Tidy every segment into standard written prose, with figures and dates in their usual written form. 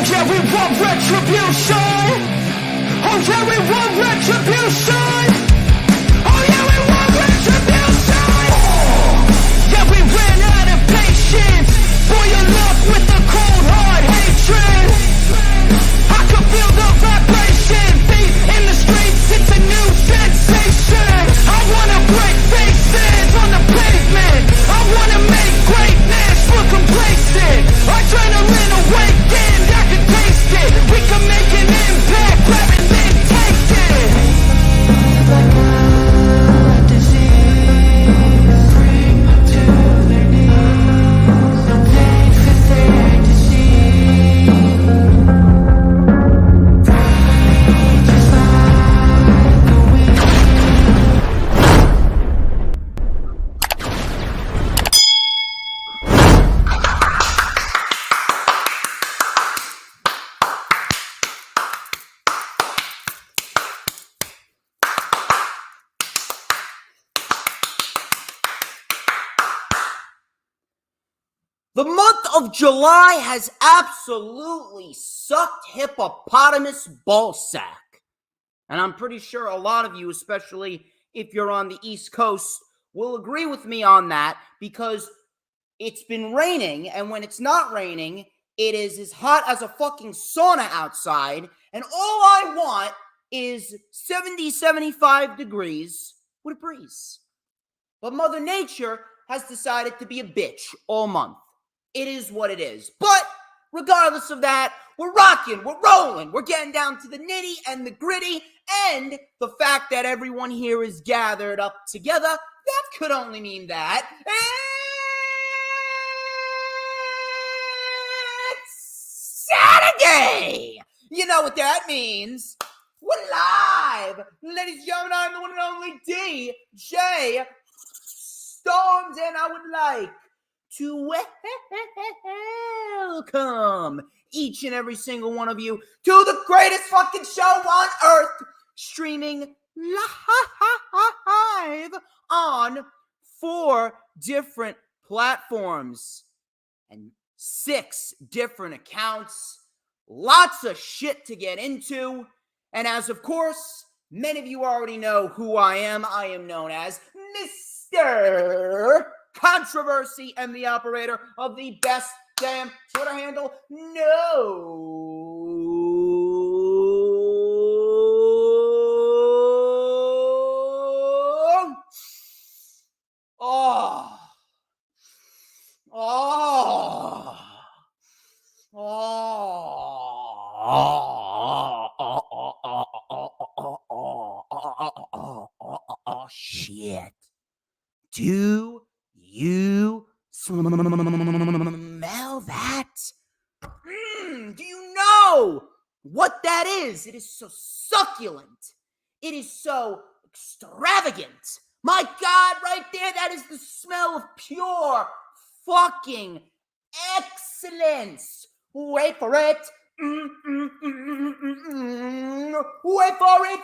yeah, we want retribution. Oh yeah, we want retribution. Oh yeah, we want retribution. Yeah, we ran out of patience. Boil up with the cold hard hatred. I can feel the vibration. Beat in the streets, it's a new sensation. I wanna break faces on the pavement. I wanna make greatness look complacent. Adrenaline awakened, I can taste it. We can make an impact, grab it, then take it. Like a disease, bring them to their knees. No pain for their disease. Just like a weed. The month of July has absolutely sucked hippopotamus ballsack. And I'm pretty sure a lot of you, especially if you're on the East Coast, will agree with me on that because it's been raining, and when it's not raining, it is as hot as a fucking sauna outside, and all I want is 70, 75 degrees with a breeze. But Mother Nature has decided to be a bitch all month. It is what it is. But regardless of that, we're rocking, we're rolling, we're getting down to the nitty and the gritty, and the fact that everyone here is gathered up together, that could only mean that it's Saturday! You know what that means. We're live! Ladies and gentlemen, I'm the one and only DJ Storms, and I would like to welcome each and every single one of you to the greatest fucking show on earth, streaming live on 4 different platforms and 6 different accounts. Lots of shit to get into. And as of course, many of you already know who I am. I am known as Mr. Controversy and the operator of the best damn Twitter handle. Shit. Do you smell that? Do you know what that is? It is so succulent. It is so extravagant. My God, right there, that is the smell of pure fucking excellence. Wait for it. Wait for it.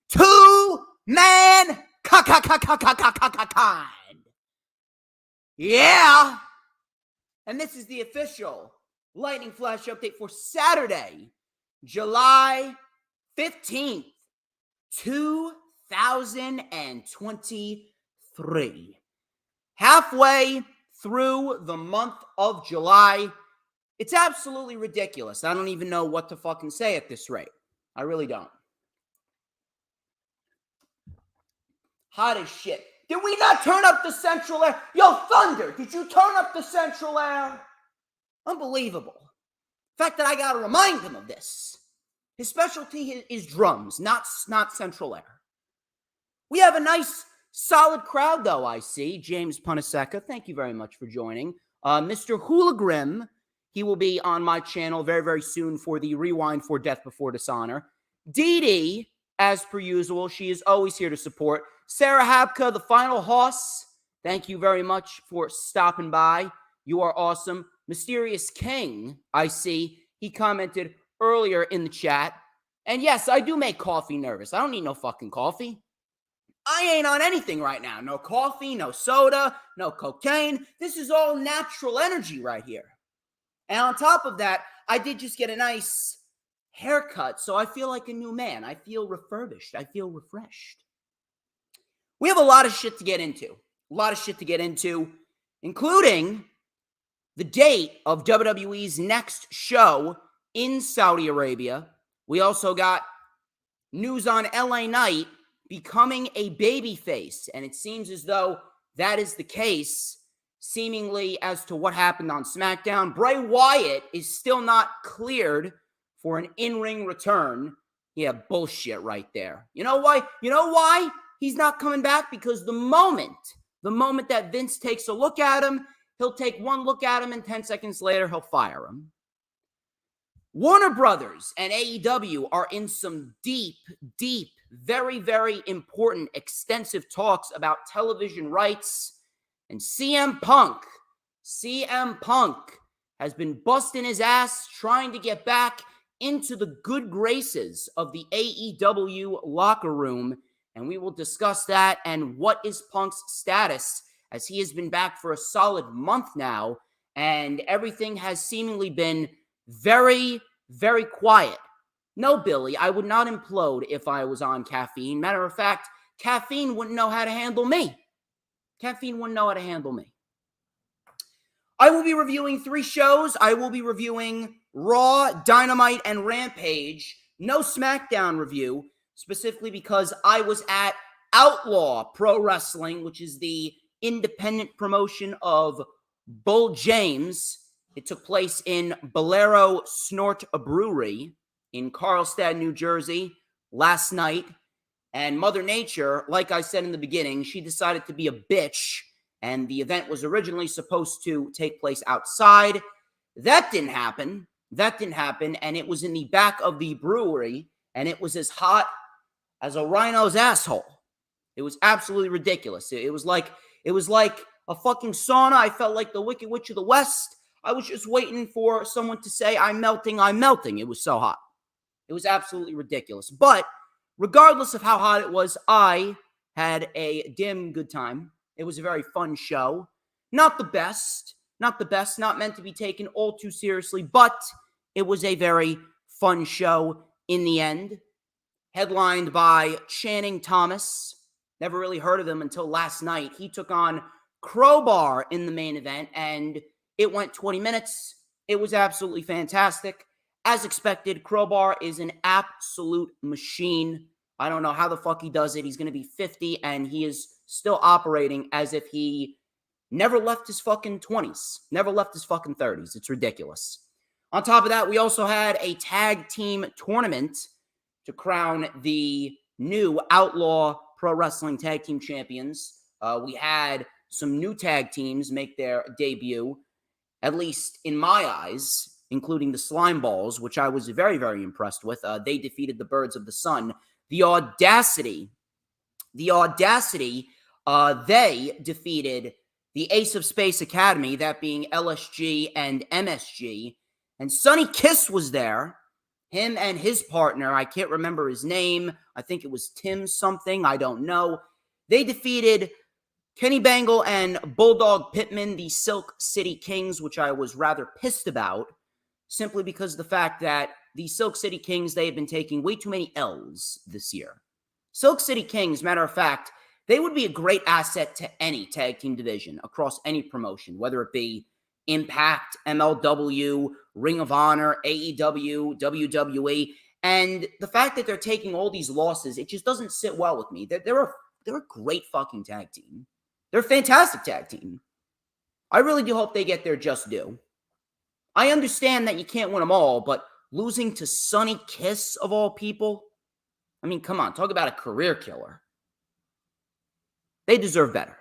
Two-man kind. Yeah. And this is the official lightning flash update for Saturday, July 15th, 2023. Halfway through the month of July. It's absolutely ridiculous. I don't even know what to fucking say at this rate. I really don't. Hot as shit. Did we not turn up the central air? Yo, Thunder, did you turn up the central air? Unbelievable. The fact that I got to remind him of this. His specialty is drums, not central air. We have a nice, solid crowd, though, I see. James Punaseca, thank you very much for joining. Mr. Hoolagrim, he will be on my channel very, very soon for the Rewind for Death Before Dishonor. Dee Dee, as per usual, she is always here to support. Sarah Habka, the final hoss, thank you very much for stopping by. You are awesome. Mysterious King, I see, He commented earlier in the chat. And yes, I do make coffee nervous. I don't need no fucking coffee. I ain't on anything right now. No coffee, no soda, no cocaine. This is all natural energy right here. And on top of that, I did just get a nice haircut, so I feel like a new man. I feel refurbished. I feel refreshed. We have a lot of shit to get into. A lot of shit to get into, including the date of WWE's next show in Saudi Arabia. We also got news on LA Knight becoming a babyface, and it seems as though that is the case, seemingly as to what happened on SmackDown. Bray Wyatt is still not cleared for an in-ring return. Yeah, bullshit right there. You know why? You know why he's not coming back? Because the moment that Vince takes a look at him, he'll take one look at him, and 10 seconds later, he'll fire him. Warner Brothers and AEW are in some deep, very, very important, extensive talks about television rights. And CM Punk has been busting his ass trying to get back into the good graces of the AEW locker room. And we will discuss that and what is Punk's status, as he has been back for a solid month now, and everything has seemingly been very, very quiet. No, Billy, I would not implode if I was on caffeine. Matter of fact, caffeine wouldn't know how to handle me. I will be reviewing 3 shows. I will be reviewing Raw, Dynamite, and Rampage. No SmackDown review, specifically because I was at Outlaw Pro Wrestling, which is the independent promotion of Bull James. It took place in Bolero Snort Brewery in Carlstadt, New Jersey, last night. And Mother Nature, like I said in the beginning, she decided to be a bitch, and the event was originally supposed to take place outside. That didn't happen, and it was in the back of the brewery, and it was as hot as a rhino's asshole. It was absolutely ridiculous. It was like a fucking sauna. I felt like the Wicked Witch of the West. I was just waiting for someone to say, I'm melting. It was so hot. It was absolutely ridiculous. But regardless of how hot it was, I had a damn good time. It was a very fun show. Not the best, not meant to be taken all too seriously, but it was a very fun show in the end. Headlined by Channing Thomas. Never really heard of him until last night. He took on Crowbar in the main event, and it went 20 minutes. It was absolutely fantastic. As expected, Crowbar is an absolute machine. I don't know how the fuck he does it. He's going to be 50, and he is still operating as if he never left his fucking 20s, never left his fucking 30s. It's ridiculous. On top of that, we also had a tag team tournament to crown the new Outlaw Pro Wrestling Tag Team Champions. We had some new tag teams make their debut, at least in my eyes, including the Slime Balls, which I was very, very impressed with. They defeated the Birds of the Sun. The Audacity, they defeated the Ace of Space Academy, that being LSG and MSG. And Sonny Kiss was there. Him and his partner, I can't remember his name. I think it was Tim something. I don't know. They defeated Kenny Bangle and Bulldog Pittman, the Silk City Kings, which I was rather pissed about, simply because of the fact that the Silk City Kings, they have been taking way too many L's this year. Silk City Kings, matter of fact, they would be a great asset to any tag team division across any promotion, whether it be Impact, MLW, Ring of Honor, AEW, WWE. And the fact that they're taking all these losses, it just doesn't sit well with me. They're a great fucking tag team. They're a fantastic tag team. I really do hope they get their just due. I understand that you can't win them all, but losing to Sonny Kiss, of all people, I mean, come on, talk about a career killer. They deserve better.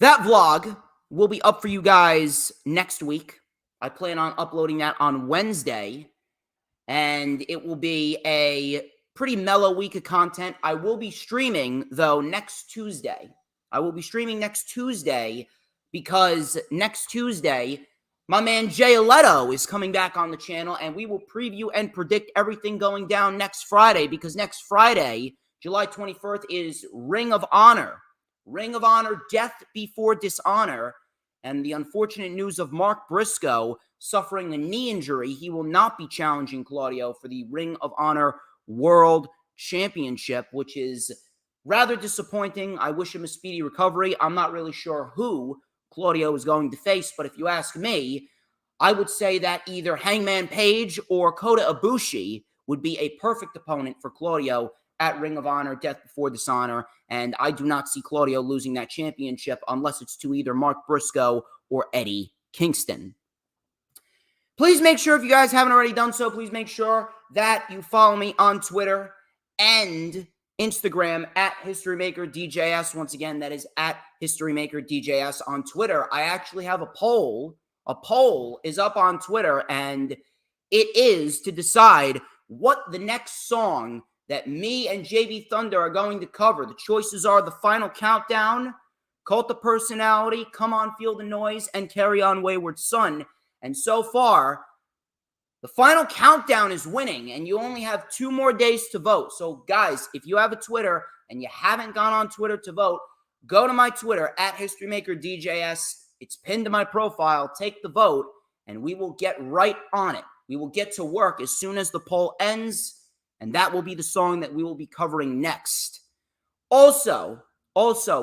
That vlog will be up for you guys next week. I plan on uploading that on Wednesday, and it will be a pretty mellow week of content. I will be streaming, though, next Tuesday. Because next Tuesday, My man Jay Leto is coming back on the channel, and we will preview and predict everything going down next Friday, because next Friday, July 21st, is Ring of Honor. Ring of Honor, Death Before Dishonor, and the unfortunate news of Mark Briscoe suffering a knee injury. He will not be challenging Claudio for the Ring of Honor World Championship, which is rather disappointing. I wish him a speedy recovery. I'm not really sure who Claudio is going to face, but if you ask me, I would say that either Hangman Page or Kota Ibushi would be a perfect opponent for Claudio at Ring of Honor, Death Before Dishonor, and I do not see Claudio losing that championship unless it's to either Mark Briscoe or Eddie Kingston. Please make sure, if you guys haven't already done so, please make sure that you follow me on Twitter and Instagram at HistoryMakerDJS. Once again, that is at HistoryMakerDJS on Twitter. I actually have a poll. A poll is up on Twitter, and it is to decide what the next song that me and JB Thunder are going to cover. The choices are The Final Countdown, Cult of Personality, Come On Feel the Noise, and Carry On Wayward Son. And so far, The Final Countdown is winning, and you only have 2 more days to vote. So, guys, if you have a Twitter and you haven't gone on Twitter to vote, go to my Twitter, at HistoryMakerDJS. It's pinned to my profile. Take the vote, and we will get right on it. We will get to work as soon as the poll ends, and that will be the song that we will be covering next. Also,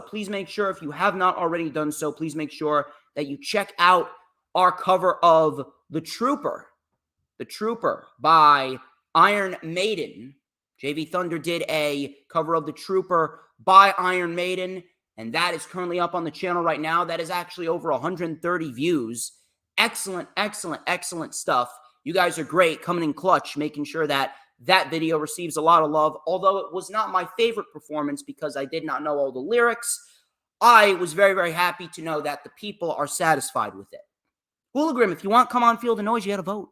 please make sure, if you have not already done so, please make sure that you check out our cover of The Trooper by Iron Maiden. JV Thunder did a cover of The Trooper by Iron Maiden, and that is currently up on the channel right now. That is actually over 130 views. Excellent stuff. You guys are great, coming in clutch, making sure that that video receives a lot of love. Although it was not my favorite performance because I did not know all the lyrics, I was very, very happy to know that the people are satisfied with it. Hooligram, if you want Come On Feel the Noise, you gotta vote.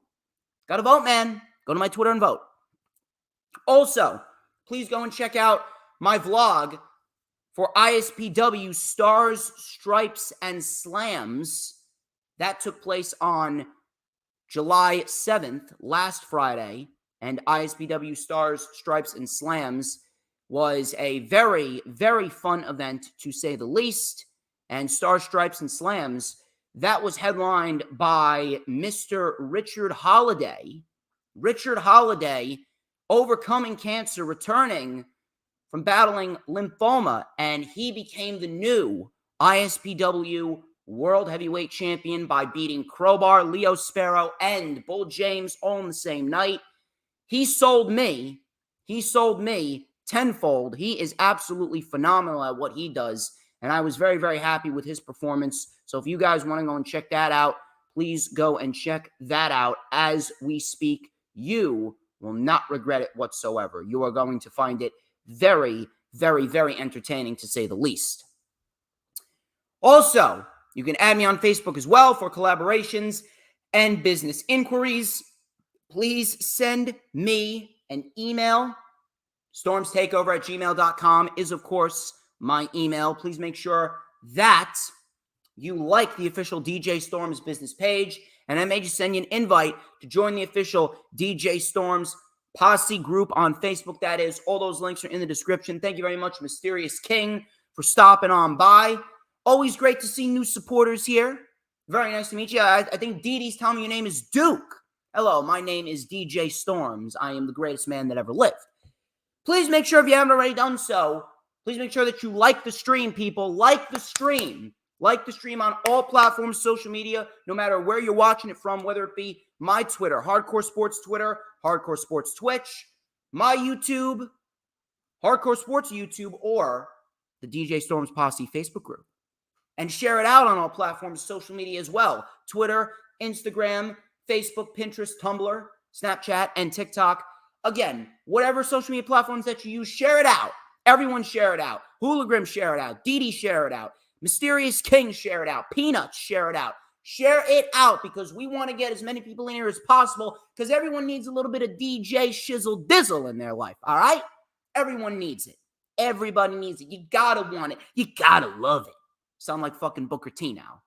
Gotta vote, man. Go to my Twitter and vote. Also, please go and check out my vlog for ISPW Stars, Stripes, and Slams. That took place on July 7th, last Friday. And ISPW Stars, Stripes, and Slams was a very, very fun event, to say the least. And Stars, Stripes, and Slams, that was headlined by Mr. Richard Holiday. Richard Holiday overcoming cancer, returning from battling lymphoma, and he became the new ISPW World Heavyweight Champion by beating Crowbar, Leo Sparrow, and Bull James all in the same night. He sold me tenfold. He is absolutely phenomenal at what he does, and I was very, very happy with his performance. So if you guys want to go and check that out, please go and check that out as we speak. You will not regret it whatsoever. You are going to find it very, very, very entertaining, to say the least. Also, you can add me on Facebook as well for collaborations and business inquiries. Please send me an email. StormsTakeOver@gmail.com is, of course, my email. Please make sure that you like the official DJ Storms business page, and I may just send you an invite to join the official DJ Storms Posse group on Facebook. That is, all those links are in the description. Thank you very much, Mysterious King, for stopping on by. Always great to see new supporters here. Very nice to meet you. I think Dee Dee's telling me your name is Duke. Hello, my name is DJ Storms. I am the greatest man that ever lived. Please make sure, if you haven't already done so, please make sure that you like the stream, people. Like the stream. Like the stream on all platforms, social media, no matter where you're watching it from, whether it be my Twitter, Hardcore Sports Twitter, Hardcore Sports Twitch, my YouTube, Hardcore Sports YouTube, or the DJ Storms Posse Facebook group. And share it out on all platforms, social media as well. Twitter, Instagram, Facebook, Pinterest, Tumblr, Snapchat, and TikTok. Again, whatever social media platforms that you use, share it out. Everyone share it out. Hooligram, share it out. Dee Dee, share it out. Mysterious King, share it out. Peanuts, share it out. Share it out, because we want to get as many people in here as possible, because everyone needs a little bit of DJ shizzle dizzle in their life, all right? Everyone needs it. Everybody needs it. You gotta want it. You gotta love it. Sound like fucking Booker T now.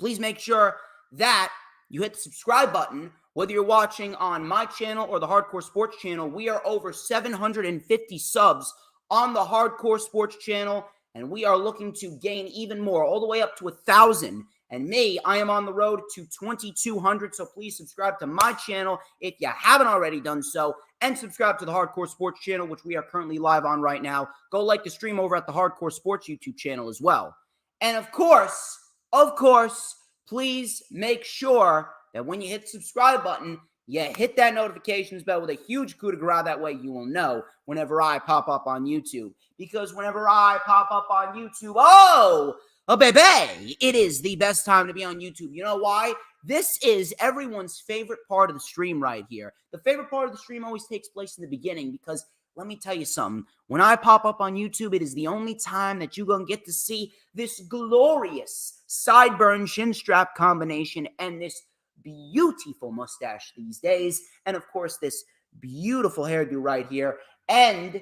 Please make sure that you hit the subscribe button. Whether you're watching on my channel or the Hardcore Sports channel, we are over 750 subs on the Hardcore Sports channel, and we are looking to gain even more, all the way up to 1,000. And me, I am on the road to 2,200, so please subscribe to my channel if you haven't already done so, and subscribe to the Hardcore Sports channel, which we are currently live on right now. Go like the stream over at the Hardcore Sports YouTube channel as well. And of course, please make sure that when you hit the subscribe button, you hit that notifications bell with a huge coup de grace. That way you will know whenever I pop up on YouTube. Because whenever I pop up on YouTube, oh baby, it is the best time to be on YouTube. You know why? This is everyone's favorite part of the stream right here. The favorite part of the stream always takes place in the beginning because let me tell you something. When I pop up on YouTube, it is the only time that you're going to get to see this glorious sideburn chin strap combination and this beautiful mustache these days. And of course, this beautiful hairdo right here. And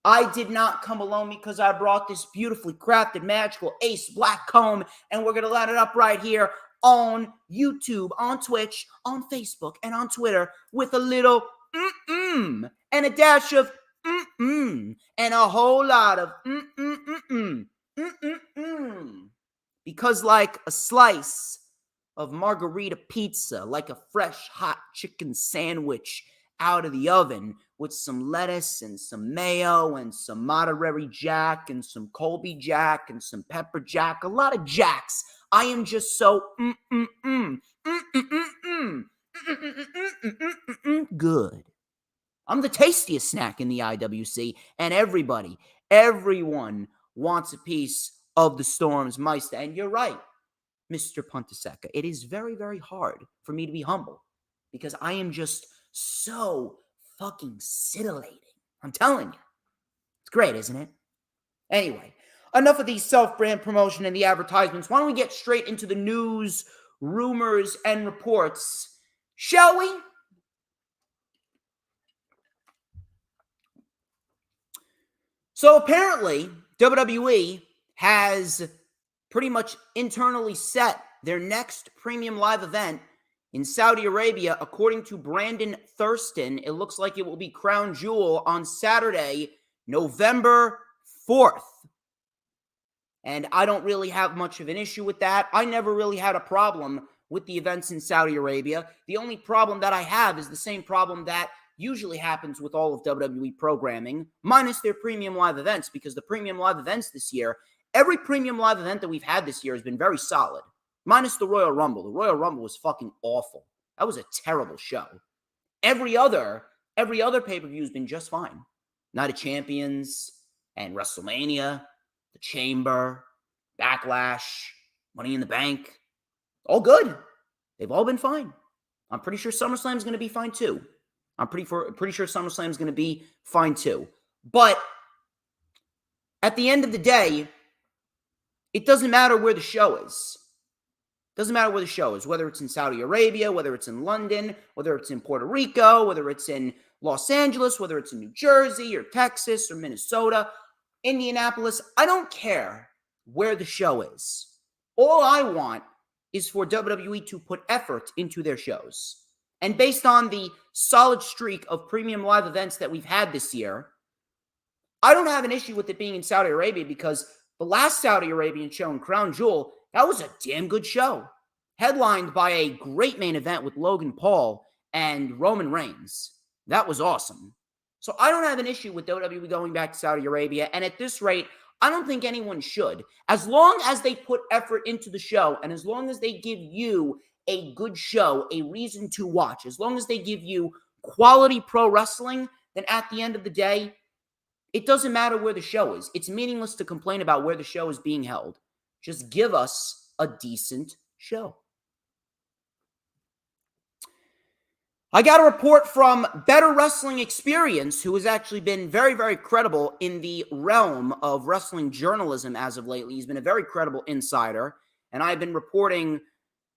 I did not come alone because I brought this beautifully crafted magical ace black comb, and we're going to light it up right here on YouTube, on Twitch, on Facebook, and on Twitter with a little and a dash of and a whole lot of because like a slice of margarita pizza, like a fresh hot chicken sandwich out of the oven with some lettuce and some mayo and some Monterey Jack and some Colby Jack and some pepper jack, a lot of jacks. I am just so good. I'm the tastiest snack in the IWC, and everyone wants a piece of the Storm's Meister. And you're right, Mr. Puntaseca. It is very, very hard for me to be humble because I am just so fucking scintillating. I'm telling you. It's great, isn't it? Anyway, enough of the self-brand promotion and the advertisements. Why don't we get straight into the news, rumors, and reports, shall we? So apparently, WWE has pretty much internally set their next premium live event in Saudi Arabia. According to Brandon Thurston, it looks like it will be Crown Jewel on Saturday, November 4th. And I don't really have much of an issue with that. I never really had a problem with the events in Saudi Arabia. The only problem that I have is the same problem that usually happens with all of WWE programming, minus their premium live events, because the premium live events this year, every premium live event that we've had this year has been very solid, minus the Royal Rumble. The Royal Rumble was fucking awful. That was a terrible show. Every other pay-per-view has been just fine. Night of Champions and WrestleMania, The Chamber, Backlash, Money in the Bank, all good. They've all been fine. I'm pretty sure SummerSlam's going to be fine too. I'm pretty sure SummerSlam's going to be fine too. But at the end of the day, it doesn't matter where the show is. It doesn't matter where the show is, whether it's in Saudi Arabia, whether it's in London, whether it's in Puerto Rico, whether it's in Los Angeles, whether it's in New Jersey or Texas or Minnesota, Indianapolis. I don't care where the show is. All I want is for WWE to put effort into their shows. And based on the solid streak of premium live events that we've had this year, I don't have an issue with it being in Saudi Arabia because the last Saudi Arabian show in Crown Jewel, that was a damn good show. Headlined by a great main event with Logan Paul and Roman Reigns. That was awesome. So I don't have an issue with WWE going back to Saudi Arabia. And at this rate, I don't think anyone should. As long as they put effort into the show and as long as they give you a good show, a reason to watch, as long as they give you quality pro wrestling, then at the end of the day, it doesn't matter where the show is. It's meaningless to complain about where the show is being held. Just give us a decent show. I got a report from Better Wrestling Experience, who has actually been very, very credible in the realm of wrestling journalism as of lately. He's been a very credible insider, and I've been reporting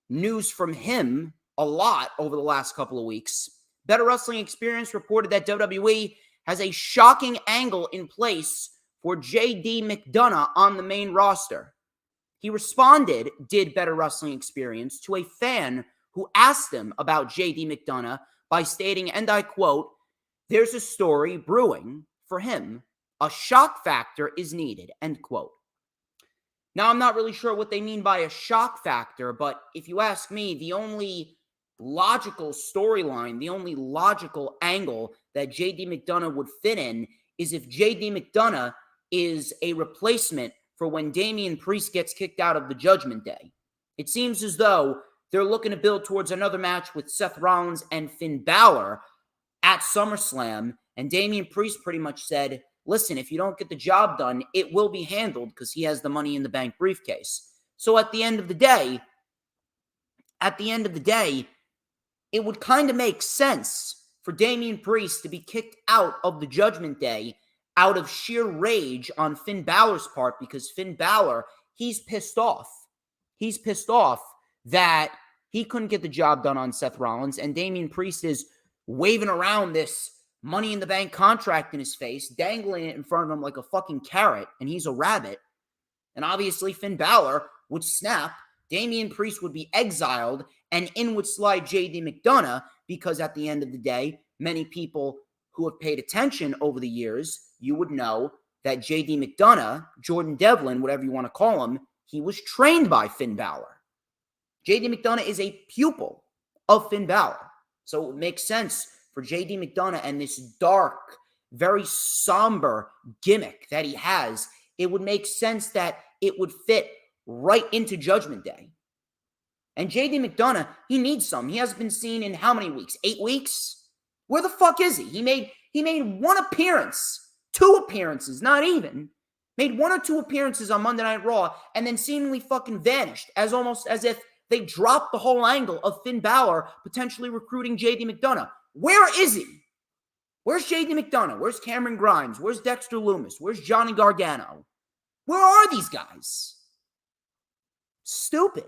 news from him a lot over the last couple of weeks. Better Wrestling Experience reported that WWE has a shocking angle in place for JD McDonough on the main roster. he responded, did Better Wrestling Experience, to a fan who asked him about JD McDonough by stating, and I quote, "There's a story brewing for him. A shock factor is needed," end quote. Now, I'm not really sure what they mean by a shock factor, but if you ask me, the only logical storyline, the only logical angle that JD McDonough would fit in is if JD McDonough is a replacement for when Damian Priest gets kicked out of the Judgment Day. It seems as though they're looking to build towards another match with Seth Rollins and Finn Balor at SummerSlam, and Damian Priest pretty much said, listen, if you don't get the job done, it will be handled because he has the Money in the Bank briefcase. So at the end of the day, it would kind of make sense for Damian Priest to be kicked out of the Judgment Day out of sheer rage on Finn Balor's part, because Finn Balor, he's pissed off. He's pissed off that he couldn't get the job done on Seth Rollins, and Damian Priest is waving around this Money in the Bank contract in his face, dangling it in front of him like a fucking carrot, and he's a rabbit. And obviously Finn Balor would snap, Damian Priest would be exiled, and in would slide JD McDonough, because at the end of the day, many people who have paid attention over the years, you would know that JD McDonough, Jordan Devlin, whatever you want to call him, he was trained by Finn Balor. JD McDonough is a pupil of Finn Balor. So it would make sense for JD McDonough and this dark, very somber gimmick that he has. It would make sense that it would fit right into Judgment Day. And JD McDonough, he needs some. He hasn't been seen in how many weeks? 8 weeks? Where the fuck is he? He made one appearance, 2 appearances, not even. Made 1 or 2 appearances on Monday Night Raw and then seemingly fucking vanished, almost as if they dropped the whole angle of Finn Balor potentially recruiting JD McDonough. Where is he? Where's JD McDonough? Where's Cameron Grimes? Where's Dexter Lumis? Where's Johnny Gargano? Where are these guys? Stupid.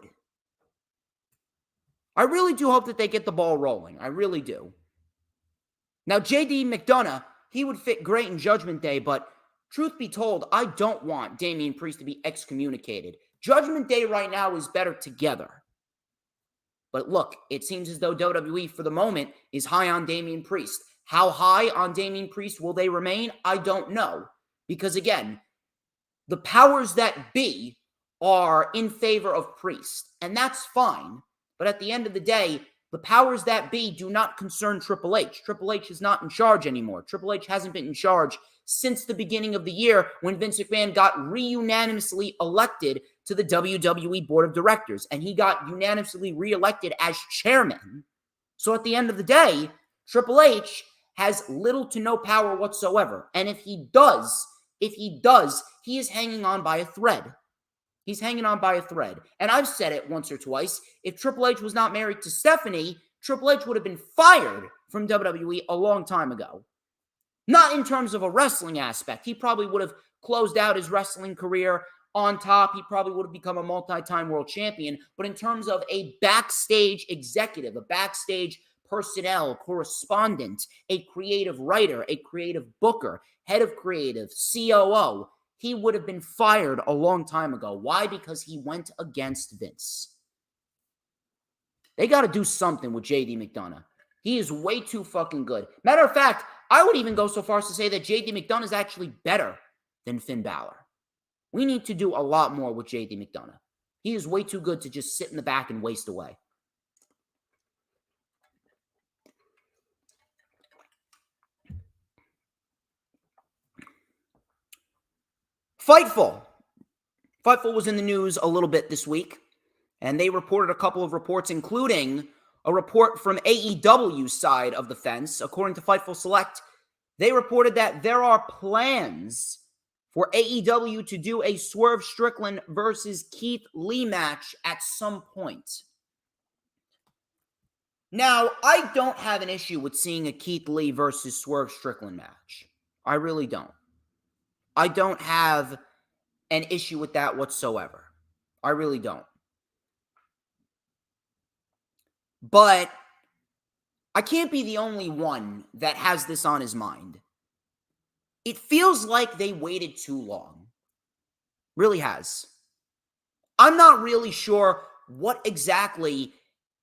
I really do hope that they get the ball rolling. I really do. Now, JD McDonough, he would fit great in Judgment Day, but truth be told, I don't want Damian Priest to be excommunicated. Judgment Day right now is better together. But look, it seems as though WWE, for the moment, is high on Damian Priest. How high on Damian Priest will they remain? I don't know. Because again, the powers that be are in favor of Priest. And that's fine. But at the end of the day, the powers that be do not concern Triple H. Triple H is not in charge anymore. Triple H hasn't been in charge since the beginning of the year when Vince McMahon got unanimously elected to the WWE Board of Directors. And he got unanimously reelected as chairman. So at the end of the day, Triple H has little to no power whatsoever. And if he does, he is hanging on by a thread. He's hanging on by a thread. And I've said it once or twice. If Triple H was not married to Stephanie, Triple H would have been fired from WWE a long time ago. Not in terms of a wrestling aspect. He probably would have closed out his wrestling career on top. He probably would have become a multi-time world champion. But in terms of a backstage executive, a backstage personnel, correspondent, a creative writer, a creative booker, head of creative, COO, he would have been fired a long time ago. Why? Because he went against Vince. They got to do something with JD McDonough. He is way too fucking good. Matter of fact, I would even go so far as to say that JD McDonough is actually better than Finn Balor. We need to do a lot more with JD McDonough. He is way too good to just sit in the back and waste away. Fightful. Fightful was in the news a little bit this week, and they reported a couple of reports, including a report from AEW's side of the fence. According to Fightful Select, they reported that there are plans for AEW to do a Swerve Strickland versus Keith Lee match at some point. Now, I don't have an issue with seeing a Keith Lee versus Swerve Strickland match. I really don't. I don't have an issue with that whatsoever. I really don't. But I can't be the only one that has this on his mind. It feels like they waited too long. Really has. I'm not really sure what exactly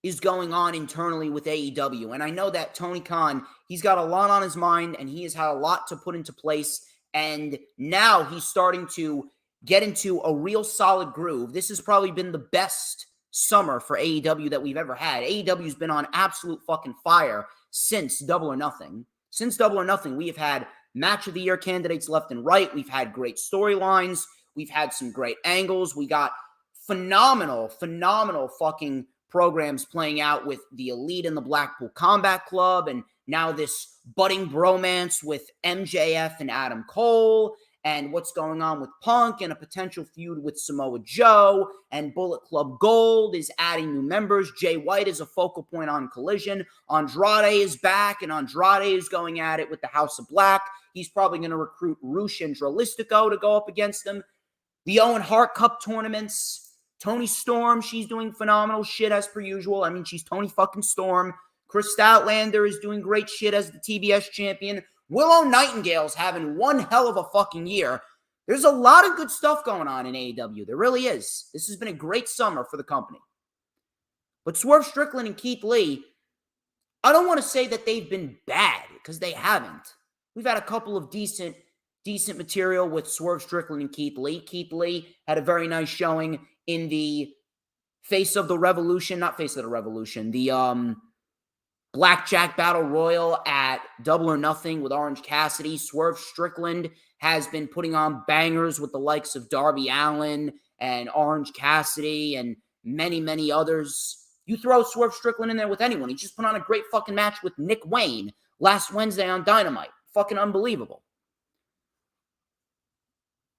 is going on internally with AEW. And I know that Tony Khan, he's got a lot on his mind and he has had a lot to put into place. And now he's starting to get into a real solid groove. This has probably been the best summer for AEW that we've ever had. AEW's been on absolute fucking fire since Double or Nothing. Since Double or Nothing, we have had match of the year candidates left and right. We've had great storylines. We've had some great angles. We got phenomenal fucking programs playing out with the Elite and the Blackpool Combat Club, and now this budding bromance with MJF and Adam Cole, and what's going on with Punk and a potential feud with Samoa Joe, and Bullet Club Gold is adding new members. Jay White is a focal point on Collision. Andrade is back, and Andrade is going at it with the House of Black. He's probably going to recruit Rush and Dralistico to go up against them. The Owen Hart Cup tournaments. Tony Storm, she's doing phenomenal shit as per usual. I mean, she's Tony fucking Storm. Chris Statlander is doing great shit as the TBS champion. Willow Nightingale's having one hell of a fucking year. There's a lot of good stuff going on in AEW. There really is. This has been a great summer for the company. But Swerve Strickland and Keith Lee, I don't want to say that they've been bad, because they haven't. We've had a couple of decent material with Swerve Strickland and Keith Lee. Keith Lee had a very nice showing in the Face of the Revolution, the Blackjack Battle Royal at Double or Nothing with Orange Cassidy. Swerve Strickland has been putting on bangers with the likes of Darby Allin and Orange Cassidy and many others. You throw Swerve Strickland in there with anyone. He just put on a great fucking match with Nick Wayne last Wednesday on Dynamite. Fucking unbelievable.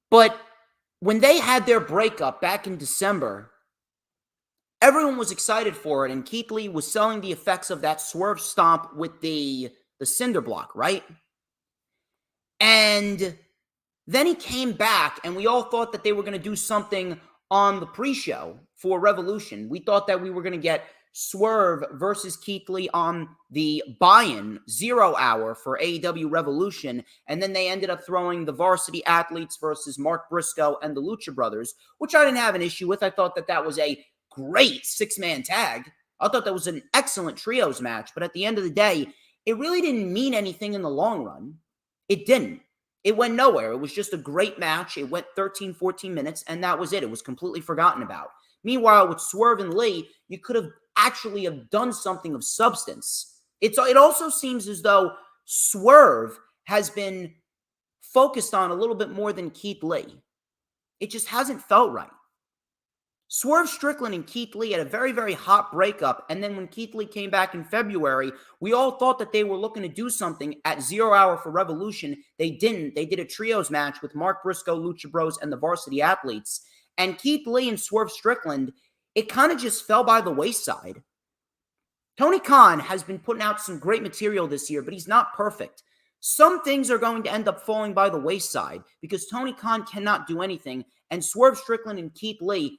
But when they had their breakup back in December, everyone was excited for it, and Keith Lee was selling the effects of that swerve stomp with the cinder block, right? And then he came back, and we all thought that they were going to do something on the pre-show for Revolution. We thought that we were going to get Swerve versus Keith Lee on the buy-in 0 hour for AEW Revolution, and then they ended up throwing the Varsity Athletes versus Mark Briscoe and the Lucha Brothers, which I didn't have an issue with. I thought that that was a great six-man tag. I thought that was an excellent trios match, but at the end of the day, it really didn't mean anything in the long run. It didn't. It went nowhere. It was just a great match. It went 13, 14 minutes, and that was it. It was completely forgotten about. Meanwhile, with Swerve and Lee, you could have actually have done something of substance. It also seems as though Swerve has been focused on a little bit more than Keith Lee. It just hasn't felt right. Swerve Strickland and Keith Lee had a very hot breakup, and then when Keith Lee came back in February, we all thought that they were looking to do something at 0 hour for Revolution. They didn't. They did a trios match with Mark Briscoe, Lucha Bros, and the Varsity Athletes. And Keith Lee and Swerve Strickland, it kind of just fell by the wayside. Tony Khan has been putting out some great material this year, but he's not perfect. Some things are going to end up falling by the wayside because Tony Khan cannot do anything, and Swerve Strickland and Keith Lee,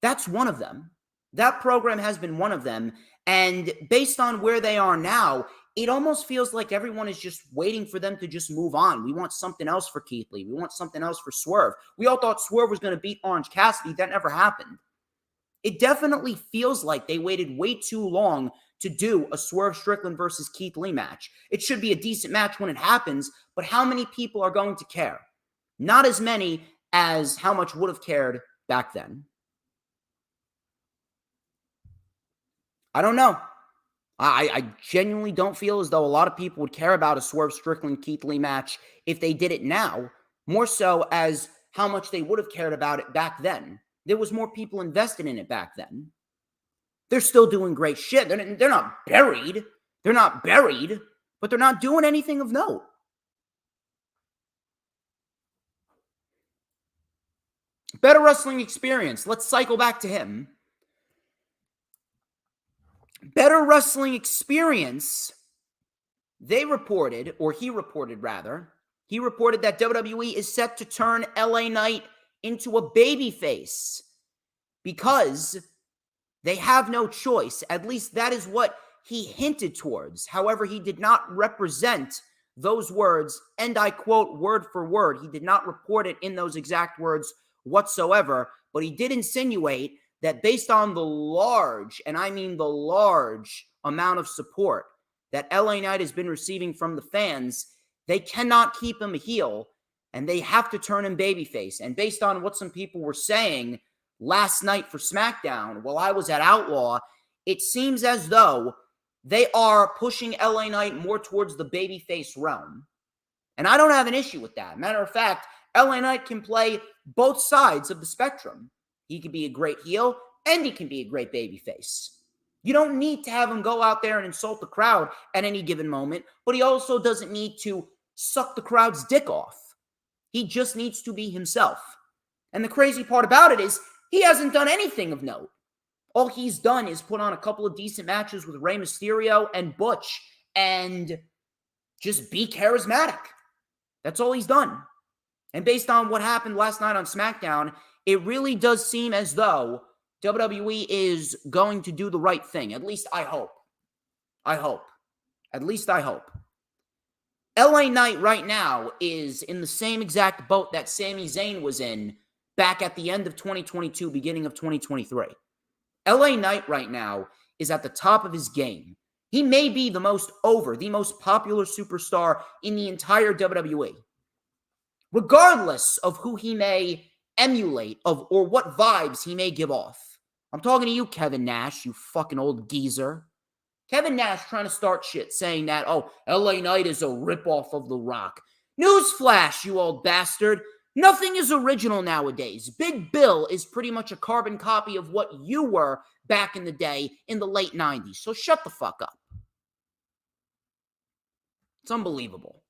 that's one of them. That program has been one of them, and based on where they are now, it almost feels like everyone is just waiting for them to just move on. We want something else for Keith Lee. We want something else for Swerve. We all thought Swerve was going to beat Orange Cassidy. That never happened. It definitely feels like they waited way too long to do a Swerve Strickland versus Keith Lee match. It should be a decent match when it happens, but how many people are going to care? Not as many as how much would have cared back then. I don't know. I genuinely don't feel as though a lot of people would care about a Swerve Strickland Keith Lee match if they did it now, more so as how much they would have cared about it back then. There was more people invested in it back then. They're still doing great shit. They're not buried. They're not buried, but they're not doing anything of note. Better Wrestling Experience. Let's cycle back to him. Better Wrestling Experience, he reported that WWE is set to turn LA Knight into a babyface because they have no choice. At least that is what he hinted towards. However, he did not represent those words, and I quote word for word. He did not report it in those exact words whatsoever, but he did insinuate that based on the large, and I mean the large amount of support that LA Knight has been receiving from the fans, they cannot keep him a heel, and they have to turn him babyface. And based on what some people were saying last night for SmackDown, while I was at Outlaw, it seems as though they are pushing LA Knight more towards the babyface realm. And I don't have an issue with that. Matter of fact, LA Knight can play both sides of the spectrum. He can be a great heel, and he can be a great babyface. You don't need to have him go out there and insult the crowd at any given moment, but he also doesn't need to suck the crowd's dick off. He just needs to be himself. And the crazy part about it is he hasn't done anything of note. All he's done is put on a couple of decent matches with Rey Mysterio and Butch and just be charismatic. That's all he's done. And based on what happened last night on SmackDown, it really does seem as though WWE is going to do the right thing. At least I hope. At least I hope. LA Knight right now is in the same exact boat that Sami Zayn was in back at the end of 2022, beginning of 2023. LA Knight right now is at the top of his game. He may be the most over, the most popular superstar in the entire WWE. Regardless of who he may emulate or what vibes he may give off. I'm talking to you, Kevin Nash, you fucking old geezer. Kevin Nash trying to start shit saying that, oh, LA Knight is a ripoff of The Rock. Newsflash, you old bastard. Nothing is original nowadays. Big Bill is pretty much a carbon copy of what you were back in the day in the late 90s. So shut the fuck up. It's unbelievable.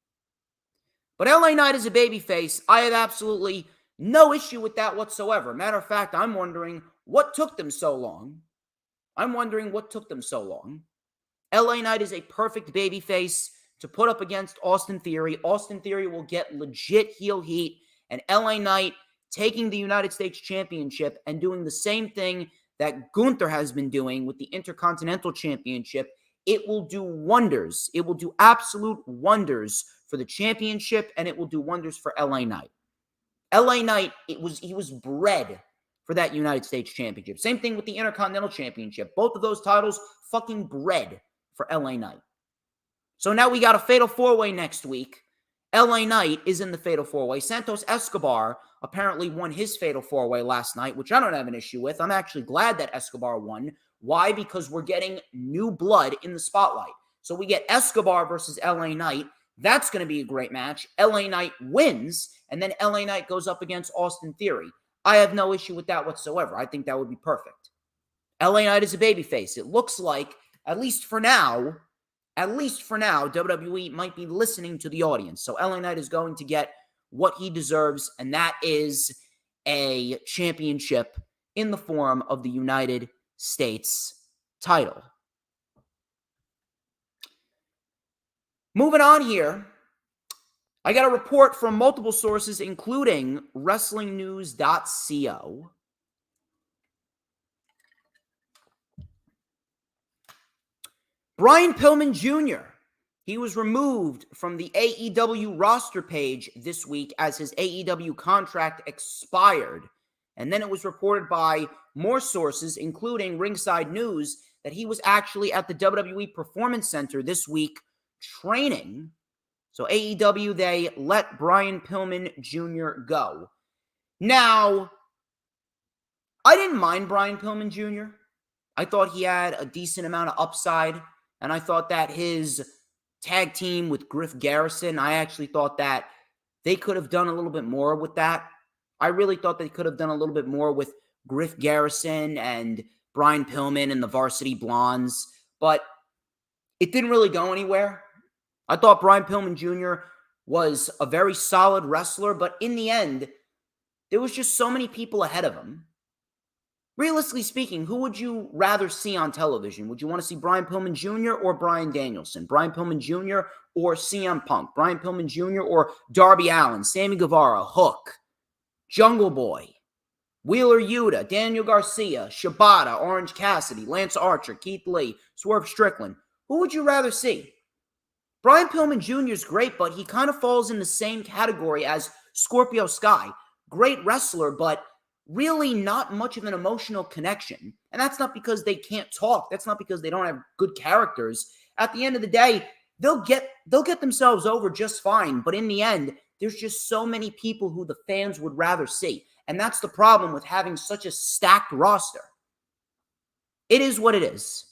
But LA Knight is a babyface. I have absolutely no issue with that whatsoever. Matter of fact, I'm wondering what took them so long. LA Knight is a perfect babyface to put up against Austin Theory. Austin Theory will get legit heel heat, and LA Knight taking the United States Championship and doing the same thing that Gunther has been doing with the Intercontinental Championship. It will do wonders. It will do absolute wonders for the championship, and it will do wonders for LA Knight. LA Knight, he was bred for that United States Championship. Same thing with the Intercontinental Championship. Both of those titles fucking bred for LA Knight. So now we got a Fatal 4-Way next week. LA Knight is in the Fatal 4-Way. Santos Escobar apparently won his Fatal 4-Way last night, which I don't have an issue with. I'm actually glad that Escobar won. Why? Because we're getting new blood in the spotlight. So we get Escobar versus LA Knight. That's going to be a great match. LA Knight wins, and then LA Knight goes up against Austin Theory. I have no issue with that whatsoever. I think that would be perfect. LA Knight is a babyface. It looks like, at least for now, WWE might be listening to the audience. So LA Knight is going to get what he deserves, and that is a championship in the form of the United States title. Moving on here, I got a report from multiple sources, including WrestlingNews.co. Brian Pillman Jr., he was removed from the AEW roster page this week as his AEW contract expired. And then it was reported by more sources, including Ringside News, that he was actually at the WWE Performance Center this week training. So AEW, they let Brian Pillman Jr. go. Now, I didn't mind Brian Pillman Jr. I thought he had a decent amount of upside, and I thought that his tag team with Griff Garrison, I actually thought that they could have done a little bit more with that. I really thought they could have done a little bit more with Griff Garrison and Brian Pillman and the Varsity Blondes, but it didn't really go anywhere. I thought Brian Pillman Jr. was a very solid wrestler, but in the end, there was just so many people ahead of him. Realistically speaking, who would you rather see on television? Would you want to see Brian Pillman Jr. or Bryan Danielson? Brian Pillman Jr. or CM Punk? Brian Pillman Jr. or Darby Allin? Sammy Guevara? Hook? Jungle Boy? Wheeler Yuta? Daniel Garcia? Shibata? Orange Cassidy? Lance Archer? Keith Lee? Swerve Strickland? Who would you rather see? Brian Pillman Jr. is great, but he kind of falls in the same category as Scorpio Sky. Great wrestler, but really not much of an emotional connection. And that's not because they can't talk. That's not because they don't have good characters. At the end of the day, they'll get themselves over just fine. But in the end, there's just so many people who the fans would rather see. And that's the problem with having such a stacked roster. It is what it is.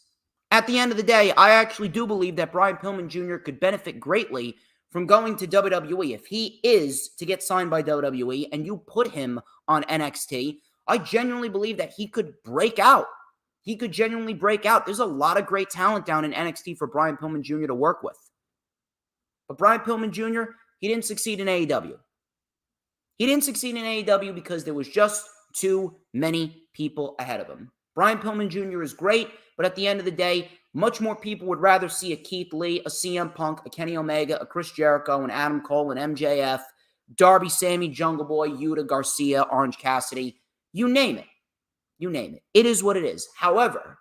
At the end of the day, I actually do believe that Brian Pillman Jr. could benefit greatly from going to WWE. If he is to get signed by WWE and you put him on NXT, I genuinely believe that he could break out. He could genuinely break out. There's a lot of great talent down in NXT for Brian Pillman Jr. to work with. But Brian Pillman Jr., he didn't succeed in AEW. He didn't succeed in AEW because there was just too many people ahead of him. Brian Pillman Jr. is great, but at the end of the day, much more people would rather see a Keith Lee, a CM Punk, a Kenny Omega, a Chris Jericho, an Adam Cole, an MJF, Darby, Sammy, Jungle Boy, Yuta, Garcia, Orange Cassidy, you name it. You name it. It is what it is. However,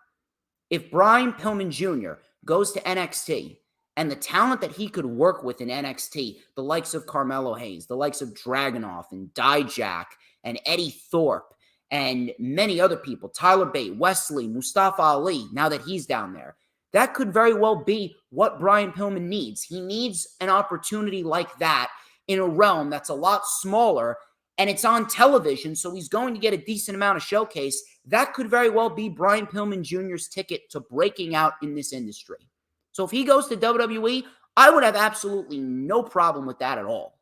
if Brian Pillman Jr. goes to NXT and the talent that he could work with in NXT, the likes of Carmelo Hayes, the likes of Dragunov and Dijak and Eddie Thorpe and many other people, Tyler Bate, Wesley, Mustafa Ali, now that he's down there, that could very well be what Brian Pillman needs. He needs an opportunity like that in a realm that's a lot smaller, and it's on television, so he's going to get a decent amount of showcase. That could very well be Brian Pillman Jr.'s ticket to breaking out in this industry. So if he goes to WWE, I would have absolutely no problem with that at all.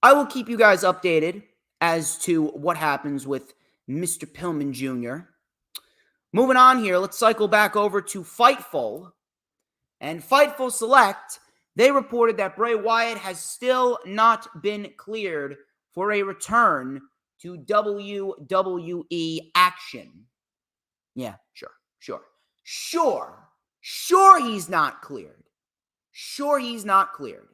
I will keep you guys updated as to what happens with Mr. Pillman Jr. Moving on here, let's cycle back over to Fightful. And Fightful Select, they reported that Bray Wyatt has still not been cleared for a return to WWE action. Yeah, Sure he's not cleared. Sure he's not cleared.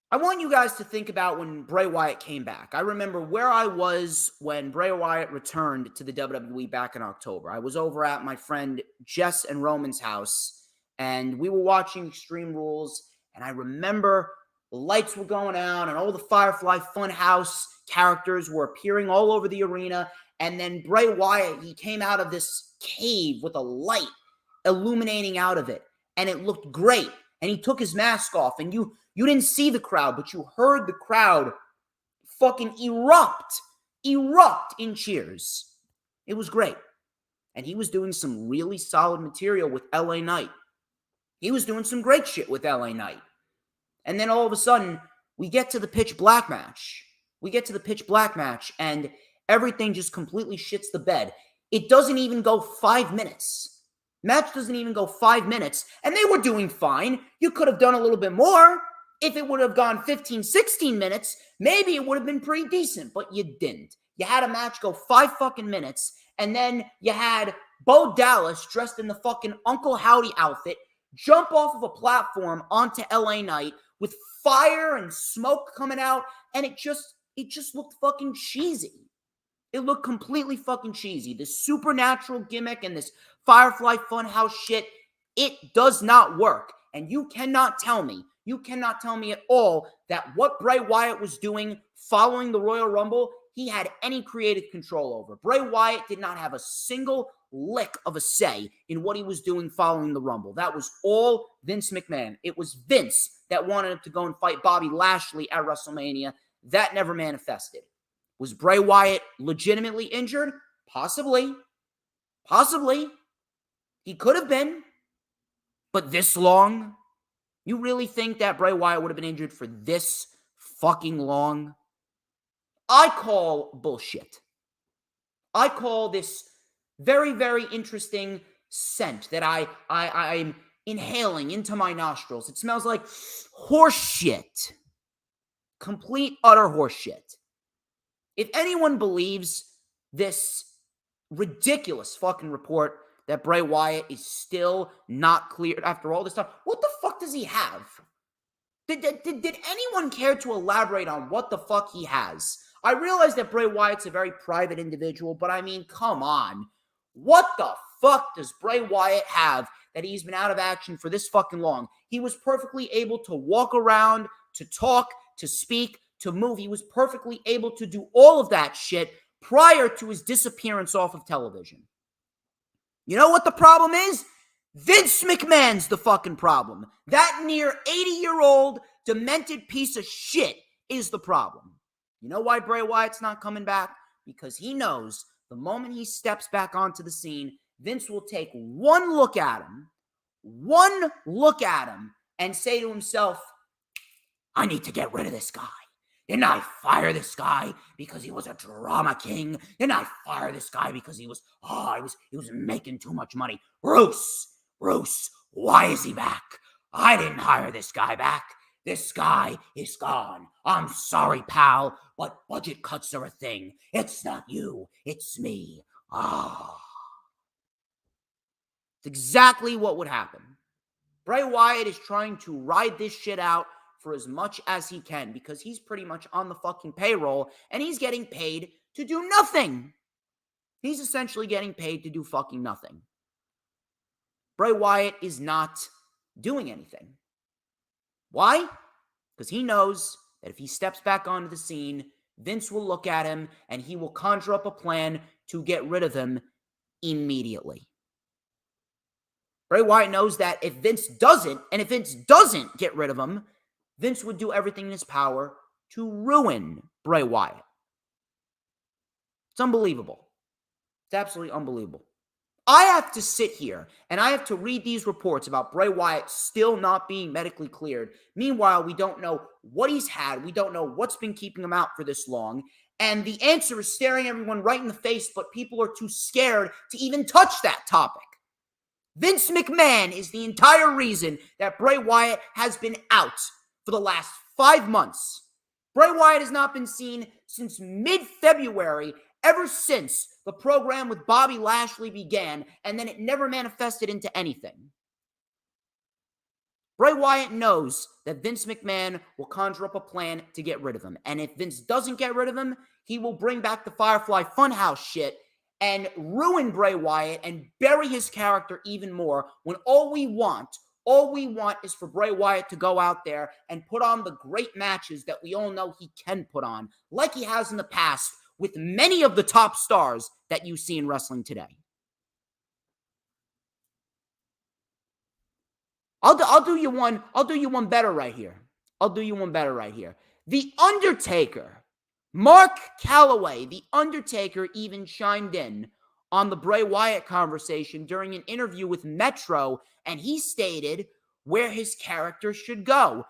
I want you guys to think about when Bray Wyatt came back. I remember where I was when Bray Wyatt returned to the WWE back in October. I was over at my friend Jess and Roman's house, and we were watching Extreme Rules, and I remember the lights were going out, and all the Firefly Funhouse characters were appearing all over the arena, and then Bray Wyatt, he came out of this cave with a light illuminating out of it, and it looked great, and he took his mask off, and you didn't see the crowd, but you heard the crowd fucking erupt in cheers. It was great. And he was doing some really solid material with LA Knight. He was doing some great shit with LA Knight. And then all of a sudden, we get to the Pitch Black match. And everything just completely shits the bed. It doesn't even go 5 minutes. Match doesn't even go 5 minutes. And they were doing fine. You could have done a little bit more. If it would have gone 15, 16 minutes, maybe it would have been pretty decent, but you didn't. You had a match go 5 fucking minutes, and then you had Bo Dallas dressed in the fucking Uncle Howdy outfit jump off of a platform onto LA Knight with fire and smoke coming out, and it just looked fucking cheesy. It looked completely fucking cheesy. This supernatural gimmick and this Firefly Funhouse shit, it does not work. And you cannot tell me at all that what Bray Wyatt was doing following the Royal Rumble, he had any creative control over. Bray Wyatt did not have a single lick of a say in what he was doing following the Rumble. That was all Vince McMahon. It was Vince that wanted him to go and fight Bobby Lashley at WrestleMania. That never manifested. Was Bray Wyatt legitimately injured? Possibly. He could have been. But this long? You really think that Bray Wyatt would have been injured for this fucking long? I call bullshit. I call this very, very interesting scent that I'm inhaling into my nostrils. It smells like horse shit. Complete, utter horse shit. If anyone believes this ridiculous fucking report that Bray Wyatt is still not cleared after all this time, what the fuck does he have? Did anyone care to elaborate on what the fuck he has? I realize that Bray Wyatt's a very private individual, but I mean, come on. What the fuck does Bray Wyatt have that he's been out of action for this fucking long? He was perfectly able to walk around, to talk, to speak, to move. He was perfectly able to do all of that shit prior to his disappearance off of television. You know what the problem is? Vince McMahon's the fucking problem. That near 80-year-old demented piece of shit is the problem. You know why Bray Wyatt's not coming back? Because he knows the moment he steps back onto the scene, Vince will take one look at him, and say to himself, I need to get rid of this guy. Didn't I fire this guy because he was a drama king? Didn't I fire this guy because he was making too much money? Bruce, why is he back? I didn't hire this guy back. This guy is gone. I'm sorry, pal, but budget cuts are a thing. It's not you, it's me. It's exactly what would happen. Bray Wyatt is trying to ride this shit out for as much as he can because he's pretty much on the fucking payroll and he's getting paid to do nothing. He's essentially getting paid to do fucking nothing. Bray Wyatt is not doing anything. Why? Because he knows that if he steps back onto the scene, Vince will look at him and he will conjure up a plan to get rid of him immediately. Bray Wyatt knows that if Vince doesn't get rid of him, Vince would do everything in his power to ruin Bray Wyatt. It's unbelievable. It's absolutely unbelievable. I have to sit here and I have to read these reports about Bray Wyatt still not being medically cleared. Meanwhile, we don't know what he's had. We don't know what's been keeping him out for this long. And the answer is staring everyone right in the face, but people are too scared to even touch that topic. Vince McMahon is the entire reason that Bray Wyatt has been out for the last 5 months. Bray Wyatt has not been seen since mid-February, ever since the program with Bobby Lashley began, and then it never manifested into anything. Bray Wyatt knows that Vince McMahon will conjure up a plan to get rid of him. And if Vince doesn't get rid of him, he will bring back the Firefly Funhouse shit and ruin Bray Wyatt and bury his character even more when all we want is for Bray Wyatt to go out there and put on the great matches that we all know he can put on, like he has in the past with many of the top stars that you see in wrestling today. I'll do you one better right here. The Undertaker, Mark Calloway, The Undertaker, even chimed in on the Bray Wyatt conversation during an interview with Metro, and he stated where his character should go.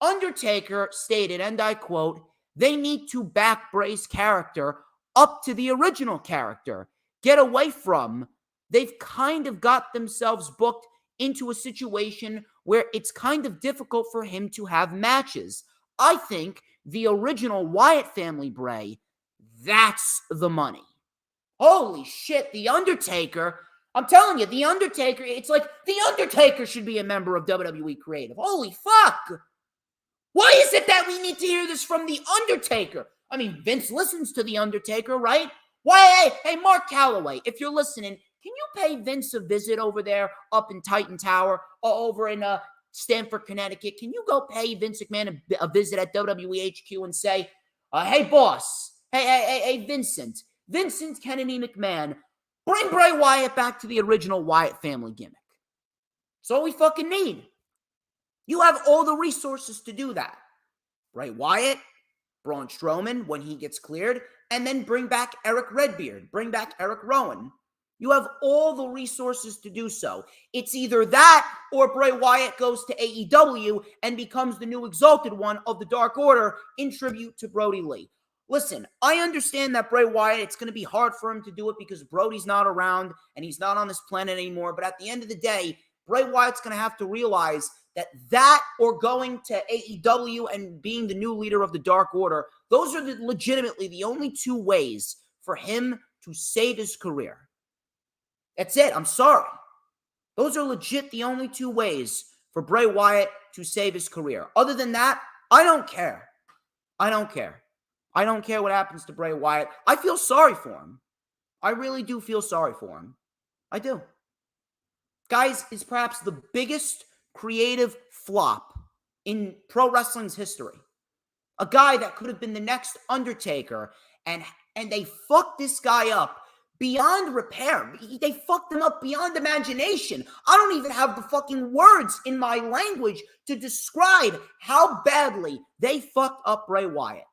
Undertaker stated, and I quote, "They need to back Bray's character up to the original character. Get away from. They've kind of got themselves booked into a situation where it's kind of difficult for him to have matches. I think the original Wyatt family Bray, that's the money." Holy shit, The Undertaker. I'm telling you, The Undertaker, it's like The Undertaker should be a member of WWE Creative. Holy fuck. Why is it that we need to hear this from The Undertaker? I mean, Vince listens to The Undertaker, right? Why, hey, Mark Calloway, if you're listening, can you pay Vince a visit over there up in Titan Tower or over in Stamford, Connecticut? Can you go pay Vince McMahon a visit at WWE HQ and say, hey, boss, hey, Vincent Kennedy McMahon, bring Bray Wyatt back to the original Wyatt family gimmick. That's all we fucking need. You have all the resources to do that. Bray Wyatt, Braun Strowman when he gets cleared, and then bring back Eric Redbeard, bring back Eric Rowan. You have all the resources to do so. It's either that or Bray Wyatt goes to AEW and becomes the new Exalted One of the Dark Order in tribute to Brody Lee. Listen, I understand that Bray Wyatt, it's going to be hard for him to do it because Brody's not around and he's not on this planet anymore. But at the end of the day, Bray Wyatt's going to have to realize that or going to AEW and being the new leader of the Dark Order, those are legitimately the only two ways for him to save his career. That's it. I'm sorry. Those are legit the only two ways for Bray Wyatt to save his career. Other than that, I don't care. I don't care what happens to Bray Wyatt. I feel sorry for him. I really do feel sorry for him. I do. Guys, is perhaps the biggest creative flop in pro wrestling's history. A guy that could have been the next Undertaker, and they fucked this guy up beyond repair. They fucked him up beyond imagination. I don't even have the fucking words in my language to describe how badly they fucked up Bray Wyatt.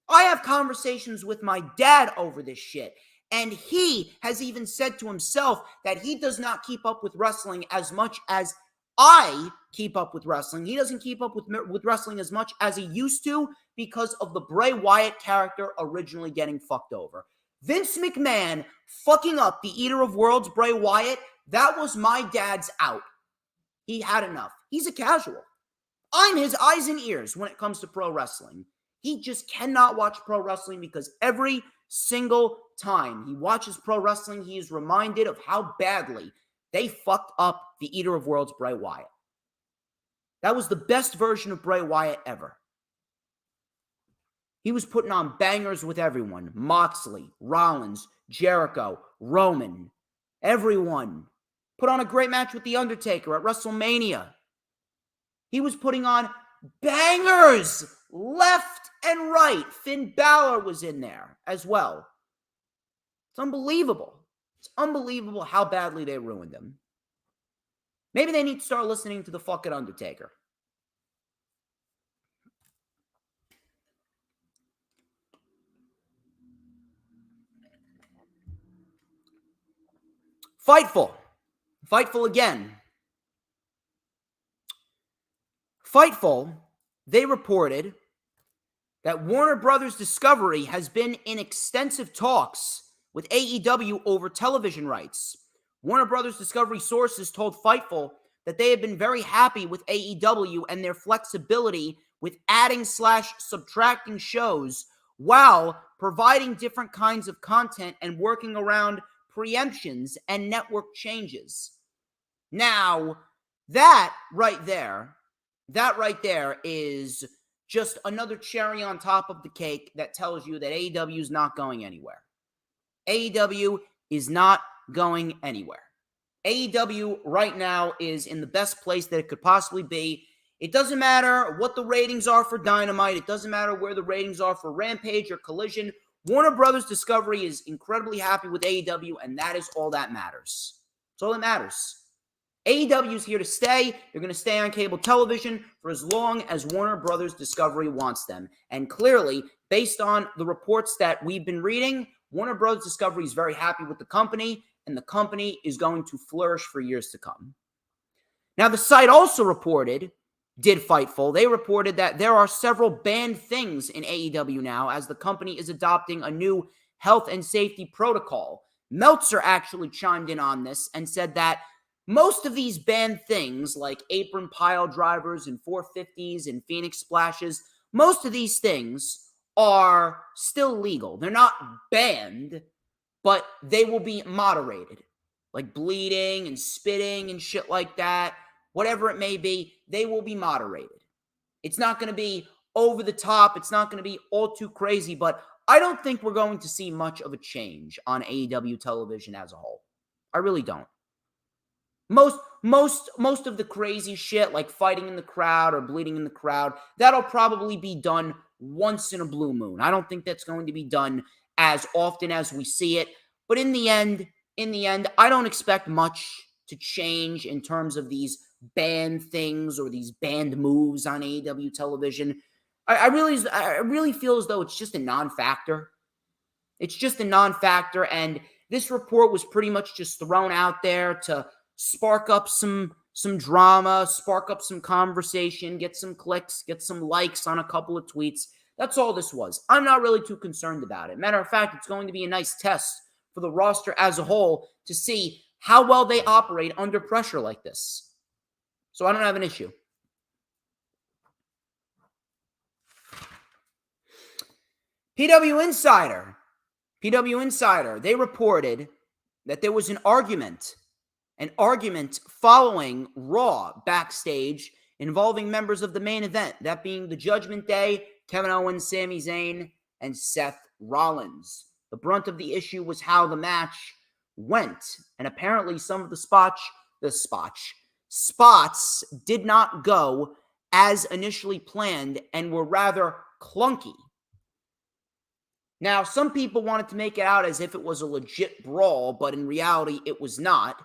I have conversations with my dad over this shit, and he has even said to himself that he does not keep up with wrestling as much as I keep up with wrestling. He doesn't keep up with wrestling as much as he used to because of the Bray Wyatt character originally getting fucked over. Vince McMahon fucking up the Eater of Worlds Bray Wyatt, that was my dad's out. He had enough. He's a casual. I'm his eyes and ears when it comes to pro wrestling. He just cannot watch pro wrestling because every single time he watches pro wrestling, he is reminded of how badly they fucked up the Eater of Worlds Bray Wyatt. That was the best version of Bray Wyatt ever. He was putting on bangers with everyone. Moxley, Rollins, Jericho, Roman, everyone. Put on a great match with The Undertaker at WrestleMania. He was putting on bangers left and right. Finn Balor was in there as well. It's unbelievable. It's unbelievable how badly they ruined him. Maybe they need to start listening to the fucking Undertaker. Fightful. Fightful again. Fightful, they reported that Warner Brothers Discovery has been in extensive talks with AEW over television rights. Warner Brothers Discovery sources told Fightful that they have been very happy with AEW and their flexibility with adding/subtracting shows while providing different kinds of content and working around preemptions and network changes. Now, that right there is just another cherry on top of the cake that tells you that AEW is not going anywhere. AEW is not going anywhere. AEW right now is in the best place that it could possibly be. It doesn't matter what the ratings are for Dynamite. It doesn't matter where the ratings are for Rampage or Collision. Warner Brothers Discovery is incredibly happy with AEW, and that is all that matters. That's all that matters. AEW is here to stay. They're going to stay on cable television for as long as Warner Brothers Discovery wants them. And clearly, based on the reports that we've been reading, Warner Brothers Discovery is very happy with the company, and the company is going to flourish for years to come. Now, the site also reported, did Fightful, they reported that there are several banned things in AEW now as the company is adopting a new health and safety protocol. Meltzer actually chimed in on this and said that most of these banned things, like apron pile drivers and 450s and Phoenix splashes, most of these things are still legal. They're not banned, but they will be moderated. Like bleeding and spitting and shit like that, whatever it may be, they will be moderated. It's not going to be over the top. It's not going to be all too crazy, but I don't think we're going to see much of a change on AEW television as a whole. I really don't. Most of the crazy shit, like fighting in the crowd or bleeding in the crowd, that'll probably be done once in a blue moon. I don't think that's going to be done as often as we see it. But in the end, I don't expect much to change in terms of these banned things or these banned moves on AEW television. I really feel as though it's just a non-factor. It's just a non-factor, and this report was pretty much just thrown out there to spark up some drama, spark up some conversation, get some clicks, get some likes on a couple of tweets. That's all this was. I'm not really too concerned about it. Matter of fact, it's going to be a nice test for the roster as a whole to see how well they operate under pressure like this. So I don't have an issue. PW Insider, they reported that there was an argument following Raw backstage involving members of the main event, that being the Judgment Day, Kevin Owens, Sami Zayn, and Seth Rollins. The brunt of the issue was how the match went, and apparently some of the spots did not go as initially planned and were rather clunky. Now, some people wanted to make it out as if it was a legit brawl, but in reality, it was not.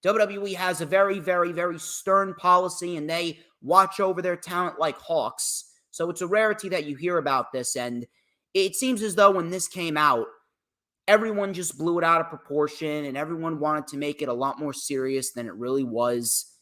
WWE has a very, very, very stern policy, and they watch over their talent like hawks. So it's a rarity that you hear about this, and it seems as though when this came out, everyone just blew it out of proportion, and everyone wanted to make it a lot more serious than it really was.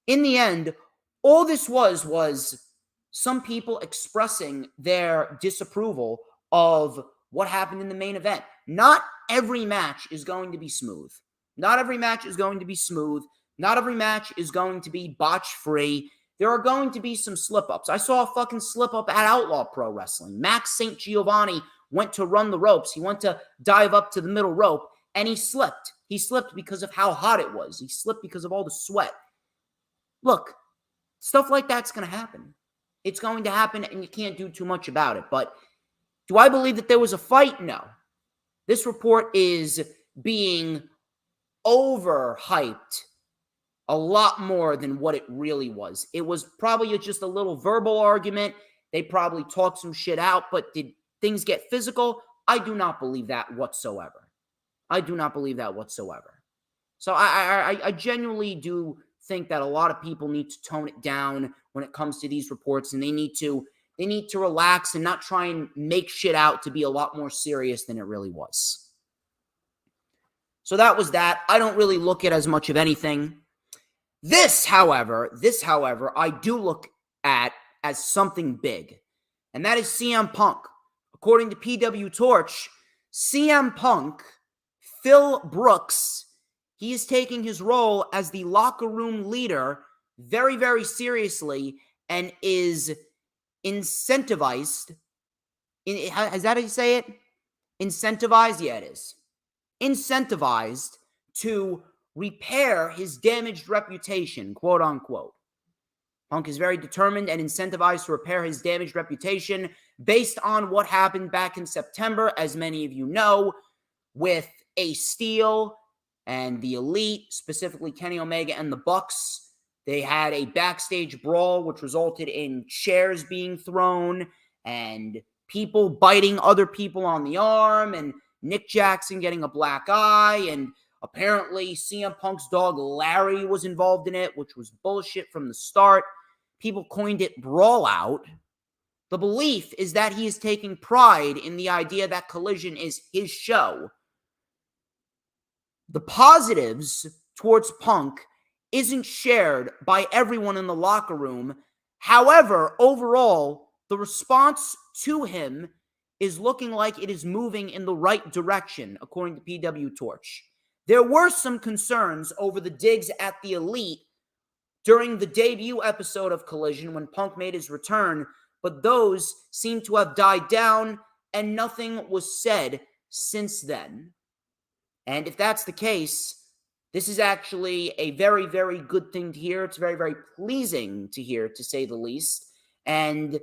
In the end, all this was some people expressing their disapproval of what happened in the main event. Not every match is going to be smooth. Not every match is going to be smooth. Not every match is going to be botch-free. There are going to be some slip-ups. I saw a fucking slip-up at Outlaw Pro Wrestling. Max St. Giovanni went to run the ropes. He went to dive up to the middle rope, and he slipped. He slipped because of how hot it was. He slipped because of all the sweat. Look, stuff like that's going to happen. It's going to happen, and you can't do too much about it. But do I believe that there was a fight? No. This report is being overhyped a lot more than what it really was. It was probably just a little verbal argument. They probably talked some shit out, but did things get physical? I do not believe that whatsoever. I do not believe that whatsoever. So I genuinely do think that a lot of people need to tone it down when it comes to these reports, and they need to relax and not try and make shit out to be a lot more serious than it really was. So that was that. I don't really look at as much of anything. This, however, I do look at as something big, and that is CM Punk. According to PW Torch, CM Punk, Phil Brooks, he is taking his role as the locker room leader very, very seriously and is incentivized. Is that how you say it? Incentivized? Yeah, it is. Incentivized to repair his damaged reputation, quote unquote. Punk is very determined and incentivized to repair his damaged reputation based on what happened back in September, as many of you know, with Ace Steel and the Elite, specifically Kenny Omega and the Bucks. They had a backstage brawl which resulted in chairs being thrown and people biting other people on the arm and Nick Jackson getting a black eye, and apparently CM Punk's dog Larry was involved in it, which was bullshit from the start. People coined it Brawl Out. The belief is that he is taking pride in the idea that Collision is his show. The positives towards Punk isn't shared by everyone in the locker room. However, overall, the response to him is looking like it is moving in the right direction, according to PW Torch. There were some concerns over the digs at the Elite during the debut episode of Collision when Punk made his return, but those seem to have died down and nothing was said since then. And if that's the case, this is actually a very, very good thing to hear. It's very, very pleasing to hear, to say the least. And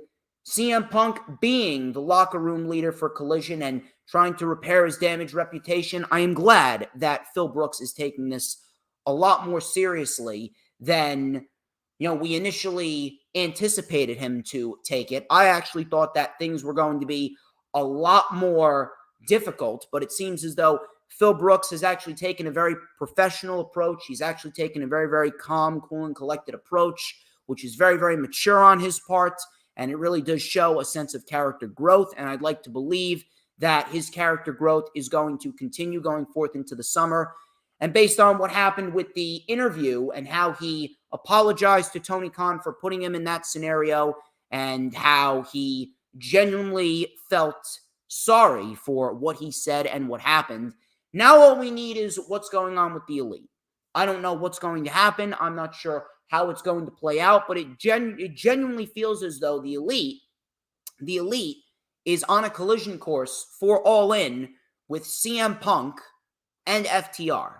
CM Punk being the locker room leader for Collision and trying to repair his damaged reputation, I am glad that Phil Brooks is taking this a lot more seriously than, we initially anticipated him to take it. I actually thought that things were going to be a lot more difficult, but it seems as though Phil Brooks has actually taken a very professional approach. He's actually taken a very, very calm, cool, and collected approach, which is very, very mature on his part. And it really does show a sense of character growth. And I'd like to believe that his character growth is going to continue going forth into the summer. And based on what happened with the interview and how he apologized to Tony Khan for putting him in that scenario and how he genuinely felt sorry for what he said and what happened, now all we need is what's going on with the Elite. I don't know what's going to happen. I'm not sure how it's going to play out, but it genuinely feels as though the Elite is on a collision course for All In with CM Punk and FTR,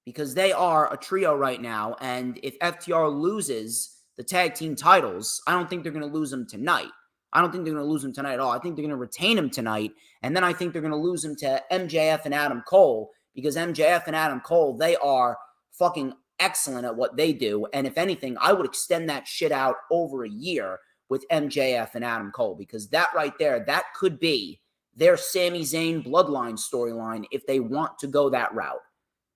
because they are a trio right now, and if FTR loses the tag team titles, I don't think they're going to lose them tonight. I don't think they're going to lose them tonight at all. I think they're going to retain him tonight, and then I think they're going to lose him to MJF and Adam Cole, because MJF and Adam Cole, they are fucking excellent at what they do. And if anything, I would extend that shit out over a year with MJF and Adam Cole, because that right there, that could be their Sami Zayn bloodline storyline if they want to go that route.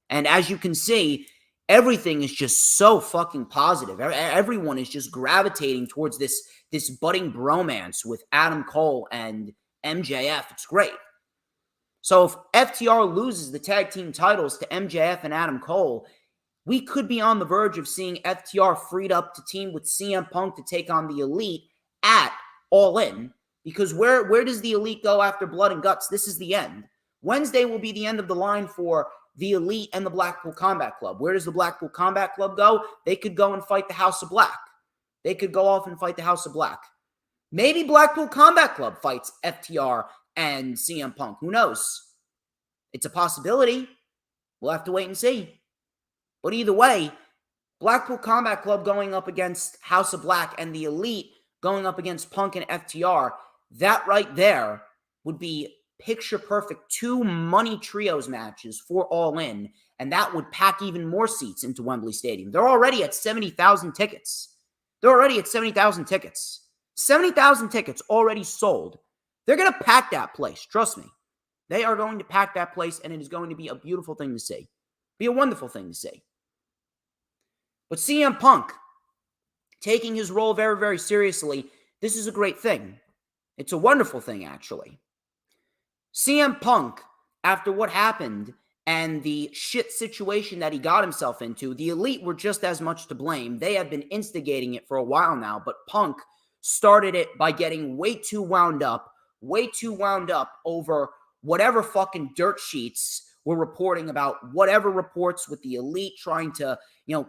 And as you can see, everything is just so fucking positive. Everyone is just gravitating towards this budding bromance with Adam Cole and MJF. It's great. So if FTR loses the tag team titles to MJF and Adam Cole, we could be on the verge of seeing FTR freed up to team with CM Punk to take on the Elite at All In. Because where does the Elite go after Blood and Guts? This is the end. Wednesday will be the end of the line for the Elite and the Blackpool Combat Club. Where does the Blackpool Combat Club go? They could go and fight the House of Black. They could go off and fight the House of Black. Maybe Blackpool Combat Club fights FTR and CM Punk. Who knows? It's a possibility. We'll have to wait and see. But either way, Blackpool Combat Club going up against House of Black and the Elite going up against Punk and FTR, that right there would be picture-perfect 2 money trios matches for All In, and that would pack even more seats into Wembley Stadium. They're already at 70,000 tickets. 70,000 tickets already sold. They're going to pack that place, trust me. They are going to pack that place, and it is going to be a beautiful thing to see. Be a wonderful thing to see. But CM Punk, taking his role very, very seriously, this is a great thing. It's a wonderful thing, actually. CM Punk, after what happened and the shit situation that he got himself into, the Elite were just as much to blame. They have been instigating it for a while now, but Punk started it by getting way too wound up over whatever fucking dirt sheets were reporting about whatever reports with the Elite trying to,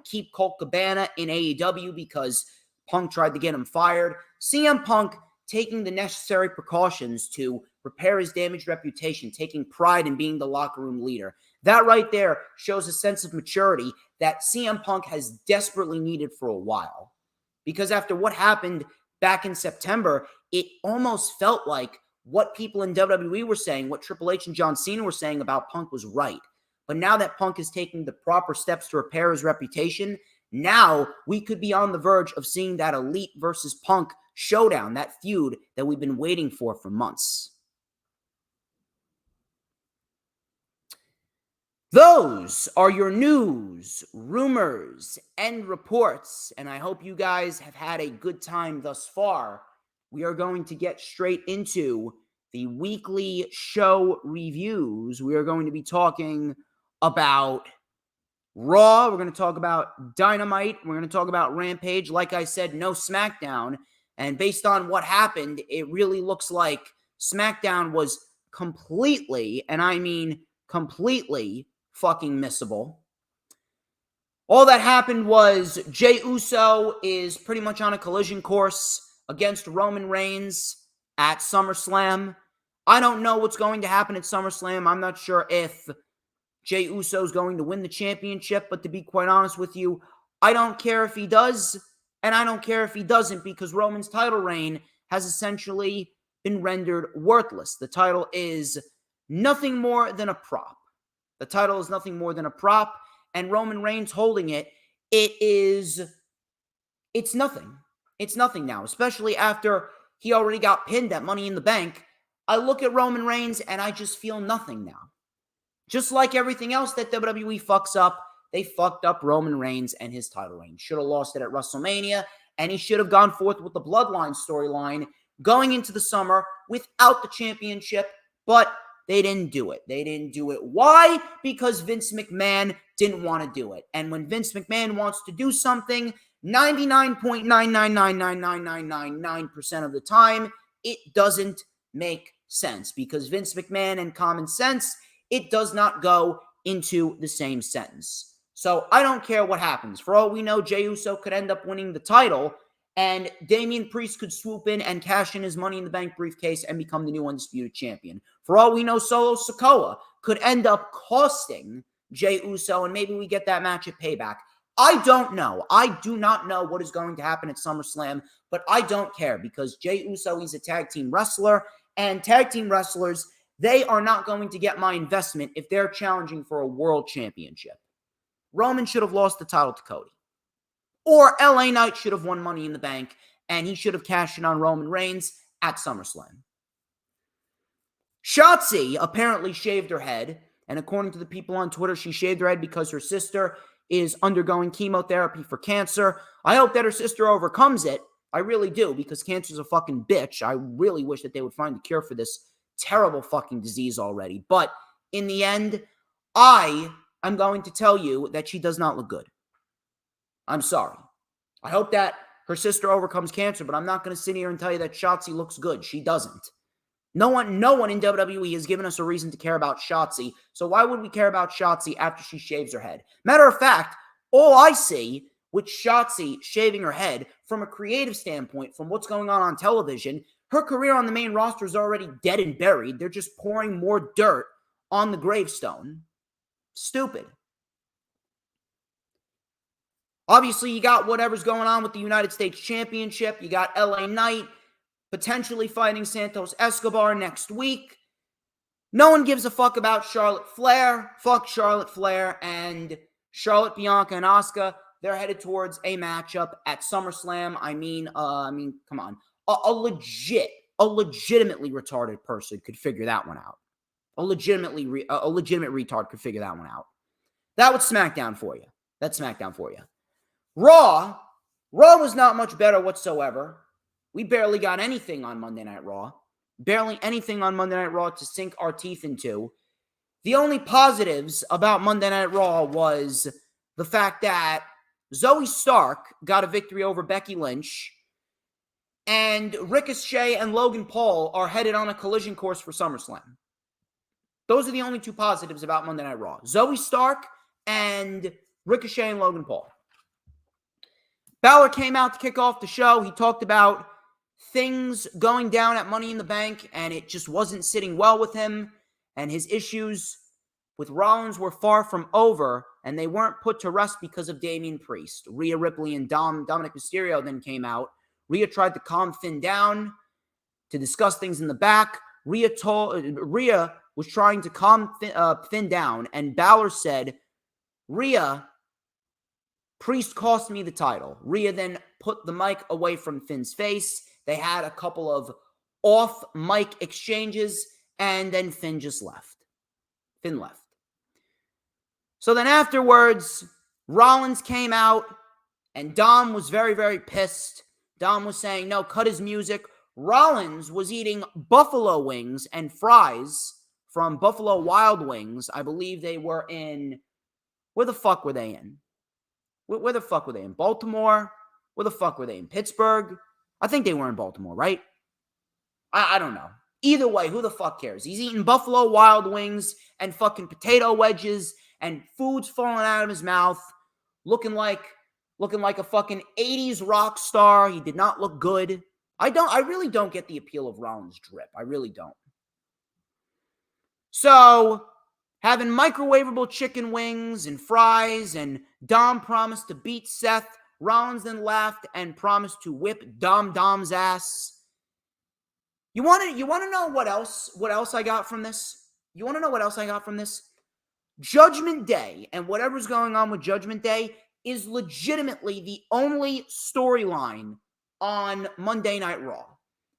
keep Colt Cabana in AEW because Punk tried to get him fired. CM Punk taking the necessary precautions to repair his damaged reputation, taking pride in being the locker room leader. That right there shows a sense of maturity that CM Punk has desperately needed for a while. Because after what happened back in September, it almost felt like what people in WWE were saying, what Triple H and John Cena were saying about Punk was right. But now that Punk is taking the proper steps to repair his reputation, now we could be on the verge of seeing that Elite versus Punk showdown, that feud that we've been waiting for months. Those are your news, rumors, and reports, and I hope you guys have had a good time thus far. We are going to get straight into the weekly show reviews. We are going to be talking about Raw. We're going to talk about Dynamite. We're going to talk about Rampage. Like I said, no SmackDown. And based on what happened, it really looks like SmackDown was completely, and I mean completely, fucking missable. All that happened was Jey Uso is pretty much on a collision course against Roman Reigns at SummerSlam. I don't know what's going to happen at SummerSlam. I'm not sure if Jey Uso is going to win the championship, but to be quite honest with you, I don't care if he does, and I don't care if he doesn't, because Roman's title reign has essentially been rendered worthless. The title is nothing more than a prop. The title is nothing more than a prop, and Roman Reigns holding it, it's nothing. It's nothing now, especially after he already got pinned at Money in the Bank. I look at Roman Reigns, and I just feel nothing now. Just like everything else that WWE fucks up, they fucked up Roman Reigns and his title reign. Should have lost it at WrestleMania, and he should have gone forth with the Bloodline storyline going into the summer without the championship, but they didn't do it. They didn't do it. Why? Because Vince McMahon didn't want to do it. And when Vince McMahon wants to do something, 99.9999999% of the time, it doesn't make sense. Because Vince McMahon and common sense, it does not go into the same sentence. So I don't care what happens. For all we know, Jey Uso could end up winning the title, and Damian Priest could swoop in and cash in his Money in the Bank briefcase and become the new Undisputed Champion. For all we know, Solo Sikoa could end up costing Jey Uso, and maybe we get that match at Payback. I don't know. I do not know what is going to happen at SummerSlam, but I don't care, because Jey Uso is a tag team wrestler, and tag team wrestlers, they are not going to get my investment if they're challenging for a world championship. Roman should have lost the title to Cody. Or LA Knight should have won Money in the Bank, and he should have cashed in on Roman Reigns at SummerSlam. Shotzi apparently shaved her head, and according to the people on Twitter, she shaved her head because her sister is undergoing chemotherapy for cancer. I hope that her sister overcomes it. I really do, because cancer's a fucking bitch. I really wish that they would find a cure for this terrible fucking disease already. But in the end, I am going to tell you that she does not look good. I'm sorry. I hope that her sister overcomes cancer, but I'm not going to sit here and tell you that Shotzi looks good. She doesn't. No one in WWE has given us a reason to care about Shotzi, so why would we care about Shotzi after she shaves her head? Matter of fact, all I see with Shotzi shaving her head, from a creative standpoint, from what's going on television, her career on the main roster is already dead and buried. They're just pouring more dirt on the gravestone. Stupid. Obviously, you got whatever's going on with the United States Championship. You got LA Knight potentially fighting Santos Escobar next week. No one gives a fuck about Charlotte Flair. Fuck Charlotte Flair. And Charlotte, Bianca, and Asuka, they're headed towards a matchup at SummerSlam. I mean, come on. A legitimately retarded person could figure that one out. A legitimate retard could figure that one out. That was SmackDown for you. That's SmackDown for you. Raw was not much better whatsoever. We barely got anything on Monday Night Raw. Barely anything on Monday Night Raw to sink our teeth into. The only positives about Monday Night Raw was the fact that Zoe Stark got a victory over Becky Lynch, and Ricochet and Logan Paul are headed on a collision course for SummerSlam. Those are the only two positives about Monday Night Raw. Zoe Stark and Ricochet and Logan Paul. Balor came out to kick off the show. He talked about things going down at Money in the Bank, and it just wasn't sitting well with him, and his issues with Rollins were far from over, and they weren't put to rest because of Damian Priest. Rhea Ripley and Dominic Mysterio then came out. Rhea tried to calm Finn down to discuss things in the back. Rhea was trying to calm Finn down, and Balor said, Rhea, Priest cost me the title. Rhea then put the mic away from Finn's face. They had a couple of off-mic exchanges, and then Finn just left. Finn left. So then afterwards, Rollins came out, and Dom was very, very pissed. Dom was saying, no, cut his music. Rollins was eating buffalo wings and fries from Buffalo Wild Wings. I believe they were in... Where the fuck were they in? Where the fuck were they in? Baltimore? Where the fuck were they in? Pittsburgh? I think they were in Baltimore, right? I don't know. Either way, who the fuck cares? He's eating Buffalo Wild Wings and fucking potato wedges, and food's falling out of his mouth, looking like a fucking 80s rock star. He did not look good. I really don't get the appeal of Rollins' drip. I really don't. So, having microwavable chicken wings and fries, and Dom promised to beat Seth. Rollins then laughed and promised to whip Dom's ass. You want to know what else I got from this? You want to know what else I got from this? Judgment Day and whatever's going on with Judgment Day is legitimately the only storyline on Monday Night Raw.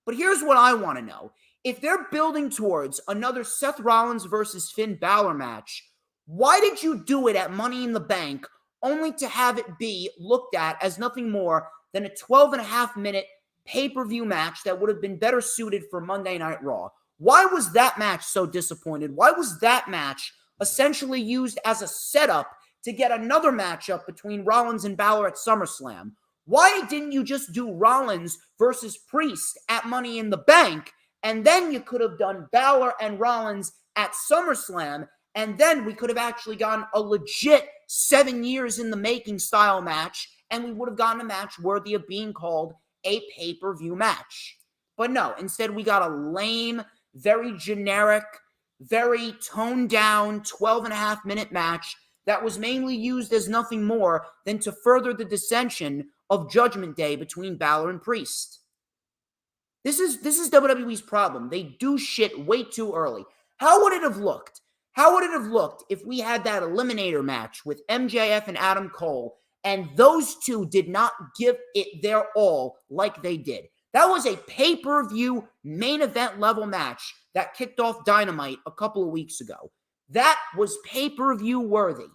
But here's what I want to know. If they're building towards another Seth Rollins versus Finn Balor match, why did you do it at Money in the Bank only to have it be looked at as nothing more than a 12.5-minute pay-per-view match that would have been better suited for Monday Night Raw? Why was that match so disappointed? Why was that match essentially used as a setup to get another matchup between Rollins and Balor at SummerSlam? Why didn't you just do Rollins versus Priest at Money in the Bank, and then you could have done Balor and Rollins at SummerSlam, and then we could have actually gotten a legit 7 years in the making style match, and we would have gotten a match worthy of being called a pay-per-view match. But no, instead we got a lame, very generic, very toned-down 12.5-minute match that was mainly used as nothing more than to further the dissension of Judgment Day between Balor and Priest. This is WWE's problem. They do shit way too early. How would it have looked How would it have looked if we had that eliminator match with MJF and Adam Cole, and those two did not give it their all like they did? That was a pay-per-view main event level match that kicked off Dynamite a couple of weeks ago. That was pay-per-view worthy.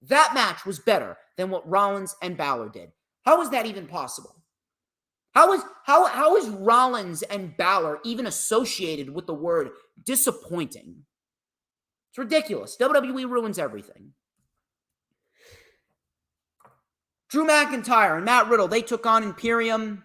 That match was better than what Rollins and Balor did. How is that even possible? How is Rollins and Balor even associated with the word disappointing? It's ridiculous. WWE ruins everything. Drew McIntyre and Matt Riddle, they took on Imperium.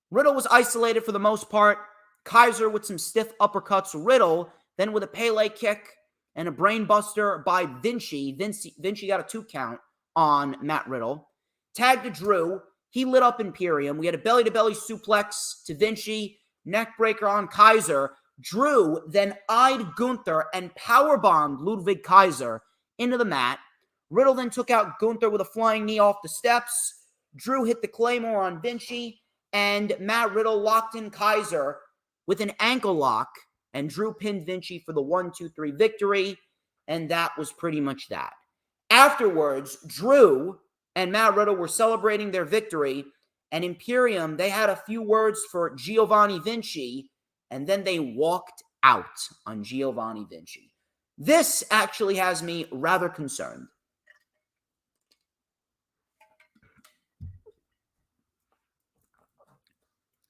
Riddle was isolated for the most part. Kaiser with some stiff uppercuts. Riddle then with a Pele kick and a brainbuster by Vinci. Vinci got a 2 count on Matt Riddle. Tag to Drew. He lit up Imperium. We had a belly-to-belly suplex to Vinci. Neckbreaker on Kaiser. Drew then eyed Gunther and powerbombed Ludwig Kaiser into the mat. Riddle then took out Gunther with a flying knee off the steps. Drew hit the Claymore on Vinci. And Matt Riddle locked in Kaiser with an ankle lock. And Drew pinned Vinci for the 1-2-3 victory. And that was pretty much that. Afterwards, Drew and Matt Riddle were celebrating their victory. And Imperium, they had a few words for Giovanni Vinci. And then they walked out on Giovanni Vinci. This actually has me rather concerned.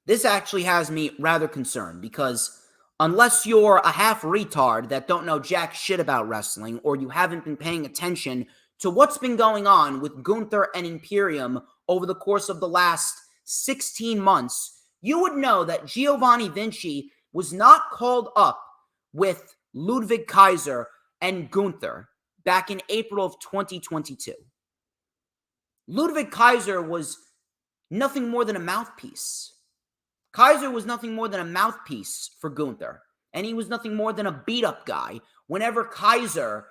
This actually has me rather concerned because unless you're a half retard that don't know jack shit about wrestling, or you haven't been paying attention to what's been going on with Gunther and Imperium over the course of the last 16 months, you would know that Giovanni Vinci was not called up with Ludwig Kaiser and Gunther back in April of 2022. Ludwig Kaiser was nothing more than a mouthpiece. Kaiser was nothing more than a mouthpiece for Gunther, and he was nothing more than a beat-up guy. Whenever Kaiser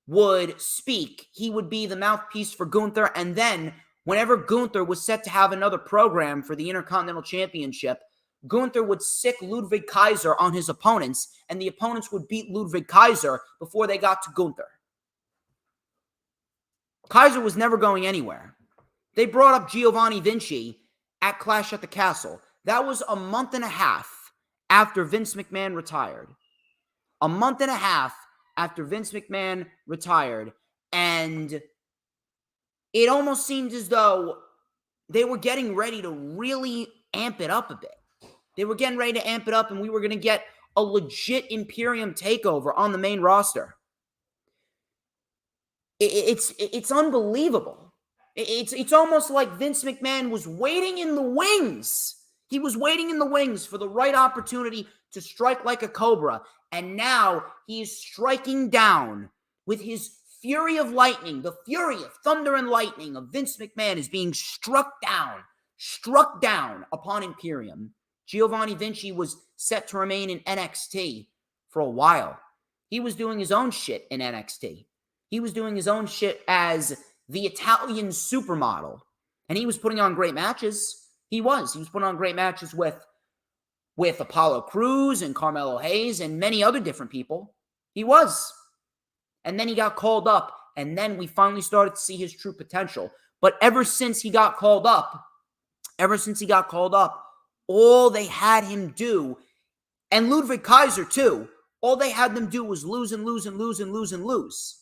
would speak, he would be the mouthpiece for Gunther, and then whenever Gunther was set to have another program for the Intercontinental Championship, Gunther would sick Ludwig Kaiser on his opponents, and the opponents would beat Ludwig Kaiser before they got to Gunther. Kaiser was never going anywhere. They brought up Giovanni Vinci at Clash at the Castle. That was a month and a half after Vince McMahon retired. A month and a half after Vince McMahon retired, and it almost seemed as though they were getting ready to really amp it up a bit. They were getting ready to amp it up, and we were going to get a legit Imperium takeover on the main roster. It's unbelievable. It's almost like Vince McMahon was waiting in the wings. He was waiting in the wings for the right opportunity to strike like a cobra, and now he is striking down with his fury of lightning. The fury of thunder and lightning of Vince McMahon is being struck down upon Imperium. Giovanni Vinci was set to remain in NXT for a while. He was doing his own shit in NXT. He was doing his own shit as the Italian supermodel. And he was putting on great matches. He was putting on great matches with Apollo Crews and Carmelo Hayes and many other different people. He was. And then he got called up. And then we finally started to see his true potential. But ever since he got called up, all they had him do, and Ludwig Kaiser too, all they had them do was lose and lose and lose and lose and lose.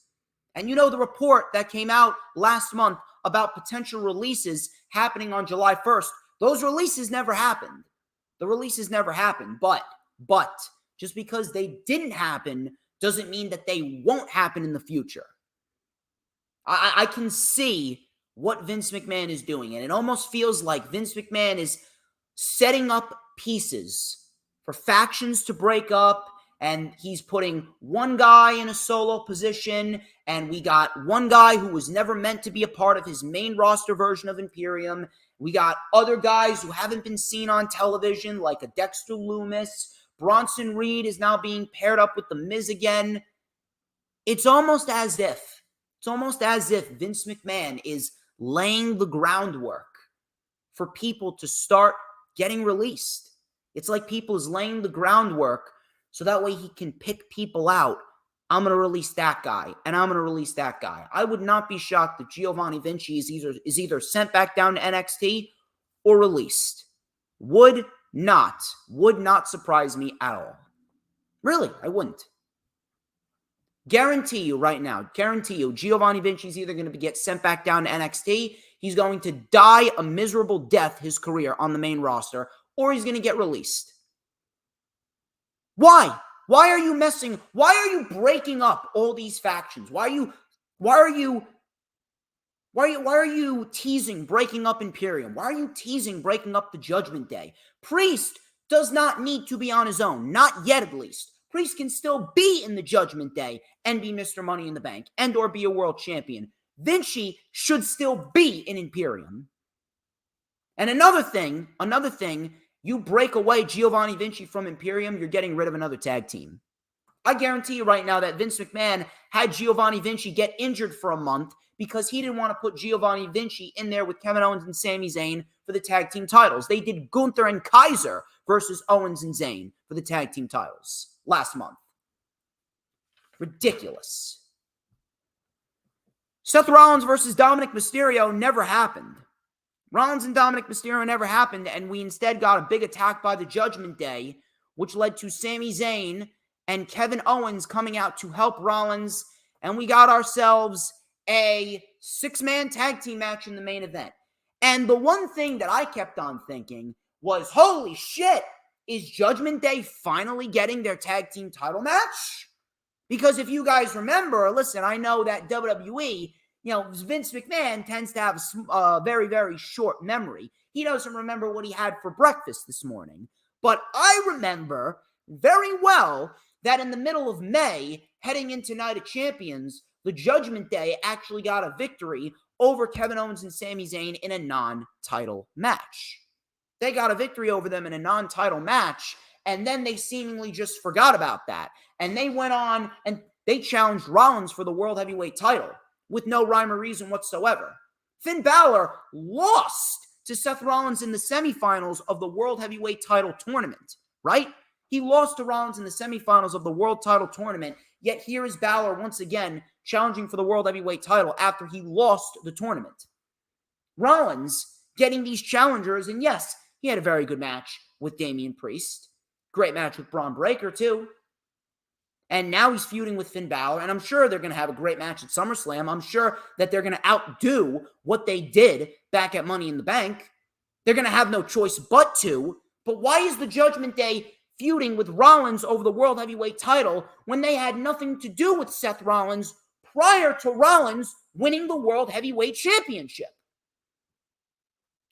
And you know the report that came out last month about potential releases happening on July 1st, those releases never happened. The releases never happened, but just because they didn't happen doesn't mean that they won't happen in the future. I can see what Vince McMahon is doing, and it almost feels like Vince McMahon is setting up pieces for factions to break up, and he's putting one guy in a solo position, and we got one guy who was never meant to be a part of his main roster version of Imperium. We got other guys who haven't been seen on television, like a Dexter Lumis. Bronson Reed is now being paired up with The Miz again. It's almost as if Vince McMahon is laying the groundwork for people to start getting released. It's like people is laying the groundwork so that way he can pick people out I'm going to release that guy, and I'm going to release that guy. I would not be shocked if Giovanni Vinci is either sent back down to NXT or released. Would not surprise me at all. Really, I wouldn't. Guarantee you right now, Giovanni Vinci is either going to get sent back down to NXT, he's going to die a miserable death his career on the main roster, or he's going to get released. Why? Why are you breaking up all these factions? Why are you teasing breaking up Imperium? Why are you teasing breaking up the Judgment Day? Priest does not need to be on his own, not yet at least. Priest can still be in the Judgment Day and be Mr. Money in the Bank and or be a world champion. Vinci should still be in Imperium. And another thing, you break away Giovanni Vinci from Imperium, you're getting rid of another tag team. I guarantee you right now that Vince McMahon had Giovanni Vinci get injured for a month because he didn't want to put Giovanni Vinci in there with Kevin Owens and Sami Zayn for the tag team titles. They did Gunther and Kaiser versus Owens and Zayn for the tag team titles last month. Ridiculous. Seth Rollins versus Dominic Mysterio never happened. Rollins and Dominic Mysterio never happened, and we instead got a big attack by the Judgment Day, which led to Sami Zayn and Kevin Owens coming out to help Rollins, and we got ourselves a 6-man tag team match in the main event. And the one thing that I kept on thinking was, holy shit, is Judgment Day finally getting their tag team title match? Because if you guys remember, listen, I know that WWE, Vince McMahon tends to have a very, very short memory. He doesn't remember what he had for breakfast this morning. But I remember very well that in the middle of May, heading into Night of Champions, the Judgment Day actually got a victory over Kevin Owens and Sami Zayn in a non-title match. They got a victory over them in a non-title match, and then they seemingly just forgot about that. And they went on and they challenged Rollins for the World Heavyweight title with no rhyme or reason whatsoever. Finn Balor lost to Seth Rollins in the semifinals of the World Heavyweight title tournament, right? He lost to Rollins in the semifinals of the World title tournament, yet here is Balor once again challenging for the World Heavyweight title after he lost the tournament. Rollins getting these challengers, and yes, he had a very good match with Damian Priest. Great match with Braun Breaker, too. And now he's feuding with Finn Balor, and I'm sure they're going to have a great match at SummerSlam. I'm sure that they're going to outdo what they did back at Money in the Bank. They're going to have no choice but to. But why is the Judgment Day feuding with Rollins over the World Heavyweight title when they had nothing to do with Seth Rollins prior to Rollins winning the World Heavyweight Championship?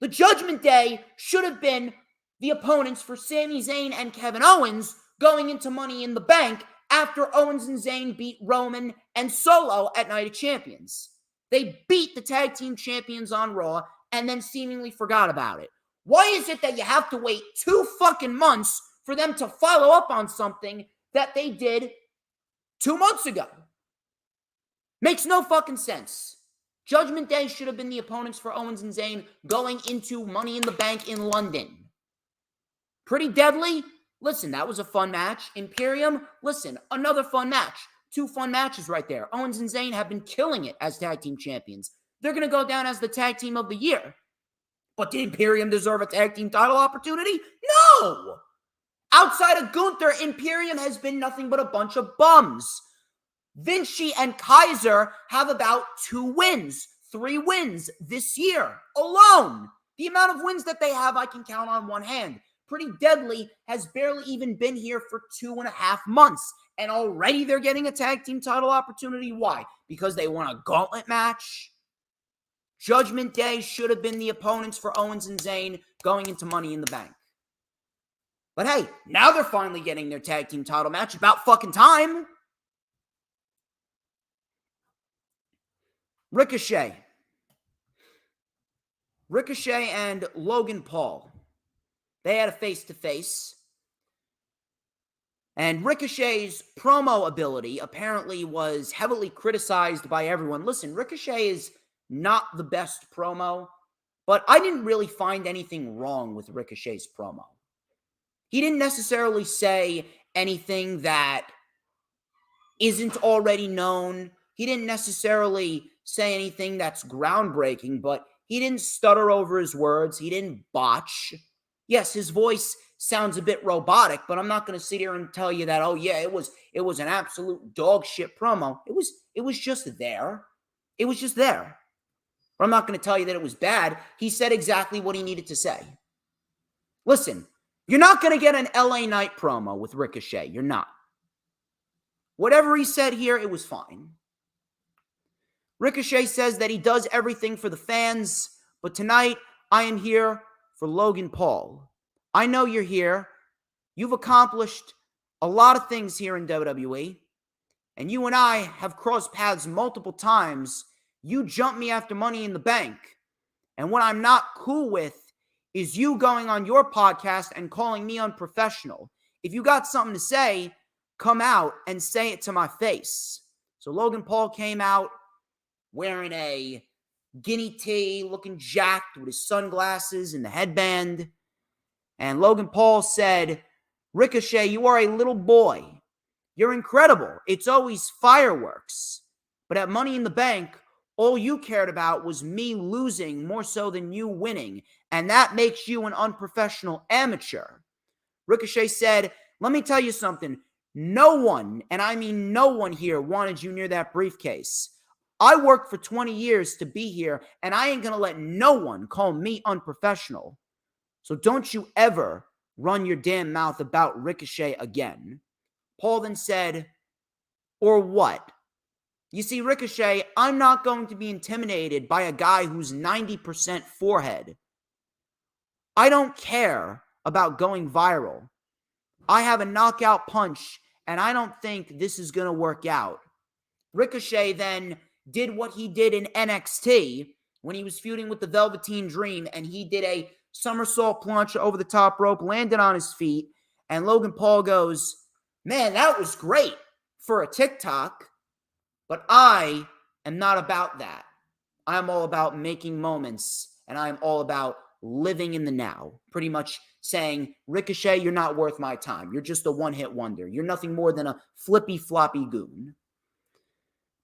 The Judgment Day should have been the opponents for Sami Zayn and Kevin Owens going into Money in the Bank after Owens and Zayn beat Roman and Solo at Night of Champions. They beat the tag team champions on Raw and then seemingly forgot about it. Why is it that you have to wait 2 fucking months for them to follow up on something that they did 2 months ago? Makes no fucking sense. Judgment Day should have been the opponents for Owens and Zayn going into Money in the Bank in London. Pretty deadly. Listen, that was a fun match. Imperium, listen, another fun match. 2 fun matches right there. Owens and Zayn have been killing it as tag team champions. They're going to go down as the tag team of the year. But did Imperium deserve a tag team title opportunity? No! Outside of Gunther, Imperium has been nothing but a bunch of bums. Vinci and Kaiser have about 2 wins, 3 wins this year alone. The amount of wins that they have, I can count on one hand. Pretty Deadly has barely even been here for 2.5 months. And already they're getting a tag team title opportunity. Why? Because they won a gauntlet match? Judgment Day should have been the opponents for Owens and Zayn going into Money in the Bank. But hey, now they're finally getting their tag team title match. About fucking time. Ricochet and Logan Paul. They had a face-to-face. And Ricochet's promo ability apparently was heavily criticized by everyone. Listen, Ricochet is not the best promo, but I didn't really find anything wrong with Ricochet's promo. He didn't necessarily say anything that isn't already known. He didn't necessarily say anything that's groundbreaking, but he didn't stutter over his words. He didn't botch. Yes, his voice sounds a bit robotic, but I'm not going to sit here and tell you that, oh yeah, it was an absolute dog shit promo. It was just there. It was just there. But I'm not going to tell you that it was bad. He said exactly what he needed to say. Listen, you're not going to get an LA Knight promo with Ricochet. You're not. Whatever he said here, it was fine. Ricochet says that he does everything for the fans, but tonight I am here for Logan Paul. I know you're here. You've accomplished a lot of things here in WWE, and you and I have crossed paths multiple times. You jumped me after Money in the Bank, and what I'm not cool with is you going on your podcast and calling me unprofessional. If you got something to say, come out and say it to my face. So Logan Paul came out wearing a guinea tee, looking jacked with his sunglasses and the headband. And Logan Paul said, Ricochet, you are a little boy. You're incredible. It's always fireworks. But at Money in the Bank, all you cared about was me losing more so than you winning. And that makes you an unprofessional amateur. Ricochet said, let me tell you something. No one, and I mean no one here, wanted you near that briefcase. I worked for 20 years to be here, and I ain't going to let no one call me unprofessional. So don't you ever run your damn mouth about Ricochet again. Paul then said, or what? You see, Ricochet, I'm not going to be intimidated by a guy who's 90% forehead. I don't care about going viral. I have a knockout punch, and I don't think this is going to work out. Ricochet then did what he did in NXT when he was feuding with the Velveteen Dream, and he did a somersault plancha over the top rope, landed on his feet, and Logan Paul goes, man, that was great for a TikTok, but I am not about that. I'm all about making moments, and I'm all about living in the now. Pretty much saying, Ricochet, you're not worth my time. You're just a one-hit wonder. You're nothing more than a flippy-floppy goon.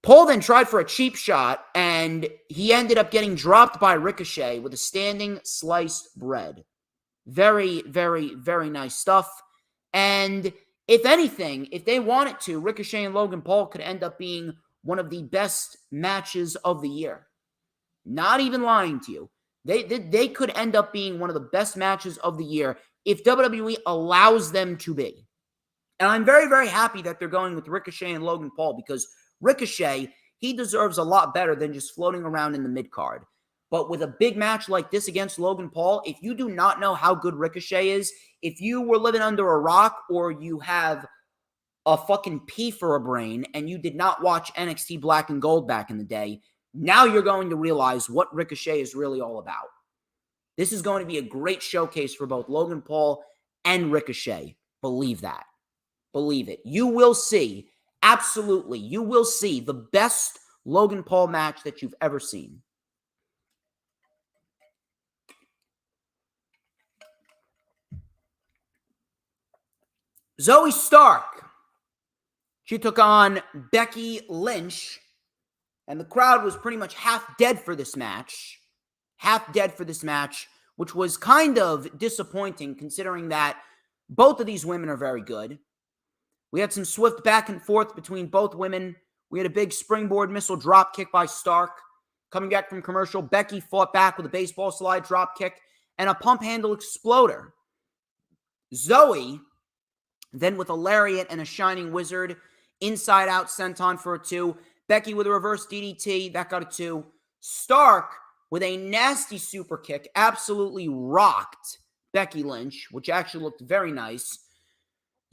Paul then tried for a cheap shot, and he ended up getting dropped by Ricochet with a standing sliced bread. Very, very, very nice stuff. And if anything, if they wanted to, Ricochet and Logan Paul could end up being one of the best matches of the year. Not even lying to you. They could end up being one of the best matches of the year if WWE allows them to be. And I'm very, very happy that they're going with Ricochet and Logan Paul, because Ricochet, he deserves a lot better than just floating around in the mid-card. But with a big match like this against Logan Paul, if you do not know how good Ricochet is, if you were living under a rock or you have a fucking pea for a brain and you did not watch NXT Black and Gold back in the day, now you're going to realize what Ricochet is really all about. This is going to be a great showcase for both Logan Paul and Ricochet. Believe that. Believe it. You will see, absolutely, you will see the best Logan Paul match that you've ever seen. Zoe Stark, she took on Becky Lynch, and the crowd was pretty much half dead for this match. Half dead for this match, which was kind of disappointing considering that both of these women are very good. We had some swift back and forth between both women. We had a big springboard missile drop kick by Stark. Coming back from commercial, Becky fought back with a baseball slide drop kick and a pump handle exploder. Zoe, then with a lariat and a shining wizard, inside out senton for a 2. Becky with a reverse DDT, that got a 2. Stark with a nasty super kick, absolutely rocked Becky Lynch, which actually looked very nice.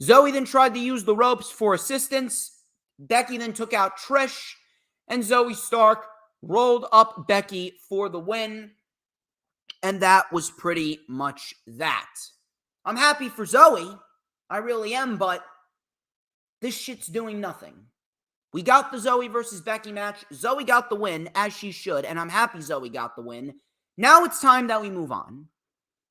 Zoe then tried to use the ropes for assistance. Becky then took out Trish, and Zoe Stark rolled up Becky for the win. And that was pretty much that. I'm happy for Zoe. I really am, but this shit's doing nothing. We got the Zoe versus Becky match. Zoe got the win, as she should, and I'm happy Zoe got the win. Now it's time that we move on.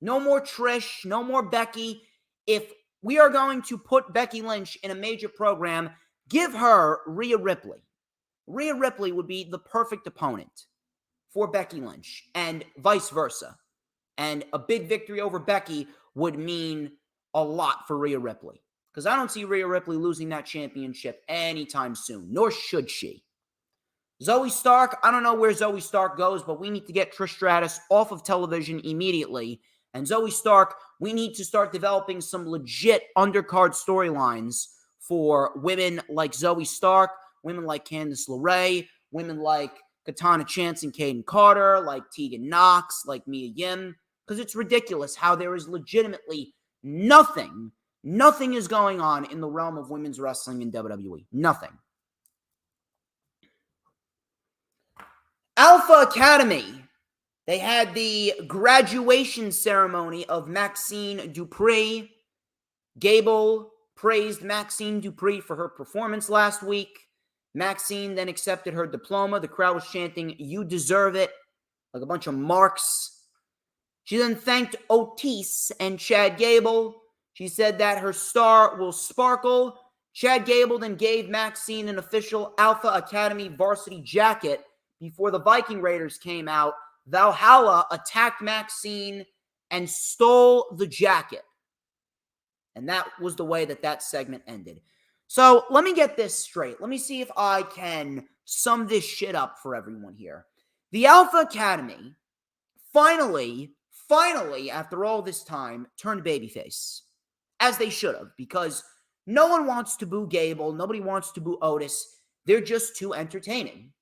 No more Trish, no more Becky. If we are going to put Becky Lynch in a major program, Give her Rhea Ripley. Rhea Ripley would be the perfect opponent for Becky Lynch, and vice versa. And a big victory over Becky would mean a lot for Rhea Ripley, because I don't see Rhea Ripley losing that championship anytime soon, nor should she. Zoe Stark, I don't know where Zoe Stark goes, but we need to get Trish Stratus off of television immediately. And Zoe Stark, we need to start developing some legit undercard storylines for women like Zoe Stark, women like Candice LeRae, women like Katana Chance and Kaden Carter, like Tegan Knox, like Mia Yim, because it's ridiculous how there is legitimately nothing is going on in the realm of women's wrestling in WWE. Nothing. Alpha Academy. They had the graduation ceremony of Maxine Dupree. Gable praised Maxine Dupree for her performance last week. Maxine then accepted her diploma. The crowd was chanting, "You deserve it," like a bunch of marks. She then thanked Otis and Chad Gable. She said that her star will sparkle. Chad Gable then gave Maxine an official Alpha Academy varsity jacket before the Viking Raiders came out. Valhalla attacked Maxine and stole the jacket. And that was the way that segment ended. So let me get this straight. Let me see if I can sum this shit up for everyone here. The Alpha Academy finally, after all this time, turned babyface. As they should have, because no one wants to boo Gable. Nobody wants to boo Otis. They're just too entertaining.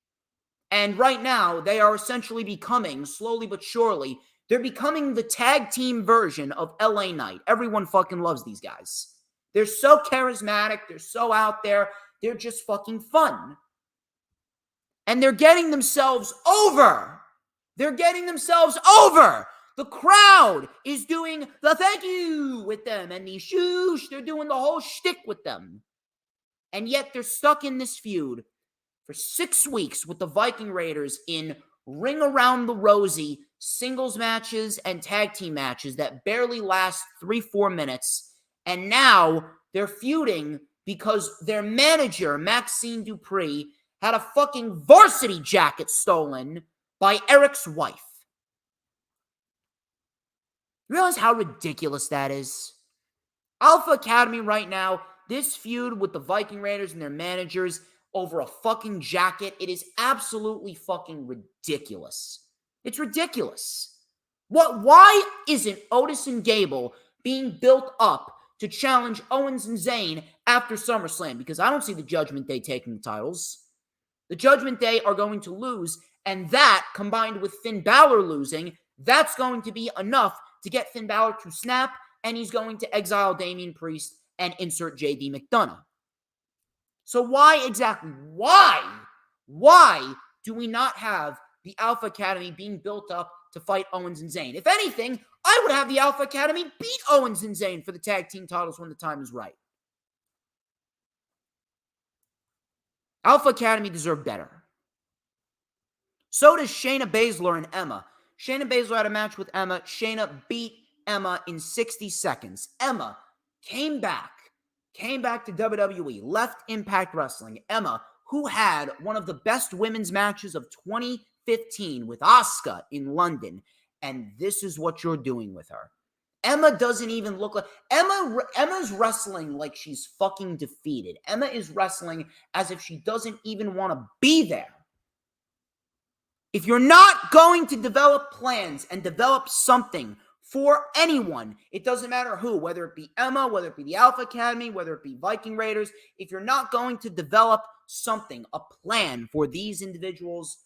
And right now, they are essentially becoming, slowly but surely, they're becoming the tag team version of LA Knight. Everyone fucking loves these guys. They're so charismatic. They're so out there. They're just fucking fun. And they're getting themselves over. They're getting themselves over. The crowd is doing the thank you with them. And the shoosh, they're doing the whole shtick with them. And yet they're stuck in this feud for 6 weeks with the Viking Raiders in Ring Around the Rosie singles matches and tag team matches that barely last 3-4 minutes. And now they're feuding because their manager, Maxine Dupree, had a fucking varsity jacket stolen by Eric's wife. You realize how ridiculous that is? Alpha Academy right now, this feud with the Viking Raiders and their managers over a fucking jacket, it is absolutely fucking ridiculous. It's ridiculous. Why isn't Otis and Gable being built up to challenge Owens and Zayn after SummerSlam? Because I don't see the Judgment Day taking the titles. The Judgment Day are going to lose, and that, combined with Finn Balor losing, that's going to be enough to get Finn Balor to snap, and he's going to exile Damian Priest and insert JD McDonough. So why do we not have the Alpha Academy being built up to fight Owens and Zayn? If anything, I would have the Alpha Academy beat Owens and Zayn for the tag team titles when the time is right. Alpha Academy deserve better. So does Shayna Baszler and Emma. Shayna Baszler had a match with Emma. Shayna beat Emma in 60 seconds. Emma came back to WWE, left Impact Wrestling. Emma, who had one of the best women's matches of 2015 with Asuka in London. And this is what you're doing with her. Emma doesn't even look like... Emma's wrestling like she's fucking defeated. Emma is wrestling as if she doesn't even want to be there. If you're not going to develop plans and develop something for anyone, it doesn't matter who, whether it be Emma, whether it be the Alpha Academy, whether it be Viking Raiders, if you're not going to develop something, a plan for these individuals,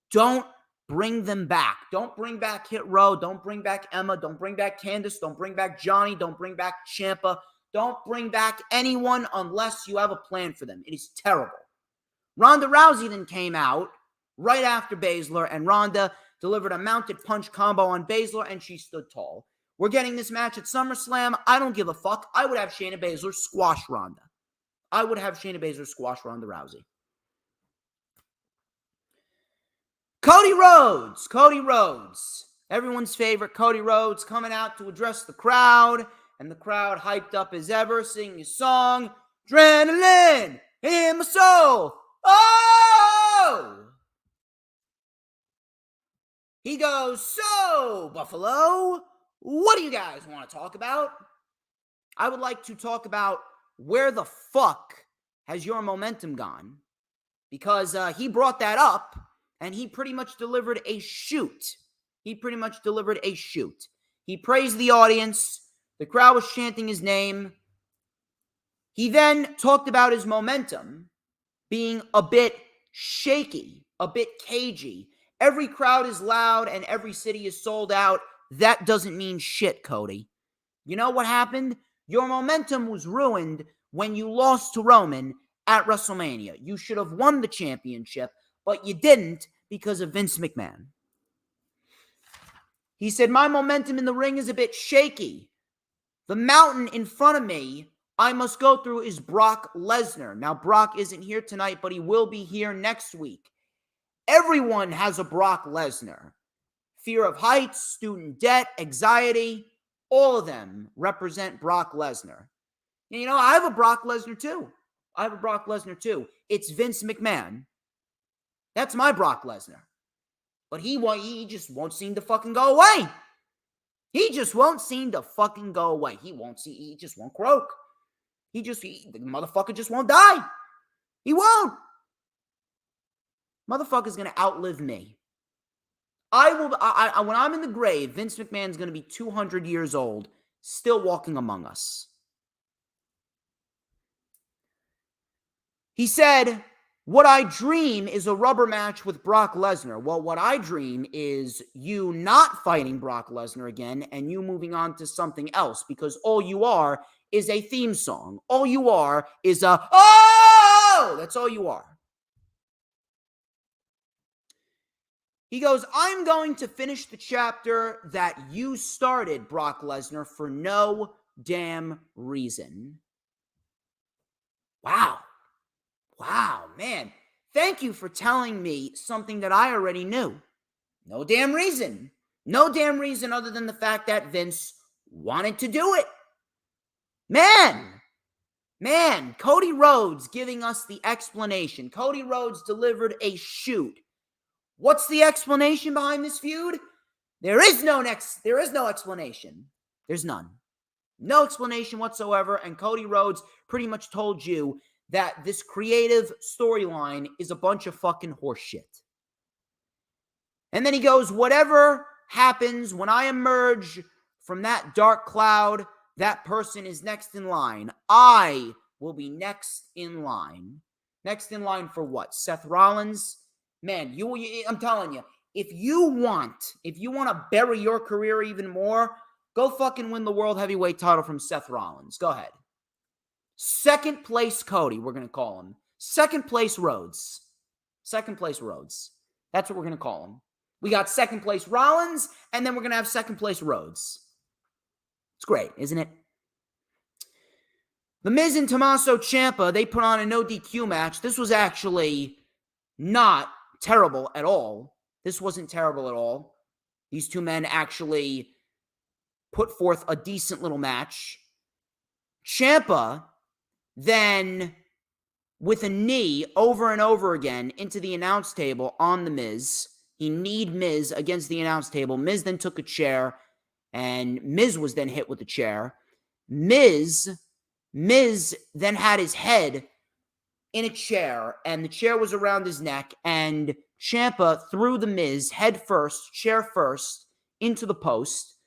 don't bring them back. Don't bring back Hit Row. Don't bring back Emma. Don't bring back Candice. Don't bring back Johnny. Don't bring back Ciampa. Don't bring back anyone unless you have a plan for them. It is terrible. Ronda Rousey then came out right after Baszler, and Ronda delivered a mounted punch combo on Baszler, and she stood tall. We're getting this match at SummerSlam. I don't give a fuck. I would have Shayna Baszler squash Ronda. I would have Shayna Baszler squash Ronda Rousey. Cody Rhodes. Everyone's favorite Cody Rhodes coming out to address the crowd, and the crowd hyped up as ever, singing his song, Adrenaline, in my soul. Oh! He goes, so, Buffalo, what do you guys want to talk about? I would like to talk about where the fuck has your momentum gone? Because he brought that up, and he pretty much delivered a shoot. He praised the audience. The crowd was chanting his name. He then talked about his momentum being a bit shaky, a bit cagey. Every crowd is loud and every city is sold out. That doesn't mean shit, Cody. You know what happened? Your momentum was ruined when you lost to Roman at WrestleMania. You should have won the championship, but you didn't because of Vince McMahon. He said, my momentum in the ring is a bit shaky. The mountain in front of me I must go through is Brock Lesnar. Now, Brock isn't here tonight, but he will be here next week. Everyone has a Brock Lesnar. Fear of heights, student debt, anxiety, all of them represent Brock Lesnar. And you know, I have a Brock Lesnar too. It's Vince McMahon. That's my Brock Lesnar. But he just won't seem to fucking go away. He just won't croak. The motherfucker just won't die. He won't. Motherfucker's gonna outlive me. When I'm in the grave, Vince McMahon's gonna be 200 years old, still walking among us. He said, what I dream is a rubber match with Brock Lesnar. Well, what I dream is you not fighting Brock Lesnar again and you moving on to something else, because all you are is a theme song. All you are is a, oh! That's all you are. He goes, I'm going to finish the chapter that you started, Brock Lesnar, for no damn reason. Wow, man. Thank you for telling me something that I already knew. No damn reason. No damn reason other than the fact that Vince wanted to do it. Man, Cody Rhodes giving us the explanation. Cody Rhodes delivered a shoot. What's the explanation behind this feud? There is no explanation. There's none. No explanation whatsoever, and Cody Rhodes pretty much told you that this creative storyline is a bunch of fucking horseshit. And then he goes, whatever happens when I emerge from that dark cloud, that person is next in line. I will be next in line. Next in line for what? Seth Rollins? Man, I'm telling you, if you want to bury your career even more, go fucking win the World Heavyweight title from Seth Rollins. Go ahead. Second place Cody, we're going to call him. Second place Rhodes. That's what we're going to call him. We got second place Rollins, and then we're going to have second place Rhodes. It's great, isn't it? The Miz and Tommaso Ciampa, they put on a no DQ match. This was actually not terrible at all. This wasn't terrible at all. These two men actually put forth a decent little match. Ciampa then, with a knee over and over again into the announce table on the Miz. He kneed Miz against the announce table. Miz then took a chair, and Miz was then hit with the chair. Miz then had his head in a chair, and the chair was around his neck, and Ciampa threw the Miz head first, chair first, into the post.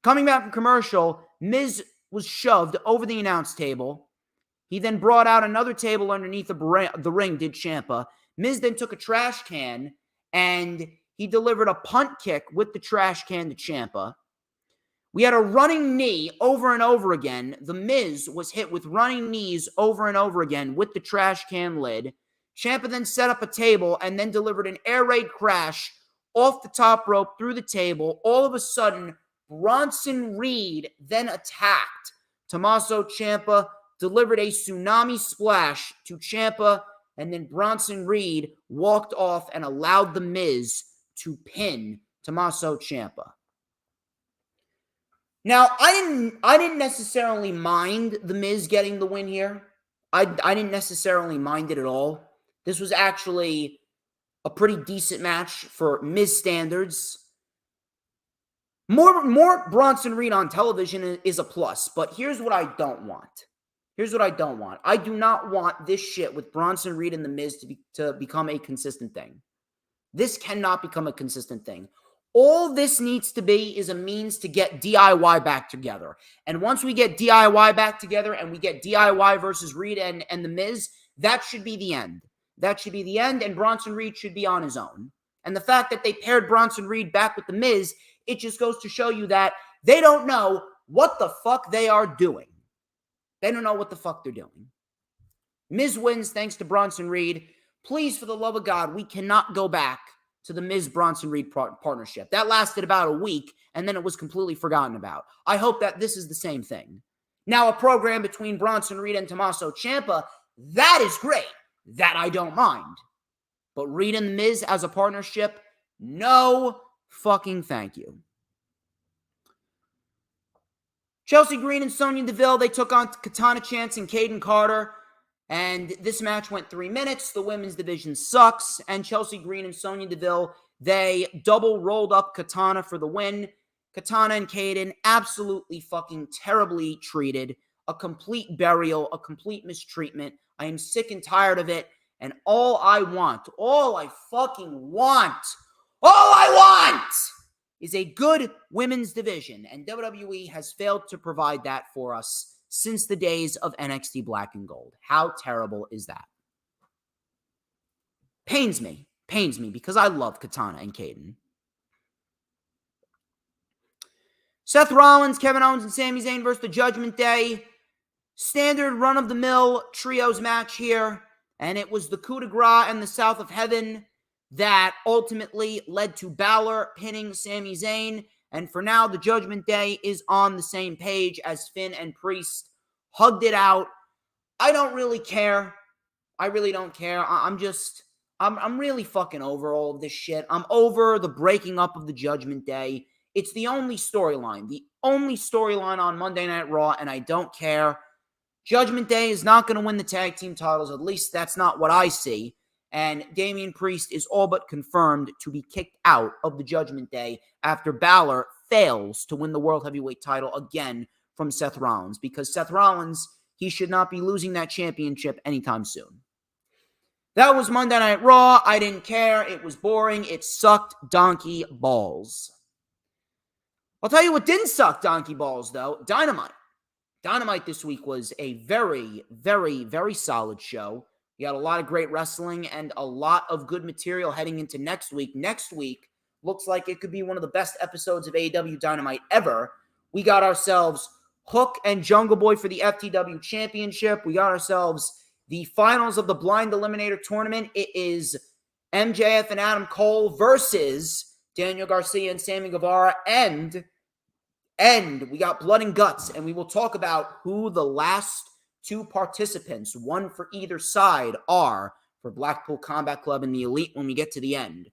Coming back from commercial, Miz was shoved over the announce table. He then brought out another table underneath the ring, did Ciampa. Miz then took a trash can, and he delivered a punt kick with the trash can to Ciampa. We had a running knee over and over again. The Miz was hit with running knees over and over again with the trash can lid. Ciampa then set up a table and then delivered an air raid crash off the top rope through the table. All of a sudden, Bronson Reed then attacked. Tommaso Ciampa delivered a tsunami splash to Ciampa, and then Bronson Reed walked off and allowed The Miz to pin Tommaso Ciampa. Now, I didn't necessarily mind The Miz getting the win here. I didn't necessarily mind it at all. This was actually a pretty decent match for Miz standards. More Bronson Reed on television is a plus, but here's what I don't want. I do not want this shit with Bronson Reed and The Miz to become a consistent thing. This cannot become a consistent thing. All this needs to be is a means to get DIY back together. And once we get DIY back together and we get DIY versus Reed and The Miz, that should be the end. That should be the end, and Bronson Reed should be on his own. And the fact that they paired Bronson Reed back with The Miz, it just goes to show you that they don't know what the fuck they are doing. They don't know what the fuck they're doing. Miz wins thanks to Bronson Reed. Please, for the love of God, we cannot go back to the Miz-Bronson Reed partnership. That lasted about a week, and then it was completely forgotten about. I hope that this is the same thing. Now, a program between Bronson Reed and Tommaso Ciampa, that is great. That I don't mind. But Reed and The Miz as a partnership, no fucking thank you. Chelsea Green and Sonya Deville, they took on Katana Chance and Kaden Carter. And this match went 3 minutes. The women's division sucks. And Chelsea Green and Sonya Deville, they double rolled up Katana for the win. Katana and Kaden absolutely fucking terribly treated. A complete burial, a complete mistreatment. I am sick and tired of it. And all I fucking want is a good women's division. And WWE has failed to provide that for us since the days of NXT Black and Gold. How terrible is that? Pains me because I love Katana and Kaden. Seth Rollins, Kevin Owens, and Sami Zayn versus the Judgment Day. Standard run-of-the-mill trios match here. And it was the coup de grace and the South of Heaven that ultimately led to Balor pinning Sami Zayn. And for now, the Judgment Day is on the same page as Finn and Priest hugged it out. I don't really care. I really don't care. I'm really fucking over all of this shit. I'm over the breaking up of the Judgment Day. It's the only storyline on Monday Night Raw, and I don't care. Judgment Day is not going to win the tag team titles. At least that's not what I see. And Damian Priest is all but confirmed to be kicked out of the Judgment Day after Balor fails to win the World Heavyweight title again from Seth Rollins. Because Seth Rollins, he should not be losing that championship anytime soon. That was Monday Night Raw. I didn't care. It was boring. It sucked donkey balls. I'll tell you what didn't suck donkey balls, though. Dynamite. Dynamite this week was a very, very, very solid show. We got a lot of great wrestling and a lot of good material heading into next week. Next week looks like it could be one of the best episodes of AEW Dynamite ever. We got ourselves Hook and Jungle Boy for the FTW Championship. We got ourselves the finals of the Blind Eliminator Tournament. It is MJF and Adam Cole versus Daniel Garcia and Sammy Guevara. And we got Blood and Guts, and we will talk about who the last two participants, one for either side, are for Blackpool Combat Club and the Elite when we get to the end.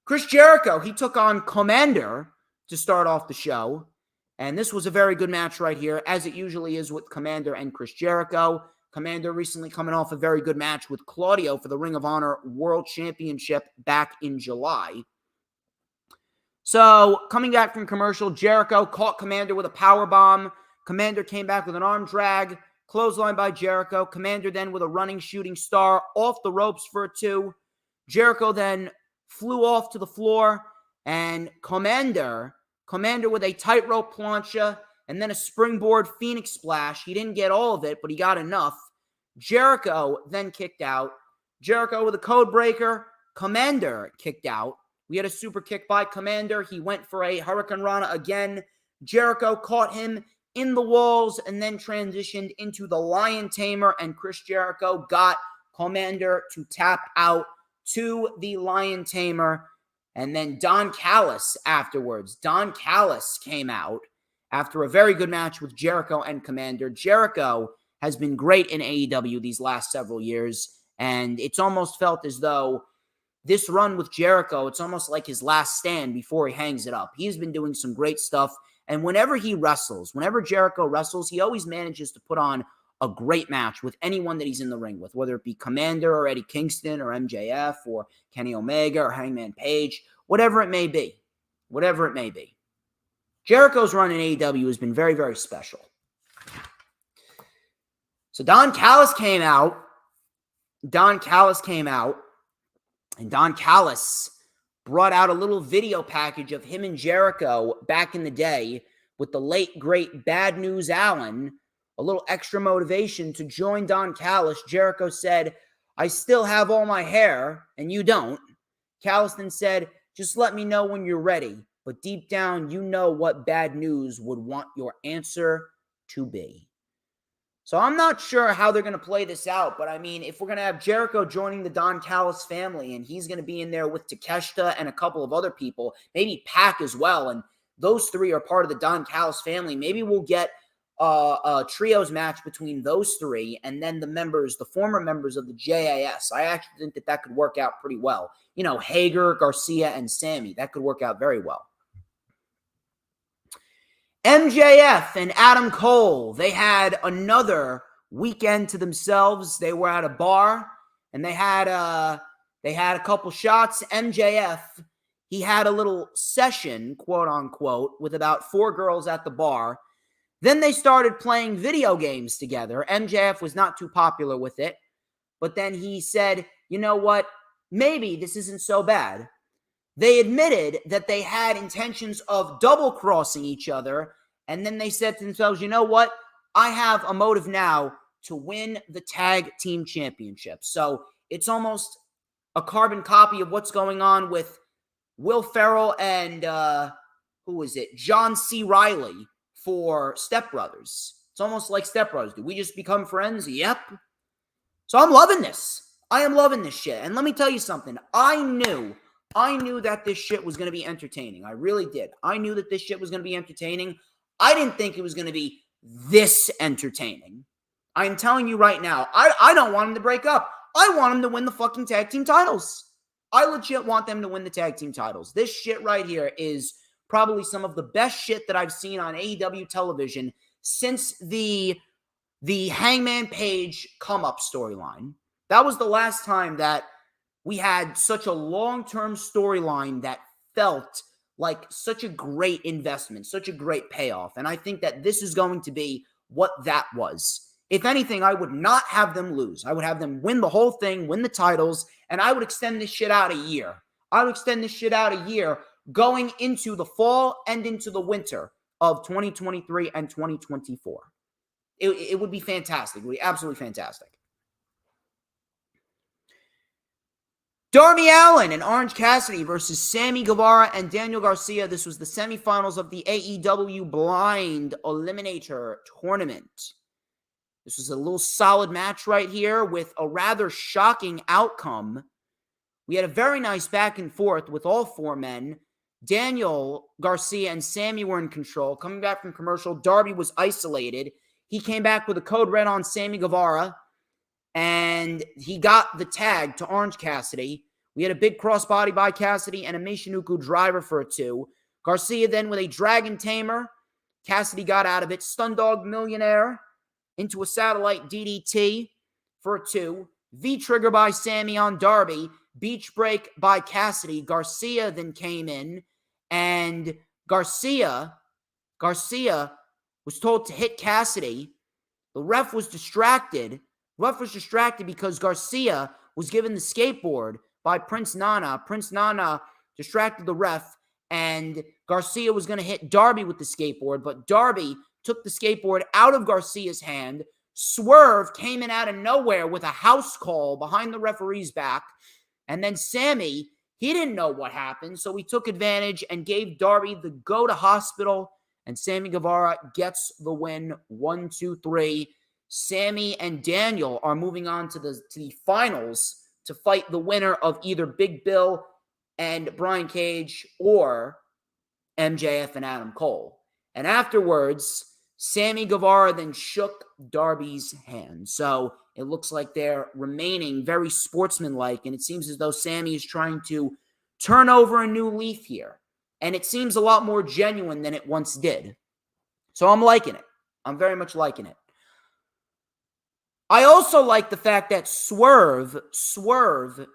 Chris Jericho, he took on Commander to start off the show, and this was a very good match right here, as it usually is with Commander and Chris Jericho. Commander recently coming off a very good match with Claudio for the Ring of Honor World Championship back in July. So, coming back from commercial, Jericho caught Commander with a powerbomb. Commander came back with an arm drag, clothesline by Jericho. Commander then with a running shooting star off the ropes for a 2. Jericho then flew off to the floor, and Commander with a tightrope plancha and then a springboard Phoenix splash. He didn't get all of it, but he got enough. Jericho then kicked out. Jericho with a code breaker. Commander kicked out. We had a super kick by Commander. He went for a Hurricane Rana again. Jericho caught him in the walls and then transitioned into the Lion Tamer, and Chris Jericho got Commander to tap out to the Lion Tamer. And then Don Callis afterwards. Don Callis came out after a very good match with Jericho and Commander. Jericho has been great in AEW these last several years, and it's almost felt as though this run with Jericho, it's almost like his last stand before he hangs it up. He's been doing some great stuff. And whenever Jericho wrestles, he always manages to put on a great match with anyone that he's in the ring with, whether it be Commander or Eddie Kingston or MJF or Kenny Omega or Hangman Page, whatever it may be. Whatever it may be. Jericho's run in AEW has been very, very special. So Don Callis came out. And Don Callis brought out a little video package of him and Jericho back in the day with the late, great Bad News Allen. A little extra motivation to join Don Callis. Jericho said, "I still have all my hair, and you don't." Callis then said, "Just let me know when you're ready. But deep down, you know what Bad News would want your answer to be." So I'm not sure how they're going to play this out, but I mean, if we're going to have Jericho joining the Don Callis family, and he's going to be in there with Takeshita and a couple of other people, maybe Pac as well, and those three are part of the Don Callis family, maybe we'll get a trios match between those three, and then the former members of the JAS. I actually think that could work out pretty well. You know, Hager, Garcia, and Sammy. That could work out very well. MJF and Adam Cole, they had another weekend to themselves. They were at a bar, and they had a couple shots. MJF, he had a little session, quote unquote, with about 4 girls at the bar. Then they started playing video games together. MJF was not too popular with it, but then he said, "You know what? Maybe this isn't so bad." They admitted that they had intentions of double-crossing each other, and then they said to themselves, "You know what? I have a motive now to win the tag team championship." So it's almost a carbon copy of what's going on with Will Ferrell and, John C. Reilly for Step Brothers. It's almost like Step Brothers. Do we just become friends? Yep. So I'm loving this. I am loving this shit. And let me tell you something. I knew that this shit was going to be entertaining. I really did. I knew that this shit was going to be entertaining. I didn't think it was going to be this entertaining. I'm telling you right now, I don't want them to break up. I want them to win the fucking tag team titles. I legit want them to win the tag team titles. This shit right here is probably some of the best shit that I've seen on AEW television since the Hangman Page come-up storyline. That was the last time that we had such a long-term storyline that felt like such a great investment, such a great payoff. And I think that this is going to be what that was. If anything, I would not have them lose. I would have them win the whole thing, win the titles, and I would extend this shit out a year. I would extend this shit out a year going into the fall and into the winter of 2023 and 2024. It would be fantastic. It would be absolutely fantastic. Darby Allin and Orange Cassidy versus Sammy Guevara and Daniel Garcia. This was the semifinals of the AEW Blind Eliminator Tournament. This was a little solid match right here with a rather shocking outcome. We had a very nice back and forth with all 4 men. Daniel Garcia and Sammy were in control. Coming back from commercial, Darby was isolated. He came back with a code red on Sammy Guevara, and he got the tag to Orange Cassidy. We had a big crossbody by Cassidy and a Michinoku driver for a 2. Garcia then with a Dragon Tamer. Cassidy got out of it. Stundog Millionaire into a satellite DDT for a 2. V-trigger by Sammy on Darby. Beach break by Cassidy. Garcia then came in, and Garcia was told to hit Cassidy. The ref was distracted. Because Garcia was given the skateboard by Prince Nana. Prince Nana distracted the ref, and Garcia was going to hit Darby with the skateboard, but Darby took the skateboard out of Garcia's hand. Swerve came in out of nowhere with a house call behind the referee's back, and then Sammy, he didn't know what happened, so he took advantage and gave Darby the go to hospital, and Sammy Guevara gets the win. 1, 2, 3. Sammy and Daniel are moving on to the finals to fight the winner of either Big Bill and Brian Cage or MJF and Adam Cole. And afterwards, Sammy Guevara then shook Darby's hand. So it looks like they're remaining very sportsmanlike, and it seems as though Sammy is trying to turn over a new leaf here. And it seems a lot more genuine than it once did. So I'm liking it. I'm very much liking it. I also like the fact that Swerve,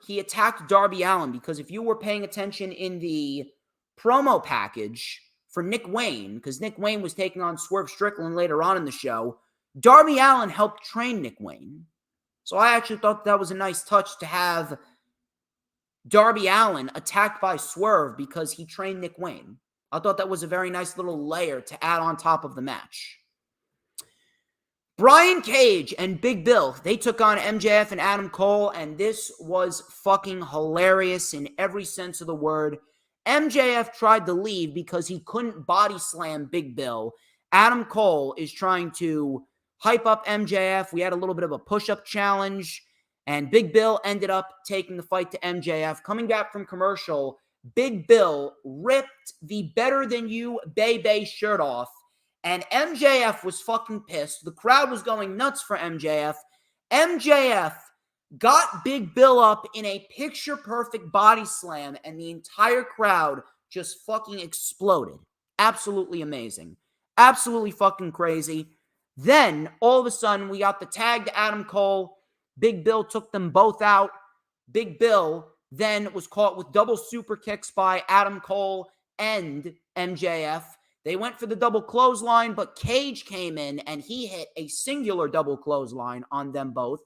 he attacked Darby Allin, because if you were paying attention in the promo package for Nick Wayne, because Nick Wayne was taking on Swerve Strickland later on in the show, Darby Allin helped train Nick Wayne. So I actually thought that was a nice touch to have Darby Allin attacked by Swerve because he trained Nick Wayne. I thought that was a very nice little layer to add on top of the match. Brian Cage and Big Bill, they took on MJF and Adam Cole, and this was fucking hilarious in every sense of the word. MJF tried to leave because he couldn't body slam Big Bill. Adam Cole is trying to hype up MJF. We had a little bit of a push-up challenge, and Big Bill ended up taking the fight to MJF. Coming back from commercial, Big Bill ripped the Better Than You Bay shirt off, and MJF was fucking pissed. The crowd was going nuts for MJF. MJF got Big Bill up in a picture-perfect body slam, and the entire crowd just fucking exploded. Absolutely amazing. Absolutely fucking crazy. Then, all of a sudden, we got the tag to Adam Cole. Big Bill took them both out. Big Bill then was caught with double super kicks by Adam Cole and MJF. They went for the double clothesline, but Cage came in and he hit a singular double clothesline on them both.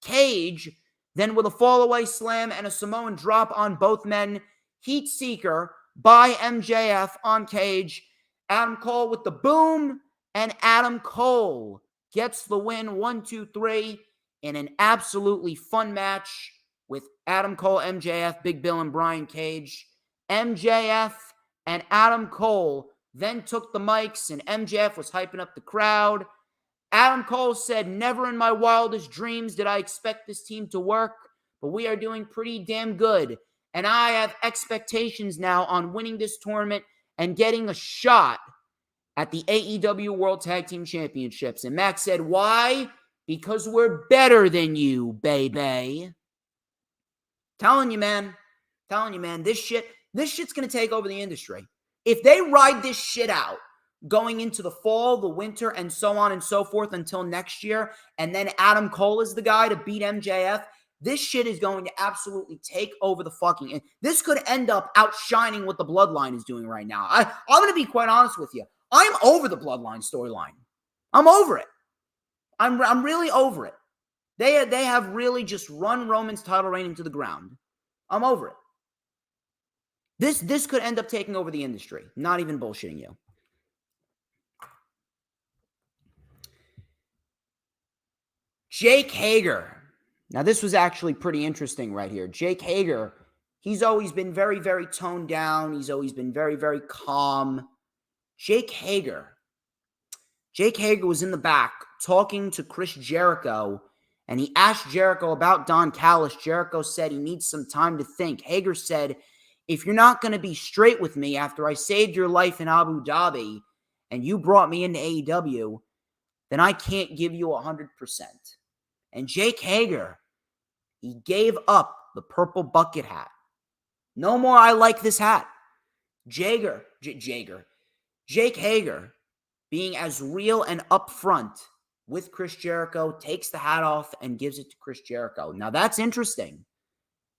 Cage then with a fallaway slam and a Samoan drop on both men. Heat Seeker by MJF on Cage. Adam Cole with the boom, and Adam Cole gets the win 1, 2, 3 in an absolutely fun match with Adam Cole, MJF, Big Bill, and Brian Cage. MJF and Adam Cole then took the mics, and MJF was hyping up the crowd. Adam Cole said, "Never in my wildest dreams did I expect this team to work, but we are doing pretty damn good. And I have expectations now on winning this tournament and getting a shot at the AEW World Tag Team Championships." And Max said, "Why? Because we're better than you, baby." Telling you, man. This shit's going to take over the industry. If they ride this shit out going into the fall, the winter, and so on and so forth until next year, and then Adam Cole is the guy to beat MJF, this shit is going to absolutely take over the fucking... And this could end up outshining what the Bloodline is doing right now. I'm going to be quite honest with you. I'm over the Bloodline storyline. I'm over it. I'm really over it. They have really just run Roman's title reign into the ground. I'm over it. This could end up taking over the industry. Not even bullshitting you. Jake Hager. Now, this was actually pretty interesting right here. Jake Hager, he's always been very, very toned down. He's always been very, very calm. Jake Hager was in the back talking to Chris Jericho, and he asked Jericho about Don Callis. Jericho said he needs some time to think. Hager said, "If you're not going to be straight with me after I saved your life in Abu Dhabi and you brought me into AEW, then I can't give you 100%. And Jake Hager, he gave up the purple bucket hat. No more I like this hat. Jake Hager, being as real and upfront with Chris Jericho, takes the hat off and gives it to Chris Jericho. Now that's interesting.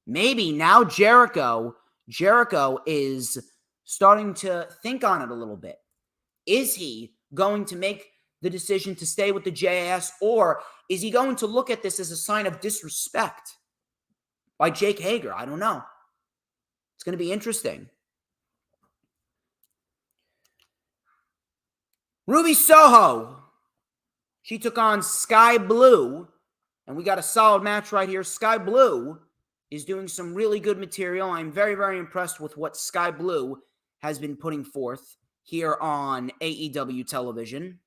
Maybe now Jericho is starting to think on it a little bit. Is he going to make the decision to stay with the JAS, or is he going to look at this as a sign of disrespect by Jake Hager? I don't know. It's going to be interesting. Ruby Soho, she took on Sky Blue, and we got a solid match right here. Sky Blue is doing some really good material. I'm very, very impressed with what Sky Blue has been putting forth here on AEW television.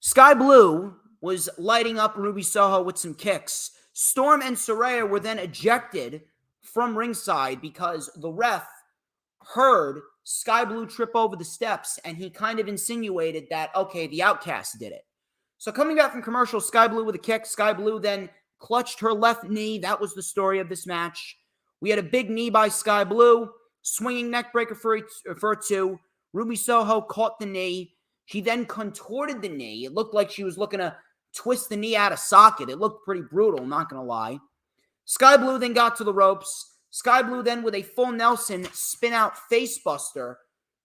Sky Blue was lighting up Ruby Soho with some kicks. Storm and Saraya were then ejected from ringside because the ref heard Sky Blue trip over the steps, and he kind of insinuated that, okay, the Outcast did it. So coming back from commercial, Sky Blue with a kick. Sky Blue then clutched her left knee. That was the story of this match. We had a big knee by Sky Blue, swinging neck breaker for two. Ruby Soho caught the knee. She then contorted the knee. It looked like she was looking to twist the knee out of socket. It looked pretty brutal, not going to lie. Sky Blue then got to the ropes. Sky Blue then with a full Nelson spin out facebuster.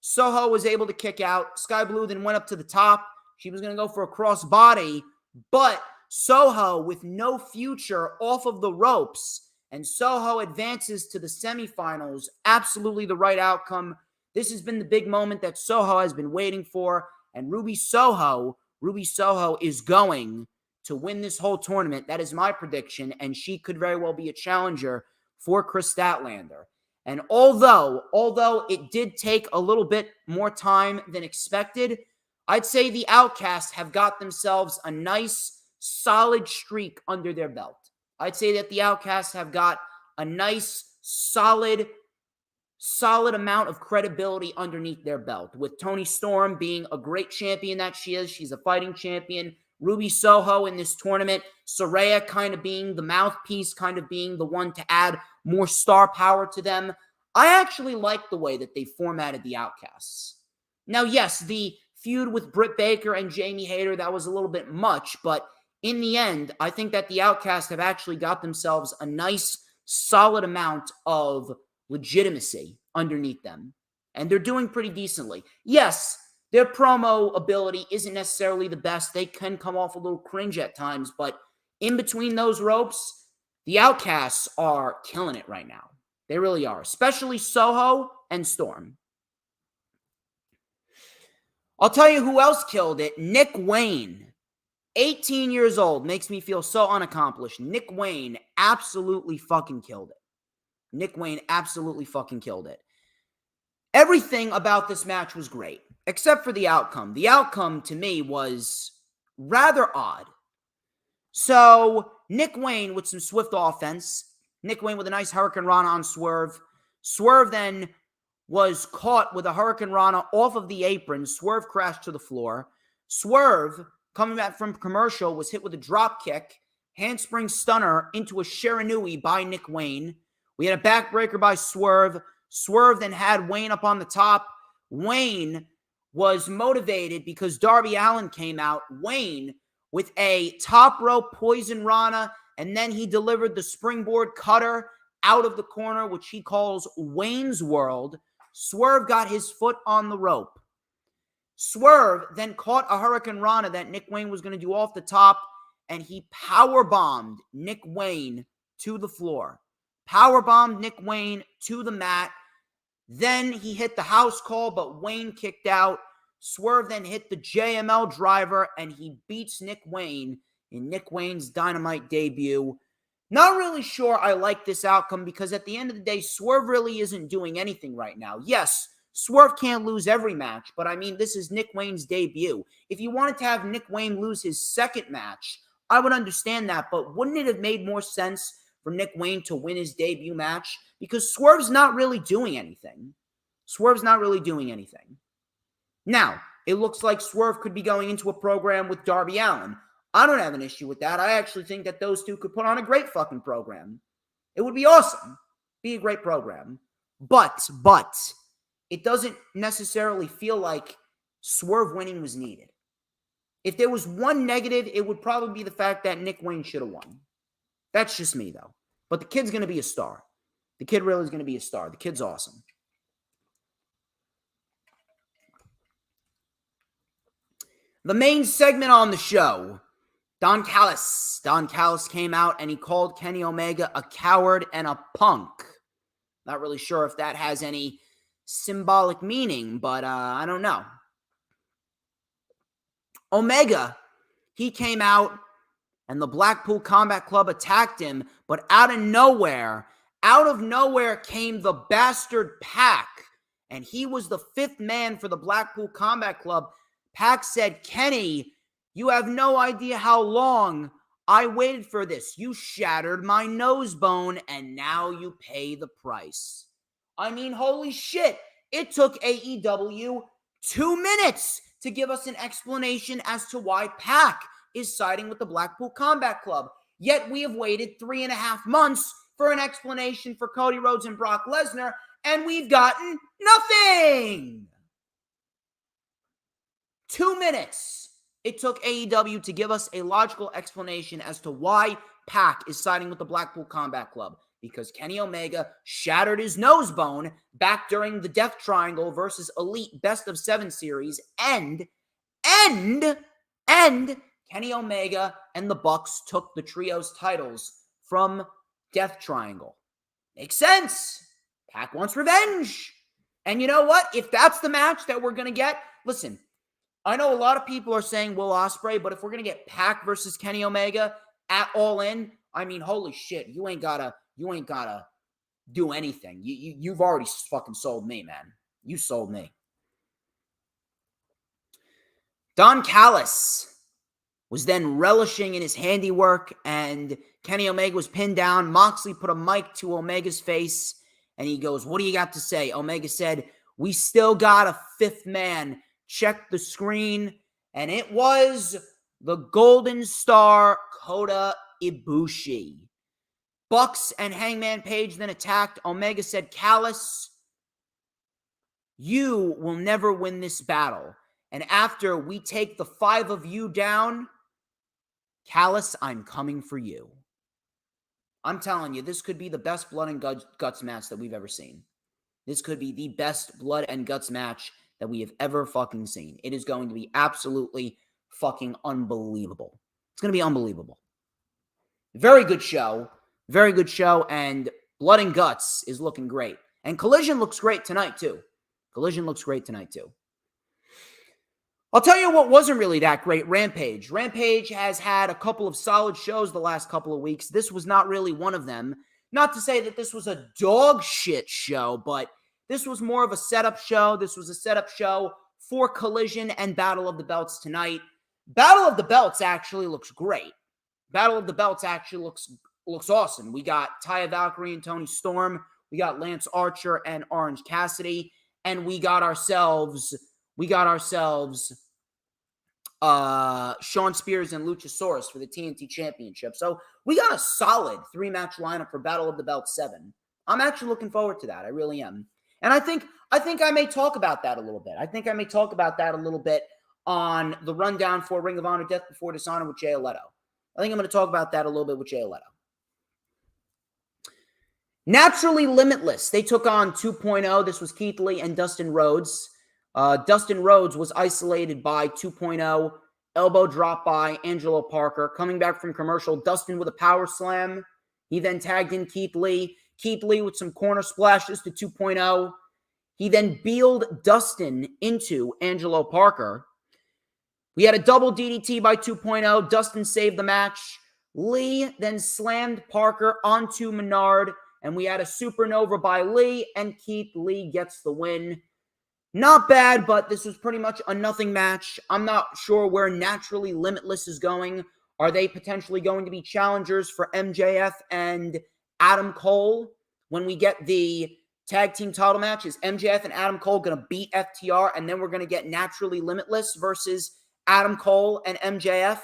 Soho was able to kick out. Sky Blue then went up to the top. She was going to go for a crossbody, but Soho with no future off of the ropes, and Soho advances to the semifinals. Absolutely the right outcome. This has been the big moment that Soho has been waiting for, and Ruby Soho is going to win this whole tournament. That is my prediction, and she could very well be a challenger for Chris Statlander. And although it did take a little bit more time than expected, I'd say the Outcasts have got themselves a nice, solid streak under their belt. I'd say that the Outcasts have got a nice, solid amount of credibility underneath their belt, with Toni Storm being a great champion that she is. She's a fighting champion. Ruby Soho in this tournament. Saraya kind of being the mouthpiece, kind of being the one to add more star power to them. I actually like the way that they formatted the Outcasts. Now, yes, the feud with Britt Baker and Jamie Hayter, that was a little bit much, but in the end, I think that the Outcasts have actually got themselves a nice, solid amount of legitimacy underneath them, and they're doing pretty decently. Yes, their promo ability isn't necessarily the best. They can come off a little cringe at times, but in between those ropes, the Outcasts are killing it right now. They really are, especially Soho and Storm. I'll tell you who else killed it. Nick Wayne. 18 years old. Makes me feel so unaccomplished. Nick Wayne absolutely fucking killed it. Nick Wayne absolutely fucking killed it. Everything about this match was great, except for the outcome. The outcome, to me, was rather odd. So, Nick Wayne with some swift offense. Nick Wayne with a nice Hurricane Rana on Swerve. Swerve then was caught with a Hurricane Rana off of the apron. Swerve crashed to the floor. Swerve, coming back from commercial, was hit with a drop kick. Handspring stunner into a Shiranui by Nick Wayne. We had a backbreaker by Swerve. Swerve then had Wayne up on the top. Wayne was motivated because Darby Allin came out. Wayne with a top rope poison Rana, and then he delivered the springboard cutter out of the corner, which he calls Wayne's World. Swerve got his foot on the rope. Swerve then caught a Hurricane Rana that Nick Wayne was going to do off the top, and he powerbombed Nick Wayne to the floor. Powerbombed Nick Wayne to the mat. Then he hit the house call, but Wayne kicked out. Swerve then hit the JML driver, and he beats Nick Wayne in Nick Wayne's Dynamite debut. Not really sure I like this outcome because at the end of the day, Swerve really isn't doing anything right now. Yes, Swerve can't lose every match, but I mean, this is Nick Wayne's debut. If you wanted to have Nick Wayne lose his second match, I would understand that, but wouldn't it have made more sense for Nick Wayne to win his debut match? Because Swerve's not really doing anything. Swerve's not really doing anything. Now, it looks like Swerve could be going into a program with Darby Allin. I don't have an issue with that. I actually think that those two could put on a great fucking program. It would be awesome. Be a great program. But, it doesn't necessarily feel like Swerve winning was needed. If there was one negative, it would probably be the fact that Nick Wayne should have won. That's just me, though. But the kid's going to be a star. The kid really is going to be a star. The kid's awesome. The main segment on the show, Don Callis. Don Callis came out and he called Kenny Omega a coward and a punk. Not really sure if that has any symbolic meaning, but I don't know. Omega, he came out and the Blackpool Combat Club attacked him, but out of nowhere came the Bastard Pac, and he was the fifth man for the Blackpool Combat Club. Pac said, "Kenny, you have no idea how long I waited for this. You shattered my nose bone, and now you pay the price." I mean, holy shit. It took AEW 2 minutes to give us an explanation as to why Pac is siding with the Blackpool Combat Club. Yet we have waited 3.5 months for an explanation for Cody Rhodes and Brock Lesnar, and we've gotten nothing. 2 minutes. it took AEW to give us a logical explanation as to why Pac is siding with the Blackpool Combat Club. Because Kenny Omega shattered his nose bone back during the Death Triangle versus Elite Best of 7 series, and Kenny Omega and the Bucks took the trios titles from Death Triangle. Makes sense. Pac wants revenge. And you know what? If that's the match that we're going to get, listen, I know a lot of people are saying Will Ospreay, but if we're going to get Pac versus Kenny Omega at All In, I mean, holy shit, you ain't gotta do anything. You've already fucking sold me, man. You sold me. Don Callis was then relishing in his handiwork, and Kenny Omega was pinned down. Moxley put a mic to Omega's face, and he goes, "What do you got to say?" Omega said, "We still got a fifth man. Check the screen." And it was the Golden Star Kota Ibushi. Bucks and Hangman Page then attacked. Omega said, "Callis, you will never win this battle. And after we take the 5 of you down, Callis, I'm coming for you." I'm telling you, this could be the best blood and guts match that we've ever seen. This could be the best blood and guts match that we have ever fucking seen. It is going to be absolutely fucking unbelievable. It's going to be unbelievable. Very good show. Very good show. And Blood and Guts is looking great. And Collision looks great tonight, too. I'll tell you what wasn't really that great, Rampage. Rampage has had a couple of solid shows the last couple of weeks. This was not really one of them. Not to say that this was a dog shit show, but this was more of a setup show. This was a setup show for Collision and Battle of the Belts tonight. Battle of the Belts actually looks great. Battle of the Belts actually looks awesome. We got Taya Valkyrie and Tony Storm. We got Lance Archer and Orange Cassidy. And we got ourselves Shawn Spears and Luchasaurus for the TNT Championship. So we got a solid 3-match lineup for Battle of the Belt 7. I'm actually looking forward to that. I really am. And I think I may talk about that a little bit. On the rundown for Ring of Honor Death Before Dishonor with Jay Leto. I think I'm going to talk about that a little bit with Jay Leto. Naturally Limitless. They took on 2.0. This was Keith Lee and Dustin Rhodes. Dustin Rhodes was isolated by 2.0. Elbow drop by Angelo Parker. Coming back from commercial, Dustin with a power slam. He then tagged in Keith Lee. Keith Lee with some corner splashes to 2.0. He then beeled Dustin into Angelo Parker. We had a double DDT by 2.0. Dustin saved the match. Lee then slammed Parker onto Menard. And we had a supernova by Lee, and Keith Lee gets the win. Not bad, but this was pretty much a nothing match. I'm not sure where Naturally Limitless is going. Are they potentially going to be challengers for MJF and Adam Cole when we get the tag team title match? Is MJF and Adam Cole going to beat FTR, and then we're going to get Naturally Limitless versus Adam Cole and MJF?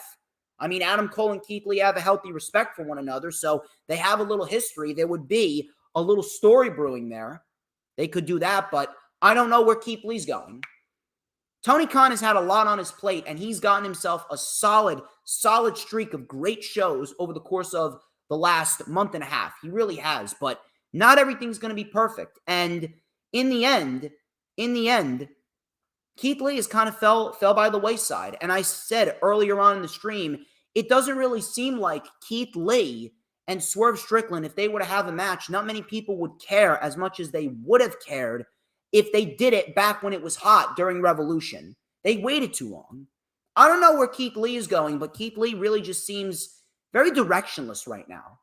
I mean, Adam Cole and Keith Lee have a healthy respect for one another, so they have a little history. There would be a little story brewing there. They could do that, but I don't know where Keith Lee's going. Tony Khan has had a lot on his plate, and he's gotten himself a solid streak of great shows over the course of the last month and a half. He really has, but not everything's going to be perfect. And in the end, Keith Lee has kind of fell by the wayside. And I said earlier on in the stream, it doesn't really seem like Keith Lee and Swerve Strickland, if they were to have a match, not many people would care as much as they would have cared if they did it back when it was hot during Revolution. They waited too long. I don't know where Keith Lee is going, but Keith Lee really just seems very directionless right now.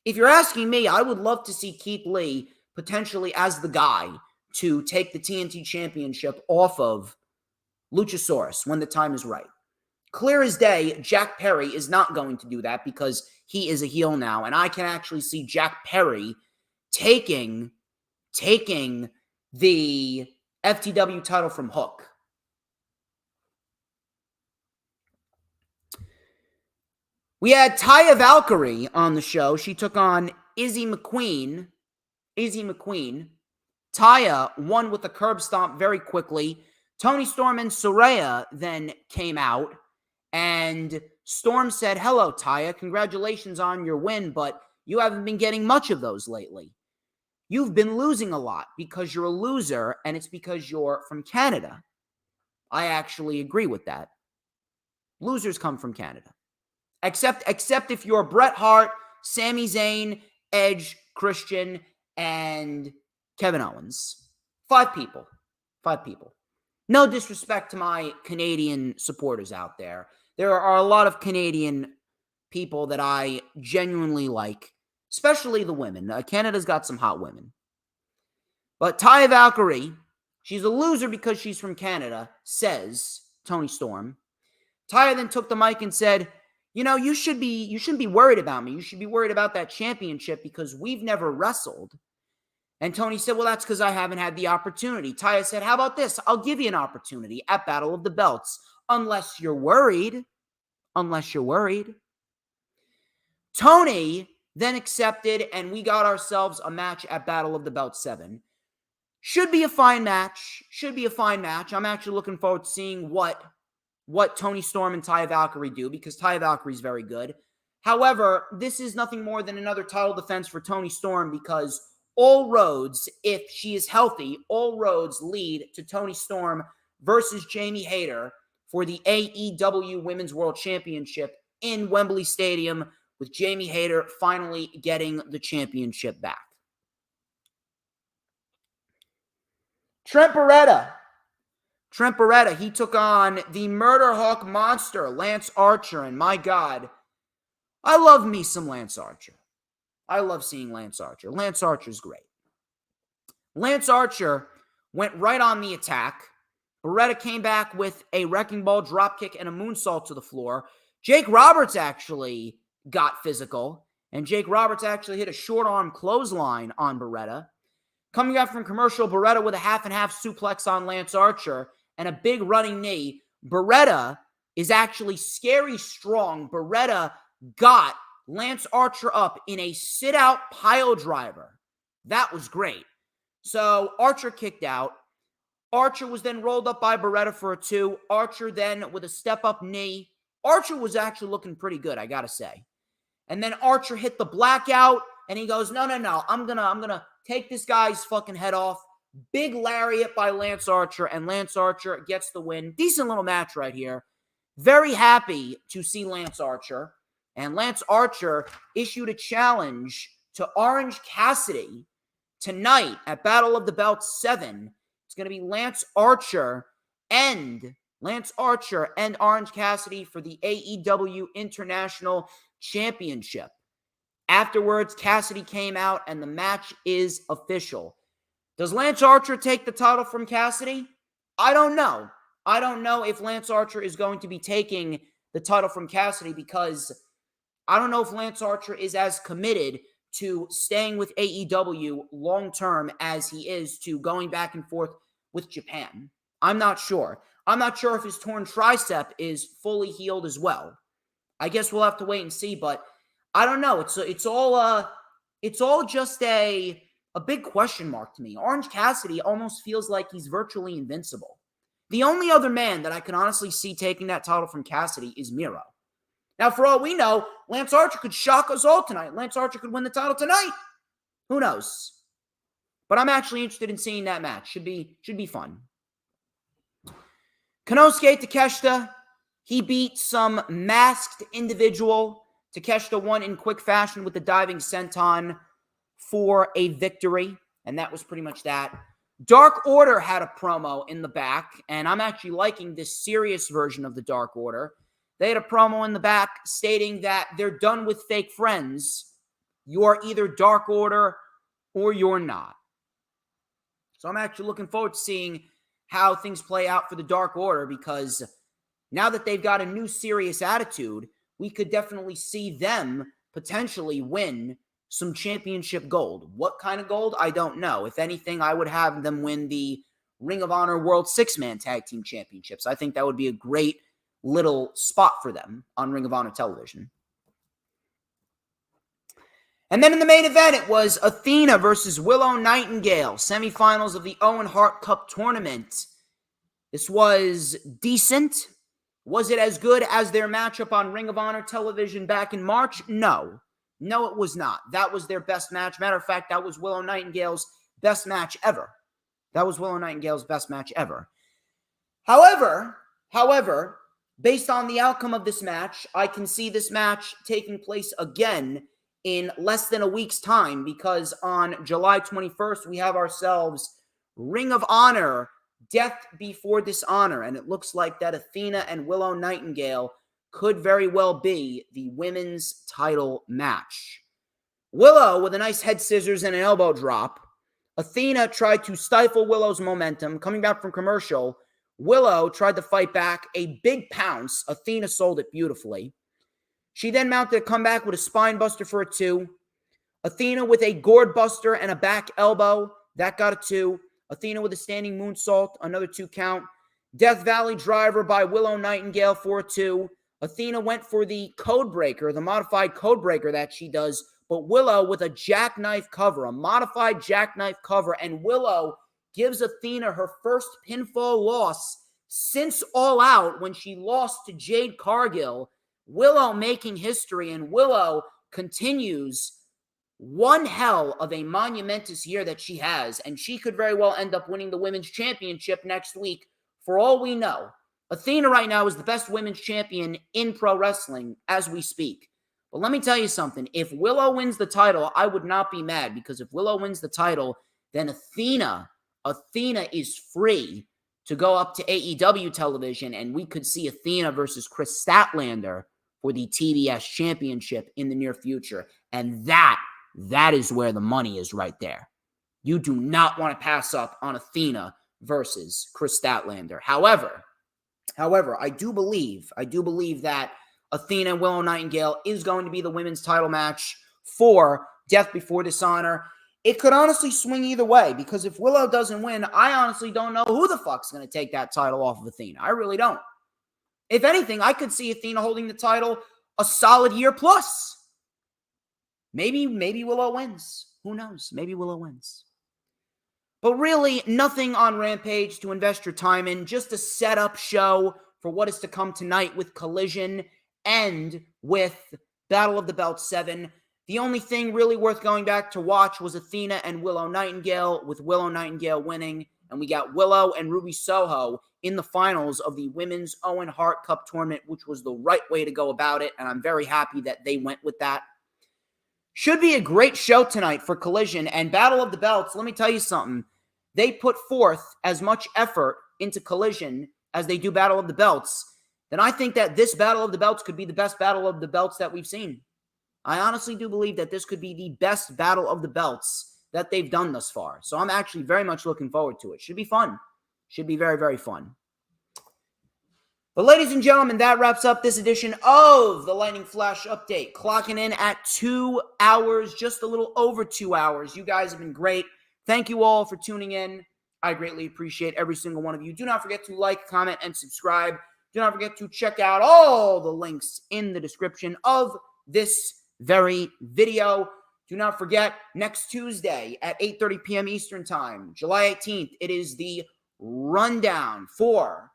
If you're asking me, I would love to see Keith Lee potentially as the guy to take the TNT Championship off of Luchasaurus when the time is right. Clear as day, Jack Perry is not going to do that because he is a heel now, and I can actually see Jack Perry taking the FTW title from Hook. We had Taya Valkyrie on the show. She took on Izzy McQueen. Taya won with a curb stomp very quickly. Tony Storm and Saraya then came out. And Storm said, "Hello, Taya. Congratulations on your win, but you haven't been getting much of those lately. You've been losing a lot because you're a loser, and it's because you're from Canada." I actually agree with that. Losers come from Canada. Except if you're Bret Hart, Sami Zayn, Edge, Christian, and Kevin Owens. 5 people. 5 people. No disrespect to my Canadian supporters out there. There are a lot of Canadian people that I genuinely like, especially the women. Canada's got some hot women. But Taya Valkyrie, she's a loser because she's from Canada, says Toni Storm. Taya then took the mic and said, you shouldn't be worried about me. You should be worried about that championship because we've never wrestled. And Tony said, well, that's because I haven't had the opportunity. Taya said, how about this? I'll give you an opportunity at Battle of the Belts, unless you're worried. Unless you're worried. Tony then accepted, and we got ourselves a match at Battle of the Belts 7. Should be a fine match. I'm actually looking forward to seeing what Toni Storm and Taya Valkyrie do, because Taya Valkyrie is very good. However, this is nothing more than another title defense for Toni Storm, because all roads, if she is healthy, all roads lead to Toni Storm versus Jamie Hayter for the AEW Women's World Championship in Wembley Stadium, with Jamie Hayter finally getting the championship back. Trent Beretta, he took on the Murder Hawk Monster, Lance Archer, and my God, I love me some Lance Archer. I love seeing Lance Archer. Lance Archer's great. Lance Archer went right on the attack. Beretta came back with a wrecking ball dropkick and a moonsault to the floor. Jake Roberts actually got physical, and Jake Roberts actually hit a short arm clothesline on Beretta. Coming out from commercial, Beretta with a half-and-half suplex on Lance Archer and a big running knee. Beretta is actually scary strong. Beretta got Lance Archer up in a sit-out pile driver. That was great. So Archer kicked out. Archer was then rolled up by Beretta for a 2. Archer then with a step-up knee. Archer was actually looking pretty good, I gotta say. And then Archer hit the blackout, and he goes, no, I'm gonna take this guy's fucking head off. Big lariat by Lance Archer, and Lance Archer gets the win. Decent little match right here. Very happy to see Lance Archer. And Lance Archer issued a challenge to Orange Cassidy tonight at Battle of the Belts 7. It's going to be Lance Archer and Orange Cassidy for the AEW International Championship. Afterwards, Cassidy came out, and the match is official. Does Lance Archer take the title from Cassidy? I don't know. I don't know if Lance Archer is going to be taking the title from Cassidy, because I don't know if Lance Archer is as committed to staying with AEW long-term as he is to going back and forth with Japan. I'm not sure. I'm not sure if his torn tricep is fully healed as well. I guess we'll have to wait and see, but I don't know. It's all just a big question mark to me. Orange Cassidy almost feels like he's virtually invincible. The only other man that I can honestly see taking that title from Cassidy is Miro. Now, for all we know, Lance Archer could shock us all tonight. Lance Archer could win the title tonight. Who knows? But I'm actually interested in seeing that match. Should be fun. Konosuke Takeshita, he beat some masked individual. Takeshita won in quick fashion with the diving senton for a victory, and that was pretty much that. Dark Order had a promo in the back, and I'm actually liking this serious version of the Dark Order. They had a promo in the back stating that they're done with fake friends. You're either Dark Order or you're not. So I'm actually looking forward to seeing how things play out for the Dark Order, because now that they've got a new serious attitude, we could definitely see them potentially win some championship gold. What kind of gold? I don't know. If anything, I would have them win the Ring of Honor World Six-Man Tag Team Championships. I think that would be a great little spot for them on Ring of Honor television. And then in the main event, it was Athena versus Willow Nightingale, semifinals of the Owen Hart Cup tournament. This was decent. Was it as good as their matchup on Ring of Honor television back in March? No. No, it was not. That was their best match. Matter of fact, that was Willow Nightingale's best match ever. However, based on the outcome of this match, I can see this match taking place again in less than a week's time, because on July 21st, we have ourselves Ring of Honor, Death Before Dishonor, and it looks like that Athena and Willow Nightingale could very well be the women's title match. Willow with a nice head scissors and an elbow drop. Athena tried to stifle Willow's momentum. Coming back from commercial, Willow tried to fight back, a big pounce. Athena sold it beautifully. She then mounted a comeback with a spine buster for a 2. Athena with a gourd buster and a back elbow. That got a 2. Athena with a standing moonsault, another 2 count. Death Valley driver by Willow Nightingale for a 2. Athena went for the code breaker, the modified code breaker that she does, but Willow with a jackknife cover, a modified jackknife cover, and Willow gives Athena her first pinfall loss since All Out when she lost to Jade Cargill. Willow making history, and Willow continues one hell of a monumentous year that she has, and she could very well end up winning the Women's Championship next week, for all we know. Athena right now is the best women's champion in pro wrestling as we speak. But let me tell you something. If Willow wins the title, I would not be mad, because if Willow wins the title, then Athena is free to go up to AEW television, and we could see Athena versus Chris Statlander for the TBS Championship in the near future. And that is where the money is right there. You do not want to pass up on Athena versus Chris Statlander. However, I do believe that Athena and Willow Nightingale is going to be the women's title match for Death Before Dishonor. It could honestly swing either way, because if Willow doesn't win, I honestly don't know who the fuck's going to take that title off of Athena. I really don't. If anything, I could see Athena holding the title a solid year plus. Maybe Willow wins. Who knows? Maybe Willow wins. But really, nothing on Rampage to invest your time in. Just a setup show for what is to come tonight with Collision and with Battle of the Belts 7. The only thing really worth going back to watch was Athena and Willow Nightingale, with Willow Nightingale winning. And we got Willow and Ruby Soho in the finals of the Women's Owen Hart Cup tournament, which was the right way to go about it. And I'm very happy that they went with that. Should be a great show tonight for Collision and Battle of the Belts. Let me tell you something. They put forth as much effort into Collision as they do Battle of the Belts. Then I think that this Battle of the Belts could be the best Battle of the Belts that we've seen. I honestly do believe that this could be the best Battle of the Belts that they've done thus far. So I'm actually very much looking forward to it. Should be fun. Should be very, very fun. But ladies and gentlemen, that wraps up this edition of the Lightning Flash Update. Clocking in at 2 hours, just a little over 2 hours. You guys have been great. Thank you all for tuning in. I greatly appreciate every single one of you. Do not forget to like, comment, and subscribe. Do not forget to check out all the links in the description of this very video. Do not forget, next Tuesday at 8:30 p.m. Eastern Time, July 18th, it is the rundown for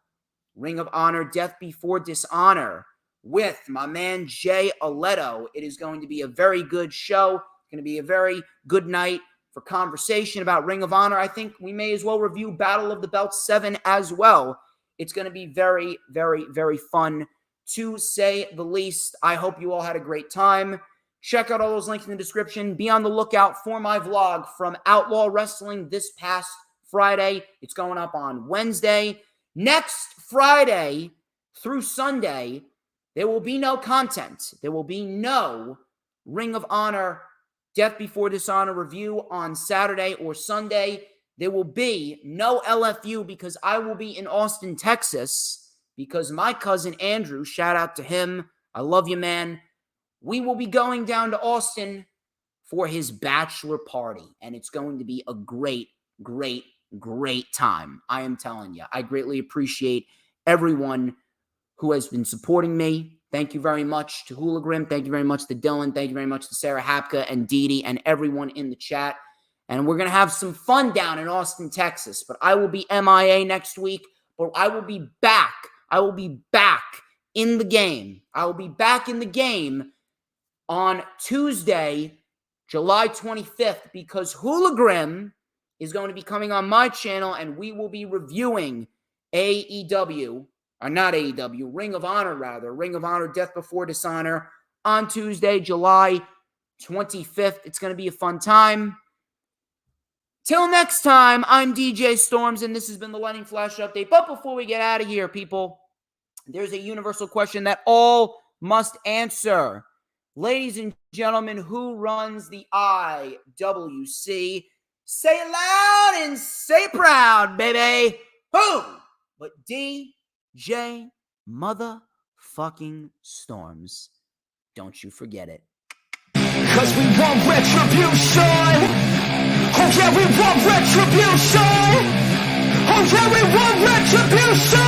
Ring of Honor Death Before Dishonor with my man Jay Aletto. It is going to be a very good show. It's going to be a very good night for conversation about Ring of Honor. I think we may as well review Battle of the Belts 7 as well. It's going to be very, very, very fun, to say the least. I hope you all had a great time. Check out all those links in the description. Be on the lookout for my vlog from Outlaw Wrestling this past Friday. It's going up on Wednesday. Next Friday through Sunday, there will be no content. There will be no Ring of Honor Death Before Dishonor review on Saturday or Sunday. There will be no LFU because I will be in Austin, Texas, because my cousin Andrew, shout out to him, I love you, man. We will be going down to Austin for his bachelor party, and it's going to be a great, great, great time. I am telling you. I greatly appreciate everyone who has been supporting me. Thank you very much to Hooligram. Thank you very much to Dylan. Thank you very much to Sarah Hapka and Dee Dee and everyone in the chat. And we're going to have some fun down in Austin, Texas. But I will be MIA next week, but I will be back. I will be back in the game. I will be back in the game on Tuesday, July 25th, because Hooligrim is going to be coming on my channel, and we will be reviewing AEW, or not AEW, Ring of Honor Death Before Dishonor on Tuesday, July 25th. It's going to be a fun time. Till next time, I'm DJ Storms, and this has been the Lightning Flash Update. But before we get out of here, people, there's a universal question that all must answer. Ladies and gentlemen, who runs the IWC? Say it loud and say proud, baby. Who? But DJ motherfucking Storms. Don't you forget it. Cause we want retribution. Oh yeah, we want retribution. Oh yeah, we want retribution.